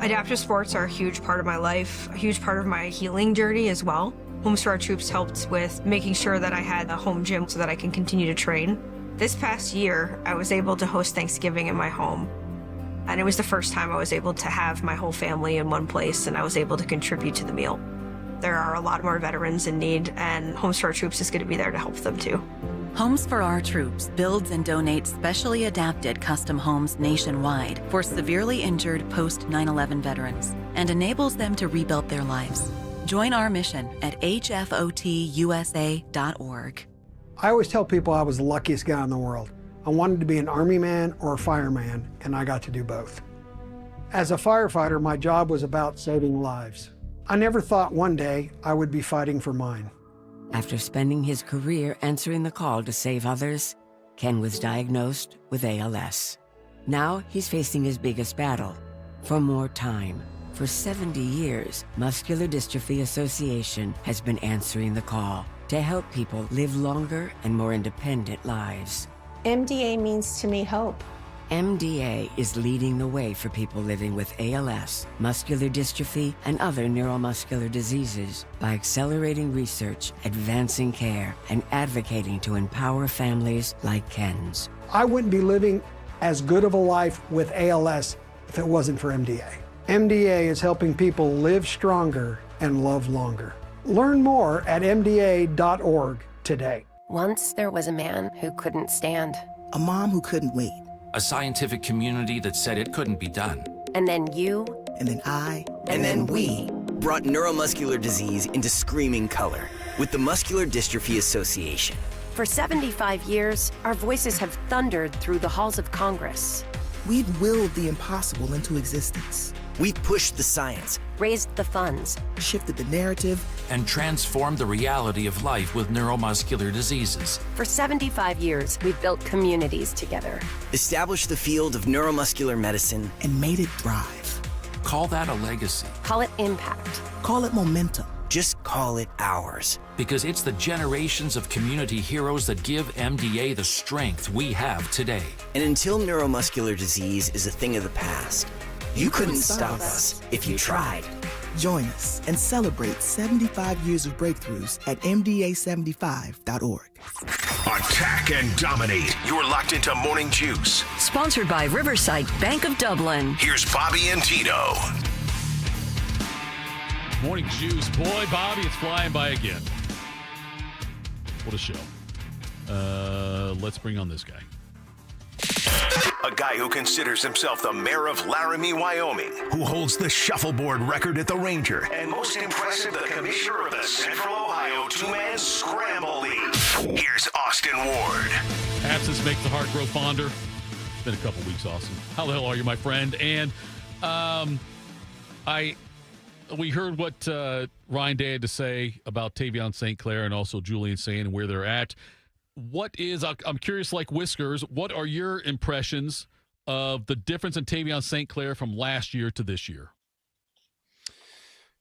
Adaptive sports are a huge part of my life, a huge part of my healing journey as well. Homes for Our Troops helped with making sure that I had a home gym so that I can continue to train. This past year, I was able to host Thanksgiving in my home. And it was the first time I was able to have my whole family in one place and I was able to contribute to the meal. There are a lot more veterans in need, and Homes for Our Troops is going to be there to help them too. Homes for Our Troops builds and donates specially adapted custom homes nationwide for severely injured post 9/11 veterans and enables them to rebuild their lives. Join our mission at hfotusa.org. I always tell people I was the luckiest guy in the world. I wanted to be an Army man or a fireman, and I got to do both. As a firefighter, my job was about saving lives. I never thought one day I would be fighting for mine. After spending his career answering the call to save others, Ken was diagnosed with ALS. Now he's facing his biggest battle, for more time. For 70 years, Muscular Dystrophy Association has been answering the call to help people live longer and more independent lives. MDA means to me hope. MDA is leading the way for people living with ALS, muscular dystrophy, and other neuromuscular diseases by accelerating research, advancing care, and advocating to empower families like Ken's. I wouldn't be living as good of a life with ALS if it wasn't for MDA. MDA is helping people live stronger and love longer. Learn more at mda.org today. Once there was a man who couldn't stand. A mom who couldn't wait. A scientific community that said it couldn't be done. And then you. And then I. And then we brought neuromuscular disease into screaming color with the Muscular Dystrophy Association. For 75 years, our voices have thundered through the halls of Congress. We've willed the impossible into existence. We've pushed the science, raised the funds, shifted the narrative, and transformed the reality of life with neuromuscular diseases. For 75 years, we've built communities together, established the field of neuromuscular medicine, and made it thrive. Call that a legacy. Call it impact. Call it momentum. Just call it ours. Because it's the generations of community heroes that give MDA the strength we have today. And until neuromuscular disease is a thing of the past, you couldn't stop us if you tried. Join us and celebrate 75 years of breakthroughs at mda75.org. Attack and dominate. You're locked into Morning Juice. Sponsored by Riverside Bank of Dublin. Here's Bobby and Tito. Morning Juice. Boy, Bobby, it's flying by again. What a show. Let's bring on this guy. A guy who considers himself the mayor of Laramie, Wyoming, who holds the shuffleboard record at the Ranger, and most impressive, the commissioner of the Central Ohio two-man scramble league. Here's Austin Ward. Absence makes the heart grow fonder. It's been a couple weeks, Austin. How the hell are you, my friend? And we heard what Ryan Day had to say about Tavion St. Clair and also Julian Sain and where they're at. I'm curious, like Whiskers, what are your impressions of the difference in Tavion St. Clair from last year to this year?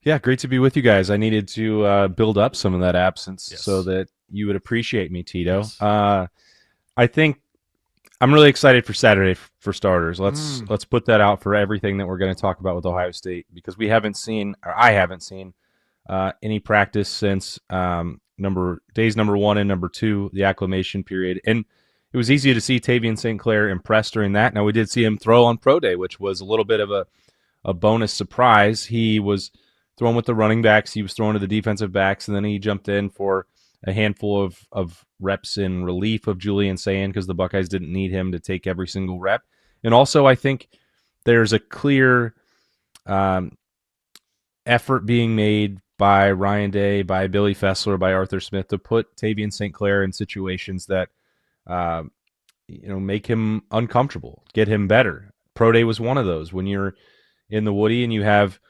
Yeah, great to be with you guys. I needed to build up some of that absence so that you would appreciate me, Tito. Yes. I think I'm really excited for Saturday for starters. Let's put that out for everything that we're going to talk about with Ohio State, because I haven't seen any practice since days number 1 and number 2, the acclimation period. And it was easy to see Tavian St. Clair impressed during that. Now, we did see him throw on Pro Day, which was a little bit of a bonus surprise. He was throwing with the running backs, he was throwing to the defensive backs, and then he jumped in for a handful of reps in relief of Julian Sayin because the Buckeyes didn't need him to take every single rep. And also, I think there's a clear effort being made by Ryan Day, by Billy Fessler, by Arthur Smith to put Tavian St. Clair in situations that make him uncomfortable, get him better. Pro Day was one of those. When you're in the Woody and you have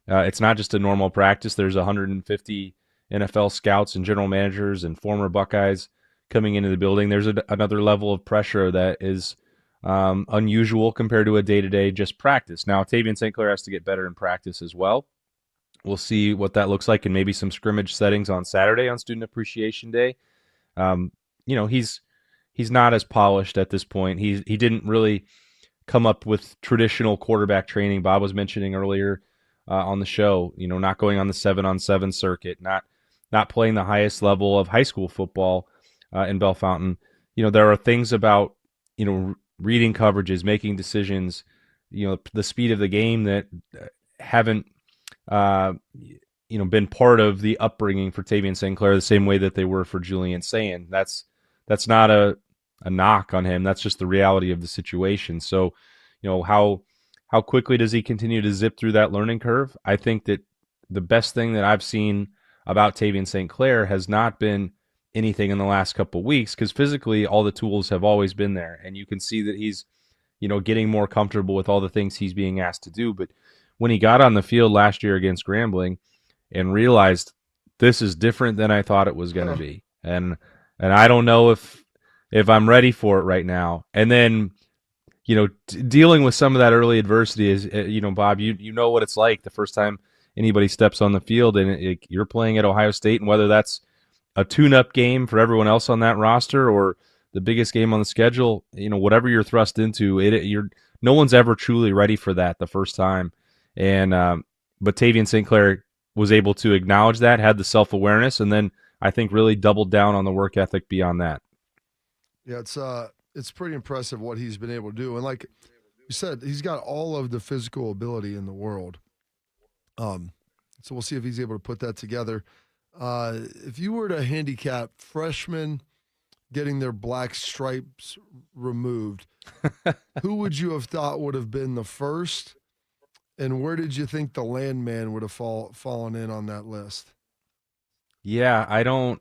it's not just a normal practice. There's 150 NFL scouts and general managers and former Buckeyes coming into the building. There's another level of pressure that is unusual compared to a day-to-day just practice. Now, Tavian St. Clair has to get better in practice as well. We'll see what that looks like in maybe some scrimmage settings on Saturday on Student Appreciation Day. He's not as polished at this point. He didn't really come up with traditional quarterback training. Bob was mentioning earlier on the show, not going on the 7-on-7 circuit, not playing the highest level of high school football in Bellefontaine. There are things about, reading coverages, making decisions, the speed of the game that haven't, been part of the upbringing for Tavian St. Clair the same way that they were for Julian Sayin. That's not a knock on him. That's just the reality of the situation. So, how quickly does he continue to zip through that learning curve? I think that the best thing that I've seen about Tavian St. Clair has not been anything in the last couple of weeks, because physically all the tools have always been there, and you can see that he's, getting more comfortable with all the things he's being asked to do. But when he got on the field last year against Grambling and realized this is different than I thought it was going to be, and I don't know if I'm ready for it right now. And then, dealing with some of that early adversity is, Bob, you know what it's like the first time anybody steps on the field and you're playing at Ohio State, and whether that's a tune-up game for everyone else on that roster or the biggest game on the schedule, whatever you're thrust into, no one's ever truly ready for that the first time. And but Tavian St. Clair was able to acknowledge that, had the self-awareness, and then I think really doubled down on the work ethic beyond that. Yeah, it's pretty impressive what he's been able to do. And like you said, he's got all of the physical ability in the world. So we'll see if he's able to put that together. If you were to handicap freshmen getting their black stripes removed, who would you have thought would have been the first? And where did you think the landman would have fallen in on that list? Yeah, I don't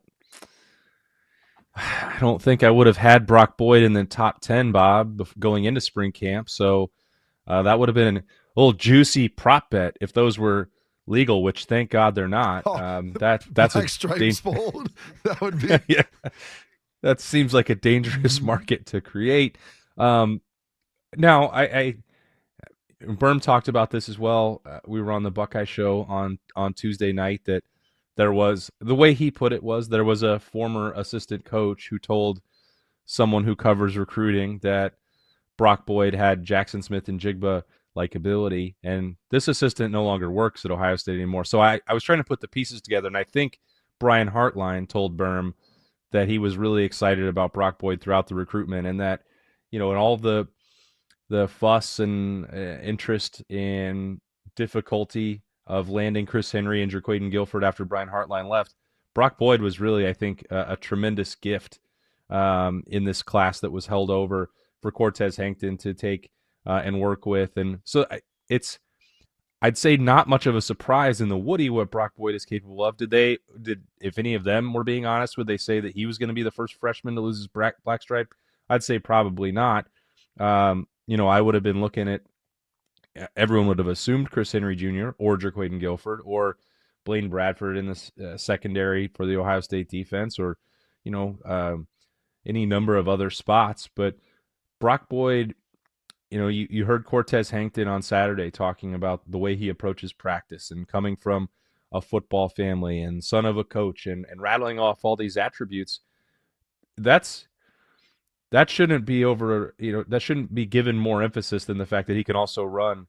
think I would have had Brock Boyd in the top 10, Bob, going into spring camp. So that would have been a little juicy prop bet if those were legal, which thank God they're not. That's black stripes bold. That would be. Yeah, that seems like a dangerous market to create. Now, Berm talked about this as well. We were on the Buckeye show on Tuesday night that there was, the way he put it was, there was a former assistant coach who told someone who covers recruiting that Brock Boyd had Jackson Smith and Jigba likability, and this assistant no longer works at Ohio State anymore. So I was trying to put the pieces together, and I think Brian Hartline told Berm that he was really excited about Brock Boyd throughout the recruitment, and that, in all the fuss and interest in difficulty of landing Chris Henry and Jerquaden Guilford after Brian Hartline left, Brock Boyd was really, I think, a tremendous gift in this class that was held over for Cortez Hankton to take and work with. And so I'd say not much of a surprise in the Woody what Brock Boyd is capable of. If any of them were being honest, would they say that he was going to be the first freshman to lose his black stripe? I'd say probably not. I would have been looking at, everyone would have assumed Chris Henry Jr. or Jerquaden Guilford or Blaine Bradford in the secondary for the Ohio State defense, or any number of other spots. But Brock Boyd, you heard Cortez Hankton on Saturday talking about the way he approaches practice, and coming from a football family and son of a coach and rattling off all these attributes. That shouldn't be that shouldn't be given more emphasis than the fact that he can also run,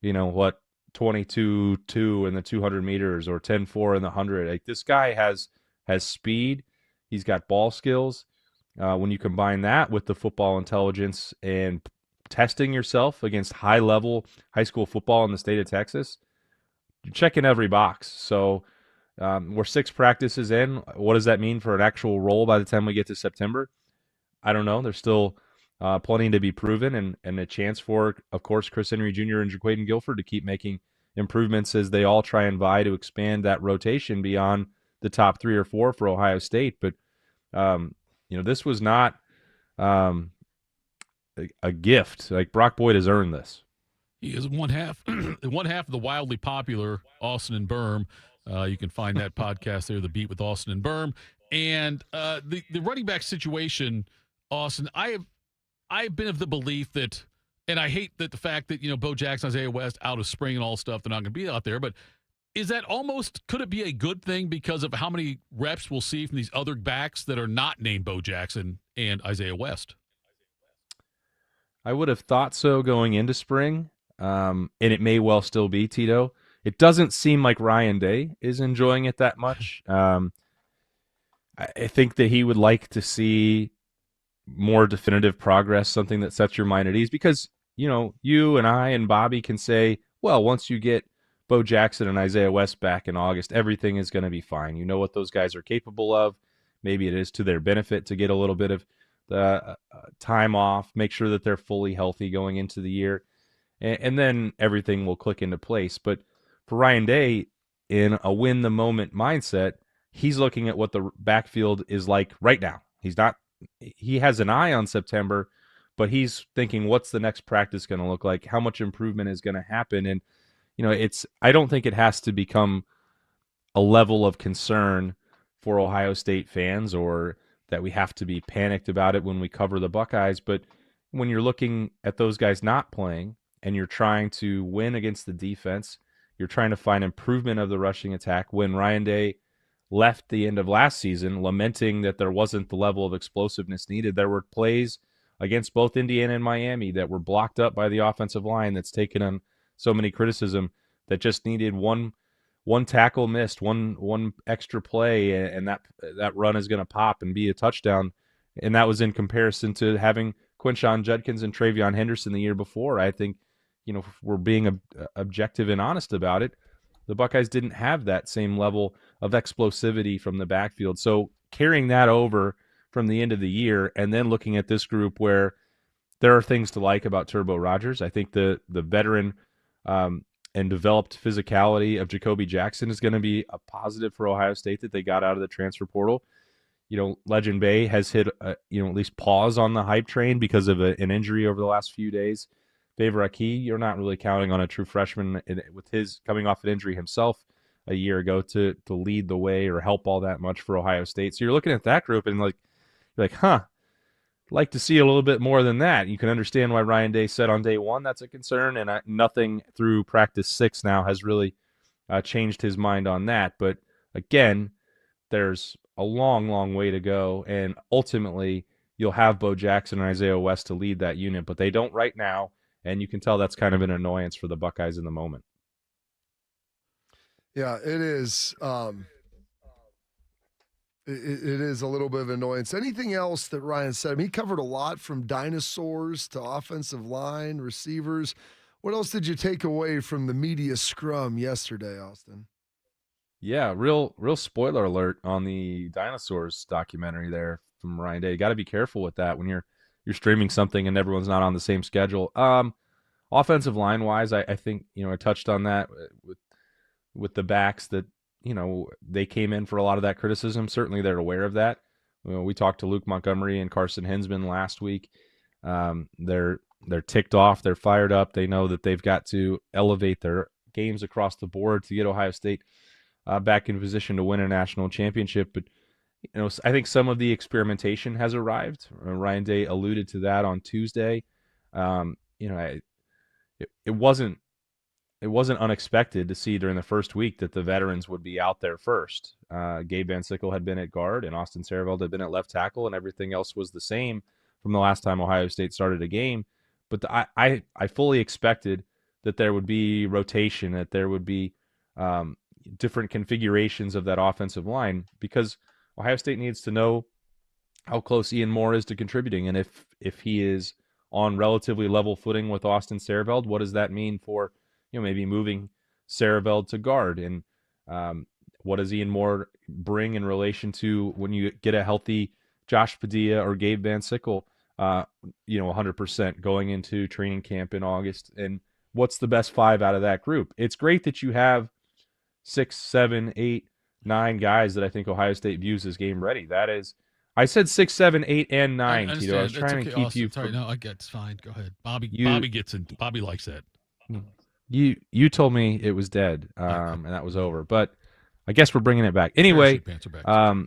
22-2 in the 200 meters or 10-4 in the 100. Like, this guy has speed. He's got ball skills. When you combine that with the football intelligence and testing yourself against high-level high school football in the state of Texas, you're checking every box. So we're 6 practices in. What does that mean for an actual role by the time we get to September? I don't know. There's still plenty to be proven and a chance for, of course, Chris Henry Jr. and Jaquaden Guilford to keep making improvements as they all try and vie to expand that rotation beyond the top 3 or 4 for Ohio State. But, this was not a gift. Like, Brock Boyd has earned this. He is one half of the wildly popular Austin and Berm. You can find that podcast there, The Beat with Austin and Berm. And the running back situation, Austin, I've been of the belief that, and I hate that the fact that, Bo Jackson, Isaiah West out of spring and all stuff, they're not going to be out there, but is that could it be a good thing because of how many reps we'll see from these other backs that are not named Bo Jackson and Isaiah West? I would have thought so going into spring, and it may well still be, Tito. It doesn't seem like Ryan Day is enjoying it that much. I think that he would like to see more definitive progress, something that sets your mind at ease, because, you and I and Bobby can say, well, once you get Bo Jackson and Isaiah West back in August, everything is going to be fine. You know what those guys are capable of. Maybe it is to their benefit to get a little bit of the time off, make sure that they're fully healthy going into the year, and then everything will click into place. But for Ryan Day, in a win-the-moment mindset, he's looking at what the backfield is like right now. He has an eye on September, but he's thinking, what's the next practice going to look like? How much improvement is going to happen? And, I don't think it has to become a level of concern for Ohio State fans or that we have to be panicked about it when we cover the Buckeyes. But when you're looking at those guys not playing and you're trying to win against the defense, you're trying to find improvement of the rushing attack. When Ryan Day left the end of last season lamenting that there wasn't the level of explosiveness needed, there were plays against both Indiana and Miami that were blocked up by the offensive line that's taken on so many criticism, that just needed one tackle missed, one extra play, and that run is going to pop and be a touchdown. And that was in comparison to having Quinshon Judkins and Travion Henderson the year before. I think, if we're being objective and honest about it, the Buckeyes didn't have that same level of explosivity from the backfield. So carrying that over from the end of the year and then looking at this group where there are things to like about Turbo Rogers. I think the veteran and developed physicality of Jacoby Jackson is going to be a positive for Ohio State that they got out of the transfer portal. Legend Bay has hit, at least pause on the hype train because of an injury over the last few days. Favor Aki, you're not really counting on a true freshman with his coming off an injury himself a year ago to lead the way or help all that much for Ohio State. So you're looking at that group and you're like, like to see a little bit more than that. You can understand why Ryan Day said on day one that's a concern, and nothing through practice 6 now has really changed his mind on that. But again, there's a long, long way to go, and ultimately you'll have Bo Jackson and Isaiah West to lead that unit, but they don't right now, and you can tell that's kind of an annoyance for the Buckeyes in the moment. Yeah, it is. It is a little bit of annoyance. Anything else that Ryan said? I mean, he covered a lot from dinosaurs to offensive line, receivers. What else did you take away from the media scrum yesterday, Austin? Yeah, real spoiler alert on the dinosaurs documentary there from Ryan Day. You got to be careful with that when you're streaming something and everyone's not on the same schedule. Offensive line wise, I think I touched on that with the backs that they came in for a lot of that criticism. Certainly they're aware of that. We talked to Luke Montgomery and Carson Hinsman last week. They're ticked off. They're fired up. They know that they've got to elevate their games across the board to get Ohio State back in position to win a national championship. But I think some of the experimentation has arrived. Ryan Day alluded to that on Tuesday. It wasn't wasn't unexpected to see during the first week that the veterans would be out there first. Gabe Van Sickle had been at guard, and Austin Sareveld had been at left tackle, and everything else was the same from the last time Ohio State started a game. But I fully expected that there would be rotation, that there would be different configurations of that offensive line, because Ohio State needs to know how close Ian Moore is to contributing. And if he is on relatively level footing with Austin Sareveld, what does that mean for, maybe moving Sareveld to guard? And what does Ian Moore bring in relation to when you get a healthy Josh Padilla or Gabe Van Sickle, 100% going into training camp in August? And what's the best 5 out of that group? It's great that you have 6, 7, 8, 9 guys that I think Ohio State views as game ready. That is, I said 6, 7, 8, and 9, Tito. I was trying to keep Austin. you. Sorry, no, I get it's fine. Go ahead, Bobby. You- Bobby gets in. Bobby likes that. You told me it was dead, and that was over. But I guess we're bringing it back anyway. Parachute pants are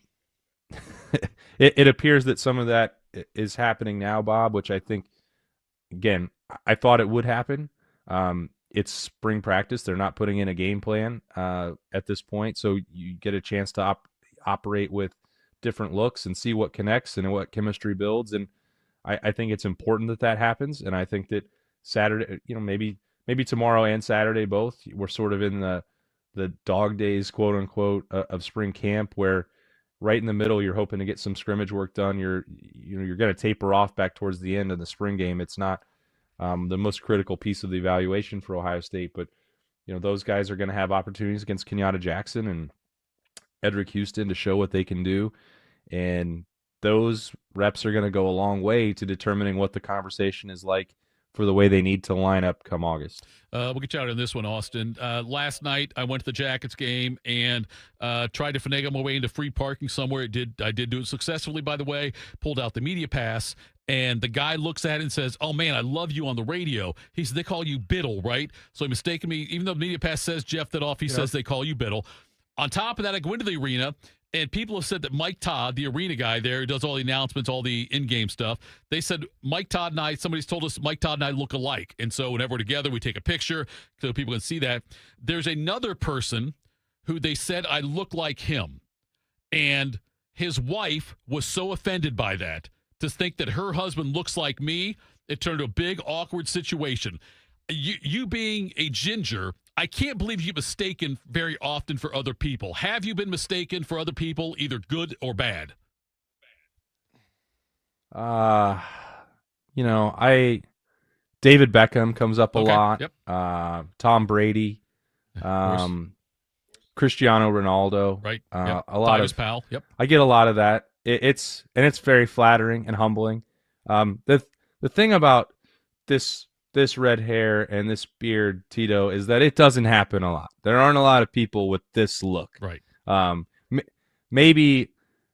back. It appears that some of that is happening now, Bob, which I think, again, I thought it would happen. It's spring practice. They're not putting in a game plan at this point, so you get a chance to operate with different looks and see what connects and what chemistry builds. And I think it's important that happens. And I think that Saturday, maybe tomorrow and Saturday both, we're sort of in the dog days, quote unquote, of spring camp, where right in the middle you're hoping to get some scrimmage work done. You're going to taper off back towards the end of the spring game. It's not the most critical piece of the evaluation for Ohio State, but those guys are going to have opportunities against Kenyatta Jackson and Edric Houston to show what they can do, and those reps are going to go a long way to determining what the conversation is like for the way they need to line up come August. We'll get you out on this one, Austin. Last night, I went to the Jackets game and tried to finagle my way into free parking somewhere. I did do it successfully, by the way. Pulled out the media pass, and the guy looks at it and says, "Oh, man, I love you on the radio." He said, "They call you Biddle, right?" So he mistaken me. Even though the media pass says Jeff Thitoff, he says they call you Biddle. On top of that, I go into the arena, and people have said that Mike Todd, the arena guy there, who does all the announcements, all the in-game stuff, they said Mike Todd and I, somebody's told us Mike Todd and I look alike. And so whenever we're together, we take a picture so people can see that. There's another person who they said I look like him. And his wife was so offended by that, to think that her husband looks like me. It turned into a big, awkward situation. You being a ginger, I can't believe you're mistaken very often for other people. Have you been mistaken for other people, either good or bad? David Beckham comes up a lot. Yep. Tom Brady, Cristiano Ronaldo. Right. A lot Tyler's of pal. Yep. I get a lot of that. It's very flattering and humbling. The thing about this red hair and this beard, Tito, is that it doesn't happen a lot. There aren't a lot of people with this look. Right. Maybe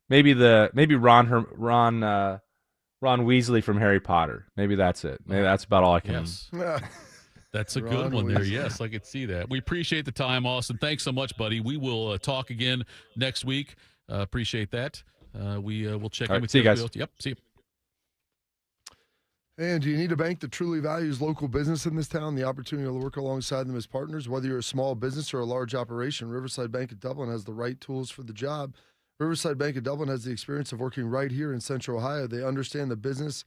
Ron Weasley from Harry Potter. Maybe that's it. Maybe that's about all I can. Yes. That's a good one there. Yes, I could see that. We appreciate the time, Austin. Thanks so much, buddy. We will talk again next week. Appreciate that. We'll check in with see you guys. Yep. See you. And do you need a bank that truly values local business in this town? The opportunity to work alongside them as partners, whether you're a small business or a large operation, Riverside Bank of Dublin has the right tools for the job. Riverside Bank of Dublin has the experience of working right here in Central Ohio. They understand the business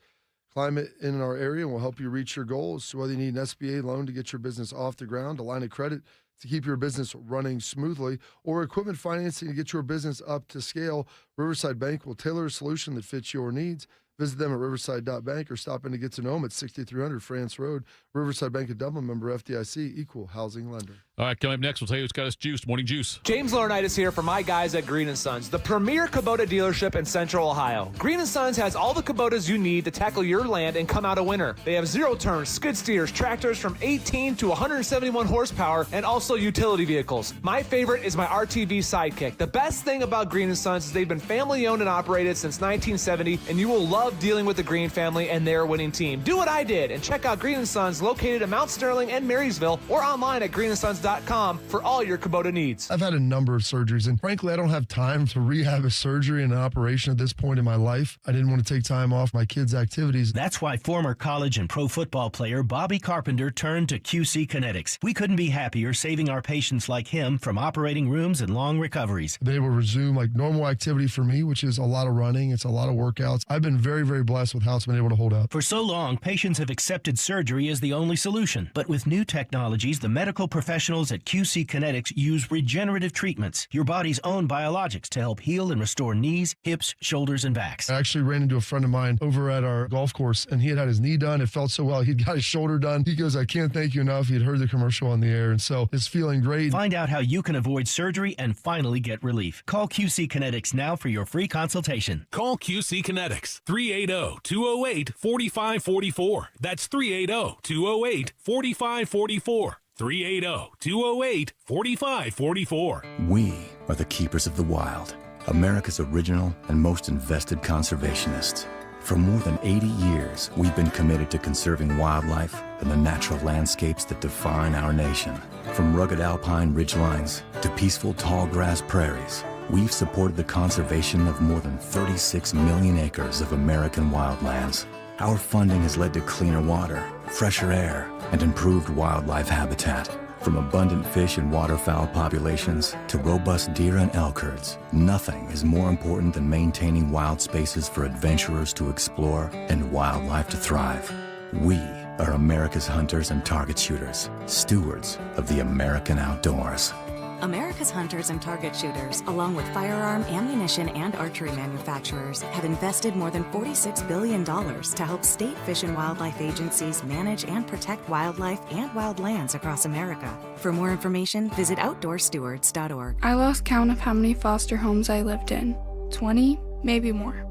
climate in our area and will help you reach your goals. So whether you need an SBA loan to get your business off the ground, a line of credit to keep your business running smoothly, or equipment financing to get your business up to scale, Riverside Bank will tailor a solution that fits your needs. Visit them at riverside.bank or stop in to get to know them at 6300 France Road. Riverside Bank of Dublin, member FDIC, equal housing lender. All right, coming up next, we'll tell you who's got us juiced. Morning Juice. James Laurinaitis here for my guys at Green & Sons, the premier Kubota dealership in Central Ohio. Green & Sons has all the Kubotas you need to tackle your land and come out a winner. They have zero-turn skid steers, tractors from 18 to 171 horsepower, and also utility vehicles. My favorite is my RTV Sidekick. The best thing about Green & Sons is they've been family-owned and operated since 1970, and you will love dealing with the Green family and their winning team. Do what I did and check out Green & Sons located in Mount Sterling and Marysville or online at greensons.com. CollCubs.com for all your Kubota needs. I've had a number of surgeries, and frankly, I don't have time to rehab a surgery and an operation at this point in my life. I didn't want to take time off my kids' activities. That's why former college and pro football player Bobby Carpenter turned to QC Kinetics. We couldn't be happier saving our patients like him from operating rooms and long recoveries. They will resume like normal activity for me, which is a lot of running. It's a lot of workouts. I've been very, very blessed with how it's been able to hold up. For so long, patients have accepted surgery as the only solution. But with new technologies, the medical professionals at QC Kinetics use regenerative treatments, your body's own biologics, to help heal and restore knees, hips, shoulders, and backs. I actually ran into a friend of mine over at our golf course, and he had his knee done. It felt so well. He'd got his shoulder done. He goes, I can't thank you enough. He'd heard the commercial on the air, and so it's feeling great. Find out how you can avoid surgery and finally get relief. Call QC Kinetics now for your free consultation. Call QC Kinetics, 380-208-4544. That's 380-208-4544. 380-208-4544. We are the keepers of the wild, America's original and most invested conservationists. For more than 80 years, we've been committed to conserving wildlife and the natural landscapes that define our nation. From rugged alpine ridgelines to peaceful tall grass prairies, we've supported the conservation of more than 36 million acres of American wildlands. Our funding has led to cleaner water, fresher air, and improved wildlife habitat. From abundant fish and waterfowl populations to robust deer and elk herds, nothing is more important than maintaining wild spaces for adventurers to explore and wildlife to thrive. We are America's hunters and target shooters, stewards of the American outdoors. America's hunters and target shooters, along with firearm, ammunition, and archery manufacturers, have invested more than $46 billion to help state fish and wildlife agencies manage and protect wildlife and wildlands across America. For more information, visit outdoorstewards.org. I lost count of how many foster homes I lived in. 20, maybe more.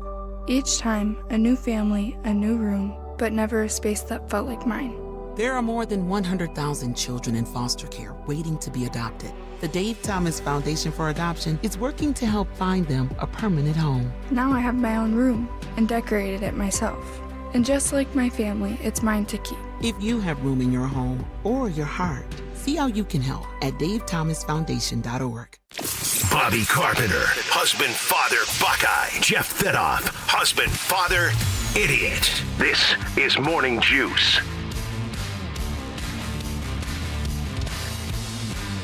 Each time, a new family, a new room, but never a space that felt like mine. There are more than 100,000 children in foster care waiting to be adopted. The Dave Thomas Foundation for Adoption is working to help find them a permanent home. Now I have my own room and decorated it myself. And just like my family, it's mine to keep. If you have room in your home or your heart, see how you can help at davethomasfoundation.org. Bobby Carpenter, husband, father, Buckeye. Jeff Thitoff, husband, father, idiot. This is Morning Juice.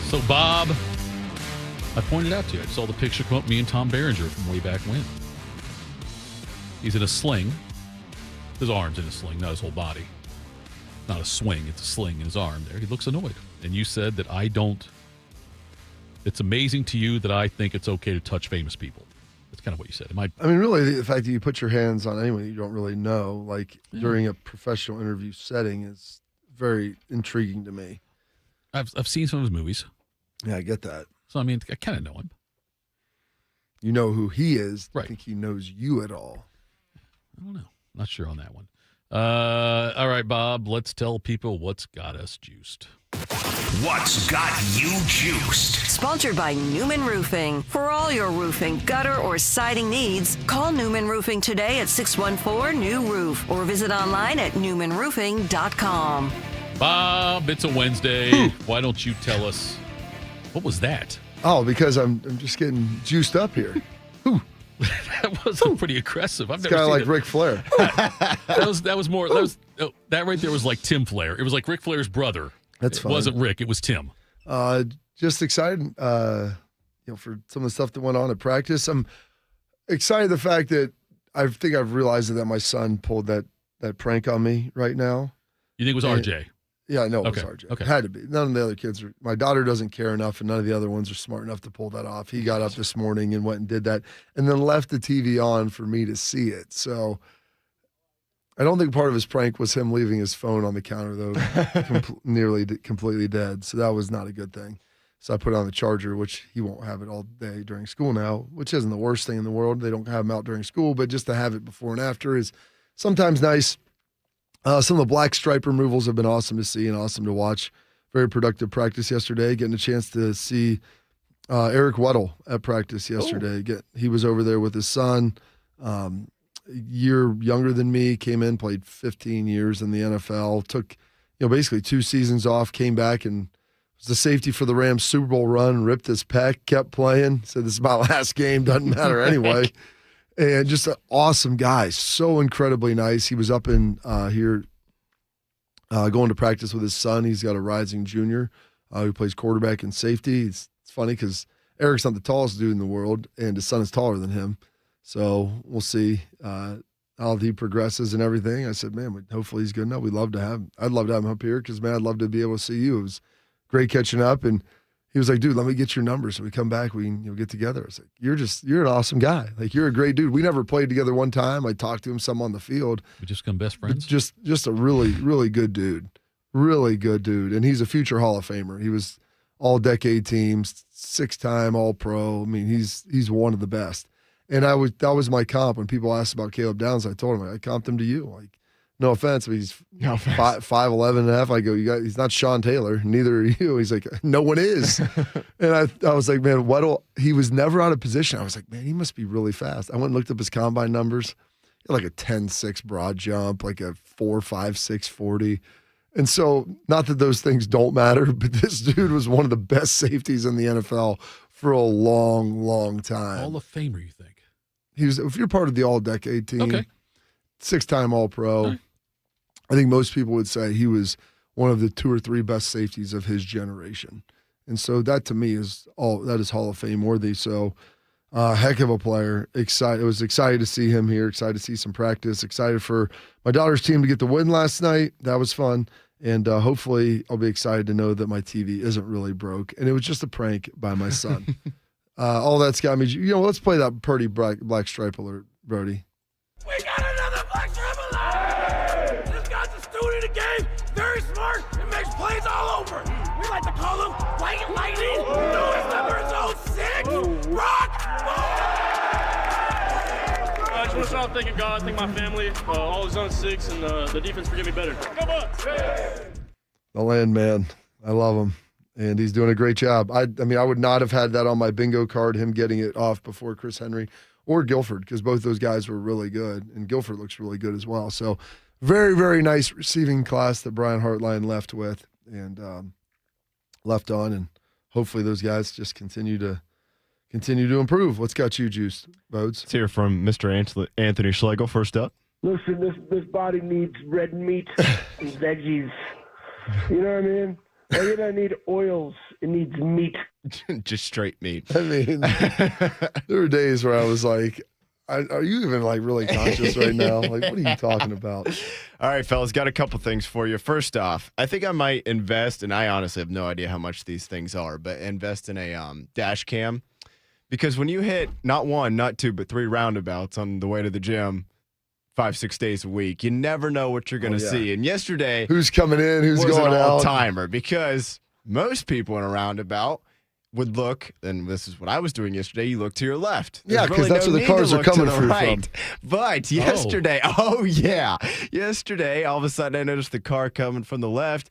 So, Bob, I pointed out to you, I saw the picture come up, me and Tom Berenger from way back when. He's in a sling. His arm's in a sling, not his whole body. Not a swing, it's a sling in his arm there. He looks annoyed. And you said that it's amazing to you that I think it's okay to touch famous people. That's kind of what you said. I mean, really, the fact that you put your hands on anyone you don't really know, like during a professional interview setting, is very intriguing to me. I've seen some of his movies. Yeah, I get that. So, I mean, I kind of know him. You know who he is. Right. I think he knows you at all. I don't know. Not sure on that one. All right, Bob, let's tell people what's got us juiced. What's got you juiced? Sponsored by Newman Roofing. For all your roofing, gutter, or siding needs, call Newman Roofing today at 614-NEW-ROOF or visit online at newmanroofing.com. Bob, it's a Wednesday. Why don't you tell us, what was that? Oh, because I'm just getting juiced up here. That was pretty aggressive. I've It's never kind of seen like Ric Flair. That right there was like Tim Flair. It was like Ric Flair's brother. That's It fine. wasn't Rick. It was Tim. Just excited, for some of the stuff that went on at practice. I'm excited the fact that I think I've realized that my son pulled that prank on me right now. You think it was RJ? Yeah, I know it was Okay, RJ. okay. It had to be. None of the other kids are. My daughter doesn't care enough, and none of the other ones are smart enough to pull that off. He got up this morning and went and did that, and then left the TV on for me to see it. So I don't think part of his prank was him leaving his phone on the counter, though, nearly completely dead. So that was not a good thing. So I put on the charger, which he won't have it all day during school now, which isn't the worst thing in the world. They don't have them out during school, but just to have it before and after is sometimes nice. Some of the black stripe removals have been awesome to see and awesome to watch. Very productive practice yesterday. Getting a chance to see Eric Weddle at practice yesterday. He was over there with his son, a year younger than me, came in, played 15 years in the NFL, took basically 2 seasons off, came back and was the safety for the Rams Super Bowl run, ripped his pec, kept playing, said this is my last game, doesn't matter anyway. And just an awesome guy, so incredibly nice. He was up in here going to practice with his son. He's got a rising junior who plays quarterback and safety. It's funny because Eric's not the tallest dude in the world, and his son is taller than him. So we'll see how he progresses and everything. I said, man, hopefully he's good enough. I'd love to have him up here because, man, I'd love to be able to see you. It was great catching up. And he was like, dude, let me get your number. So we come back, we can get together. I was like, you're an awesome guy. Like, you're a great dude. We never played together one time. I talked to him some on the field. We just become best friends? Just a really, really good dude. Really good dude. And he's a future Hall of Famer. He was all-decade teams, 6-time All-Pro. I mean, he's one of the best. And that was my comp. When people asked about Caleb Downs, I told him, I comped him to you. Like, no offense, but he's 5'11" and a half. I go, he's not Sean Taylor. Neither are you. He's like, no one is. And I was like, man, he was never out of position. I was like, man, he must be really fast. I went and looked up his combine numbers. He had like a 10.6 broad jump, like a 4.56 40. And so, not that those things don't matter, but this dude was one of the best safeties in the NFL for a long, long time. Hall of Famer, you think? If you're part of the all-decade team, okay. 6-time All-Pro, right. I think most people would say he was one of the 2 or 3 best safeties of his generation. And so that to me is Hall of Fame worthy. So heck of a player. I was excited to see him here, excited to see some practice, excited for my daughter's team to get the win last night. That was fun. And hopefully I'll be excited to know that my TV isn't really broke. And it was just a prank by my son. All that's got me. Let's play that Purdy black stripe alert, Brody. We got another black stripe alert! This guy's a student of the game, very smart, and makes plays all over. We like to call him White Lightning. Newest number is 06, Rock! I just want to start thanking God, thank my family, all his own 6, and the defense for getting me better. Come on! The landman. I love him. And he's doing a great job. I mean, I would not have had that on my bingo card, him getting it off before Chris Henry or Guilford, because both those guys were really good. And Guilford looks really good as well. So very, very nice receiving class that Brian Hartline left with and left on. And hopefully those guys just continue to improve. What's got you juiced, Bodes? Let's hear from Mr. Anthony Schlegel first up. Listen, this body needs red meat and veggies. You know what I mean? Like, it doesn't need oils. It needs meat. Just straight meat. I mean, there were days where I was like, are you even like really conscious right now? Like, what are you talking about? All right, fellas, got a couple things for you. First off, I think I might invest, and I honestly have no idea how much these things are, but invest in a dash cam. Because when you hit not 1, not 2, but 3 roundabouts on the way to the gym, 5-6 days a week, you never know what you're going to see. And yesterday, who's coming in, who's going out, an all-timer, because most people in a roundabout would look, and this is what I was doing yesterday, you look to your left. Yeah, because that's where the cars are coming from. But yesterday, yesterday, all of a sudden I noticed the car coming from the left,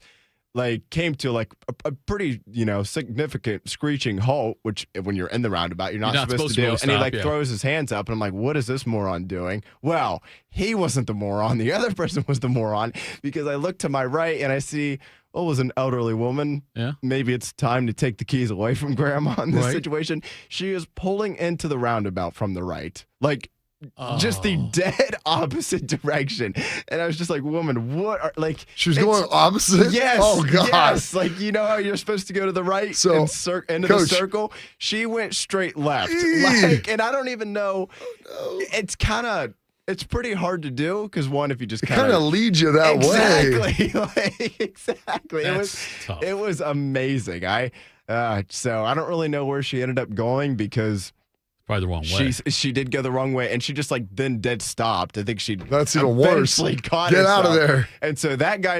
came to a pretty, significant screeching halt, which when you're in the roundabout, you're not supposed to do. And he throws his hands up, and I'm like, what is this moron doing? Well, he wasn't the moron. The other person was the moron, because I look to my right and I see, it was an elderly woman. Yeah. Maybe it's time to take the keys away from grandma in this situation. She is pulling into the roundabout from the right. Just the dead opposite direction. And I was just like, woman, she was going opposite? Yes. Oh, God. Yes. You know how you're supposed to go to the right into the circle? She went straight left. And I don't even know. Oh, no. It's pretty hard to do because, one, if you just kind of leads you that way. Exactly. That's tough. It was amazing. So I don't really know where she ended up going because probably the wrong way. She did go the wrong way, and she just then dead stopped. I think that's even worse. Caught Get herself. Out of there. And so that guy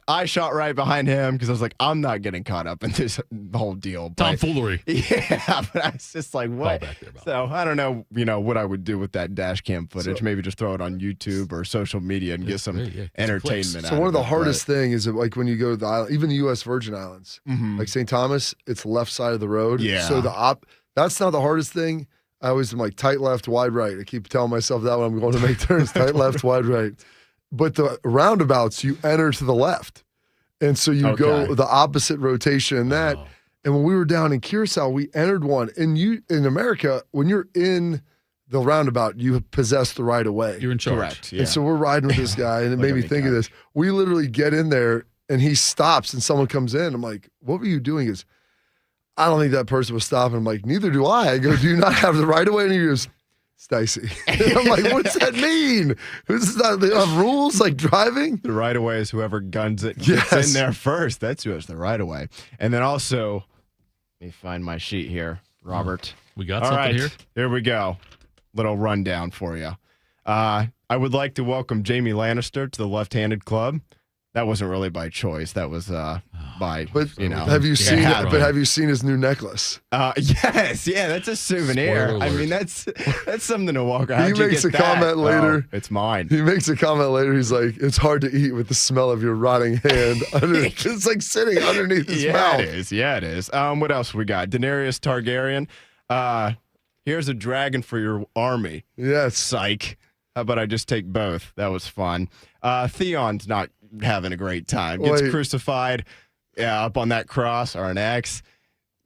I shot right behind him because I was like, I'm not getting caught up in this whole deal. Tomfoolery. Yeah, but I was just like, what? So I don't know, what I would do with that dash cam footage. Maybe just throw it on YouTube or social media and get some entertainment out of it. So one of the hardest things is when you go to the island, even the U.S. Virgin Islands, like St. Thomas, it's left side of the road. Yeah. So that's not the hardest thing. I always am tight left, wide right. I keep telling myself that when I'm going to make turns, tight left, wide right. But the roundabouts, you enter to the left. And so you go the opposite rotation in that. Oh. And when we were down in Curacao, we entered one. And in America, when you're in the roundabout, you possess the right of way. You're in charge. Correct. Yeah. And so we're riding with this guy, and it made me think of this. We literally get in there, and he stops, and someone comes in. I'm like, what were you doing? He goes, I don't think that person was stopping. I'm like, neither do I. I go, do you not have the right of way? And he goes, Stacy. I'm like, what does that mean? This is not, they have rules like driving? The right of way is whoever guns it gets in there first. That's who has the right of way. And then also, let me find my sheet here, Robert. We got something here? Here we go. Little rundown for you. I would like to welcome Jamie Lannister to the Left-Handed Club. That wasn't really by choice. That was by, Have you seen it? But have you seen his new necklace? Yes. Yeah, that's a souvenir. Spoiler I alert. mean, that's something to walk around. He makes a comment later. Oh, it's mine. He makes a comment later. He's like, it's hard to eat with the smell of your rotting hand. It's like sitting underneath his mouth. It is. Yeah, it is. What else we got? Daenerys Targaryen. Here's a dragon for your army. Yes. Psych. How about I just take both? That was fun. Theon's not having a great time. Gets crucified up on that cross or an X.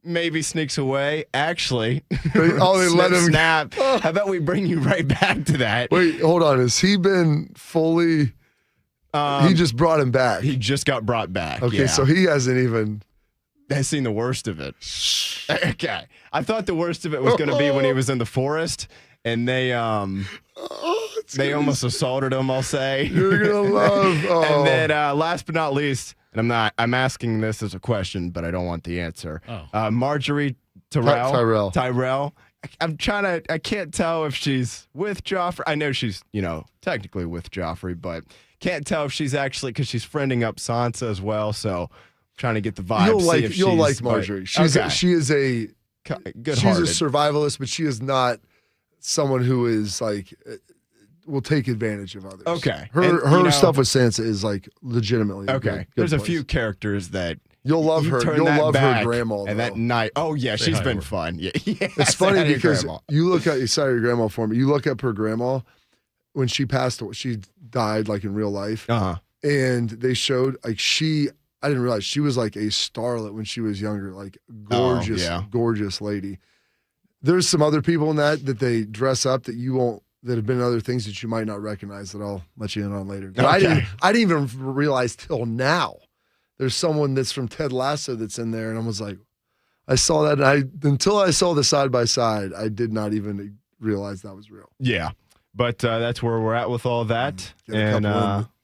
Maybe sneaks away. Actually, they let him snap. How about we bring you right back to that? Wait, hold on. Has he been fully? He just brought him back. He just got brought back. Okay, so he hasn't even. Has seen the worst of it. Okay, I thought the worst of it was going to be when he was in the forest and they almost assaulted him. I'll say you're gonna love. And then last but not least, and I'm asking this as a question, but I don't want the answer. Marjorie Tyrell. I can't tell if she's with Joffrey. I know she's technically with Joffrey, but can't tell if she's actually, because she's friending up Sansa as well. So trying to get the vibe. You'll like Marjorie. She is a good. She's a survivalist, but she is not someone who is like will take advantage of others. Okay, her stuff with Sansa is like legitimately okay. There's a few characters that you'll love her. You'll love her grandma. And that night, she's been fun. Yeah, it's funny because you look at your grandma for me. You look up her grandma when she passed away. She died like in real life, and they showed like I didn't realize she was like a starlet when she was younger, like gorgeous lady. There's some other people in that they dress up that you won't, that have been other things that you might not recognize that I'll let you in on later. But I didn't even realize till now. There's someone that's from Ted Lasso that's in there, and I was like, I saw that, and until I saw the side by side, I did not even realize that was real. Yeah, but that's where we're at with all that, and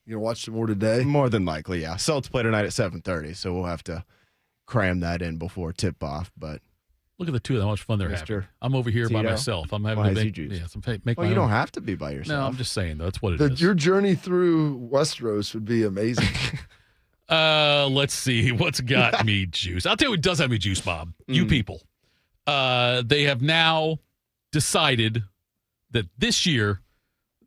you gonna watch some more today? More than likely, yeah. Celtics play tonight at 7:30, so we'll have to cram that in before tip off. But look at the two of them, how much fun they're having. I'm over here by myself. I'm having you don't have to be by yourself. No, I'm just saying though, that's what it is. Your journey through Westeros would be amazing. Let's see what's got me juice. I'll tell you what does have me juice, Bob. You people. They have now decided that this year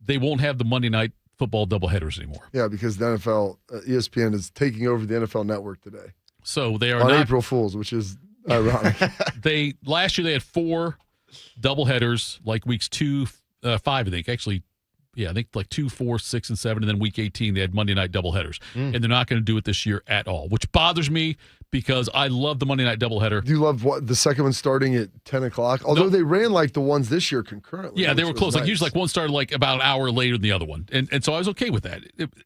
they won't have the Monday night football doubleheaders anymore. Yeah, because the NFL, ESPN is taking over the NFL Network today. So they are on not, April Fools, which is ironic. Last year they had 4 doubleheaders, like weeks 2, 5, I think. Actually, I think like 2, 4, 6, and 7, and then week 18 they had Monday night doubleheaders, and they're not going to do it this year at all, which bothers me because I love the Monday night doubleheader. Do you love the second one starting at 10 o'clock? Although they ran like the ones this year concurrently. Yeah, they were close. Nice. Like usually, like one started like about an hour later than the other one, and so I was okay with that.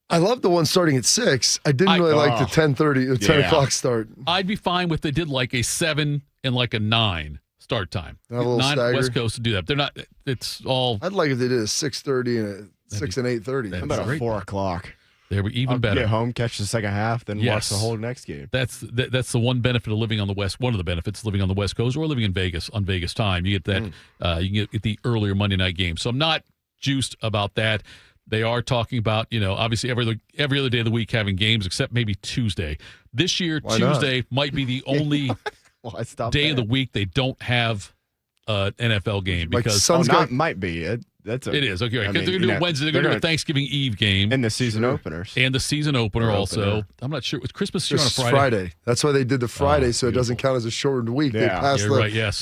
I love the one starting at 6. I didn't really like the 10:30 or 10 o'clock start. I'd be fine with they did like a 7 and like a 9 start time. A little 9 stagger. West Coast to do that. They're not. It's all. I'd like if they did a 6:30 and a 6 and 8:30. How about a 4 o'clock? They were even better. Get home, catch the second half, then watch the whole next game. That's the one benefit of living on the West. One of the benefits of living on the West Coast or living in Vegas on Vegas time. You get that. You can get the earlier Monday night game. So I'm not juiced about that. They are talking about obviously every other day of the week having games except maybe Tuesday. This year Tuesday might be the only day of the week they don't have an NFL game because might be it. It is okay because they're going to do it Wednesday. They're going to do a Thanksgiving Eve game and the season openers and the season opener also. I'm not sure. Was Christmas on a Friday? That's why they did the Friday, so it doesn't count as a shortened week. Yeah. They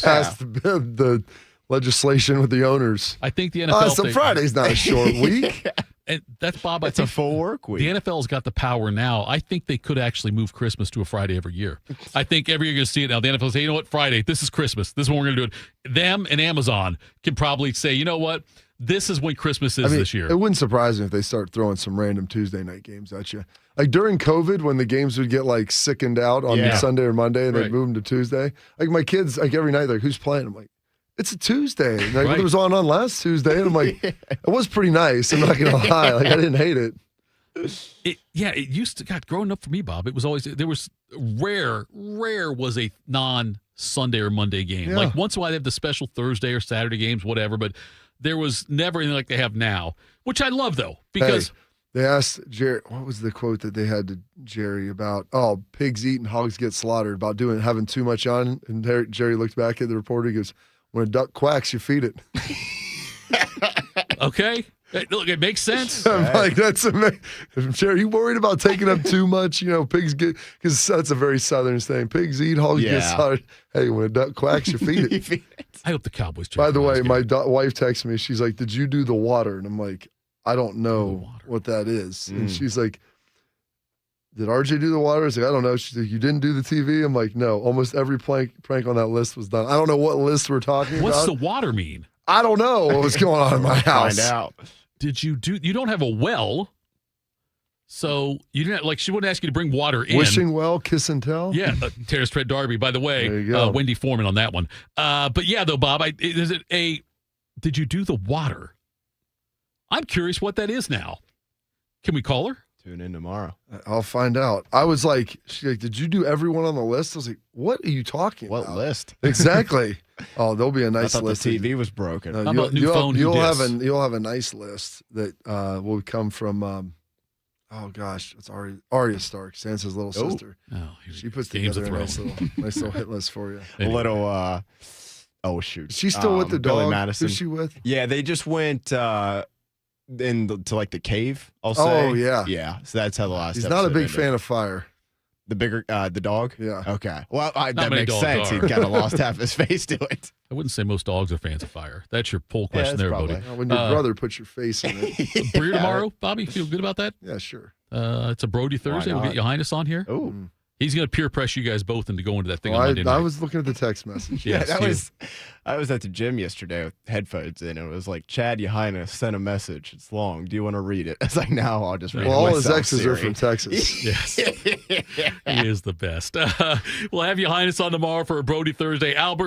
passed the legislation with the owners. I think the NFL. Friday's not a short week. And that's, Bob, It's a full work week. The NFL's got the power now. I think they could actually move Christmas to a Friday every year. I think every year you're going to see it now. The NFL say, you know what, Friday, this is Christmas. This is when we're going to do it. Them and Amazon can probably say, you know what, this is when Christmas is this year. It wouldn't surprise me if they start throwing some random Tuesday night games at you. Like during COVID, when the games would get like sickened out on Sunday or Monday and they'd move them to Tuesday. Like my kids, like every night, they're like, who's playing? I'm like, it's a Tuesday. And like, well, it was on last Tuesday. And I'm like, it was pretty nice. I'm not going to lie. Like, I didn't hate it. It used to, God, growing up for me, Bob, it was always, there was rare was a non-Sunday or Monday game. Like once in a while they have the special Thursday or Saturday games, whatever, but there was never anything like they have now, which I love though, because they asked Jerry, what was the quote that they had to Jerry about, pigs eat and hogs get slaughtered, about having too much on. And Jerry looked back at the reporter, he goes, when a duck quacks, you feed it. Okay. Look, it makes sense. I'm like, that's amazing. Jerry, you worried about taking up too much? Pigs get, because that's a very Southern thing. Pigs eat, hogs get slaughtered. Hey, when a duck quacks, you feed it. I hope the Cowboys. By the way, my wife texted me. She's like, did you do the water? And I'm like, I don't know what that is. And she's like, did RJ do the water? I was like, I don't know. She's like, you didn't do the TV? I'm like, no. Almost every prank on that list was done. I don't know what list we're talking What's about. the water mean? I don't know what was going on in my house. Find out. Did you don't have a well, so you didn't, like, she wouldn't ask you to bring water in. Wishing well, kiss and tell? Yeah, Terrace Tread Darby, by the way. There you go. Wendy Foreman on that one. But yeah, though, Bob, did you do the water? I'm curious what that is now. Can we call her? Tune in tomorrow. I'll find out. I was like, she's like, did you do everyone on the list? I was like, what are you talking about? What list? Exactly. Oh, there's be a nice I thought list. The TV was broken. How about new phone? You'll have a nice list that will come from. Oh gosh, it's Arya Stark, Sansa's little sister. Oh, she puts Games together of a nice little hit list for you. Anyway. A little. Oh shoot. She's still with the Billy dog. Madison. Who's she with? Yeah, they just went to like the cave. I'll say. Oh yeah. Yeah. So that's how the last. He's not a episode big ended. fan of fire. The bigger, the dog? Yeah. Okay. Well, that many makes dogs sense. are. He kind of lost half his face to it. I wouldn't say most dogs are fans of fire. That's your poll question that's there, probably. buddy. When your brother puts your face in it. Breer tomorrow, Bobby. Feel good about that? Yeah, sure. It's a Brody Thursday. We'll not? get your Highness on here. Oh. He's going to peer pressure you guys both into going to that thing on Monday night. I was looking at the text message. Yes, I was at the gym yesterday with headphones in. And it was like, Chad, your Highness sent a message. It's long. Do you want to read it? It's like, no, I'll just read it. Well, all his myself, exes Siri. are from Texas. Yes. He is the best. We'll have your Highness on tomorrow for a Brody Thursday. Albert.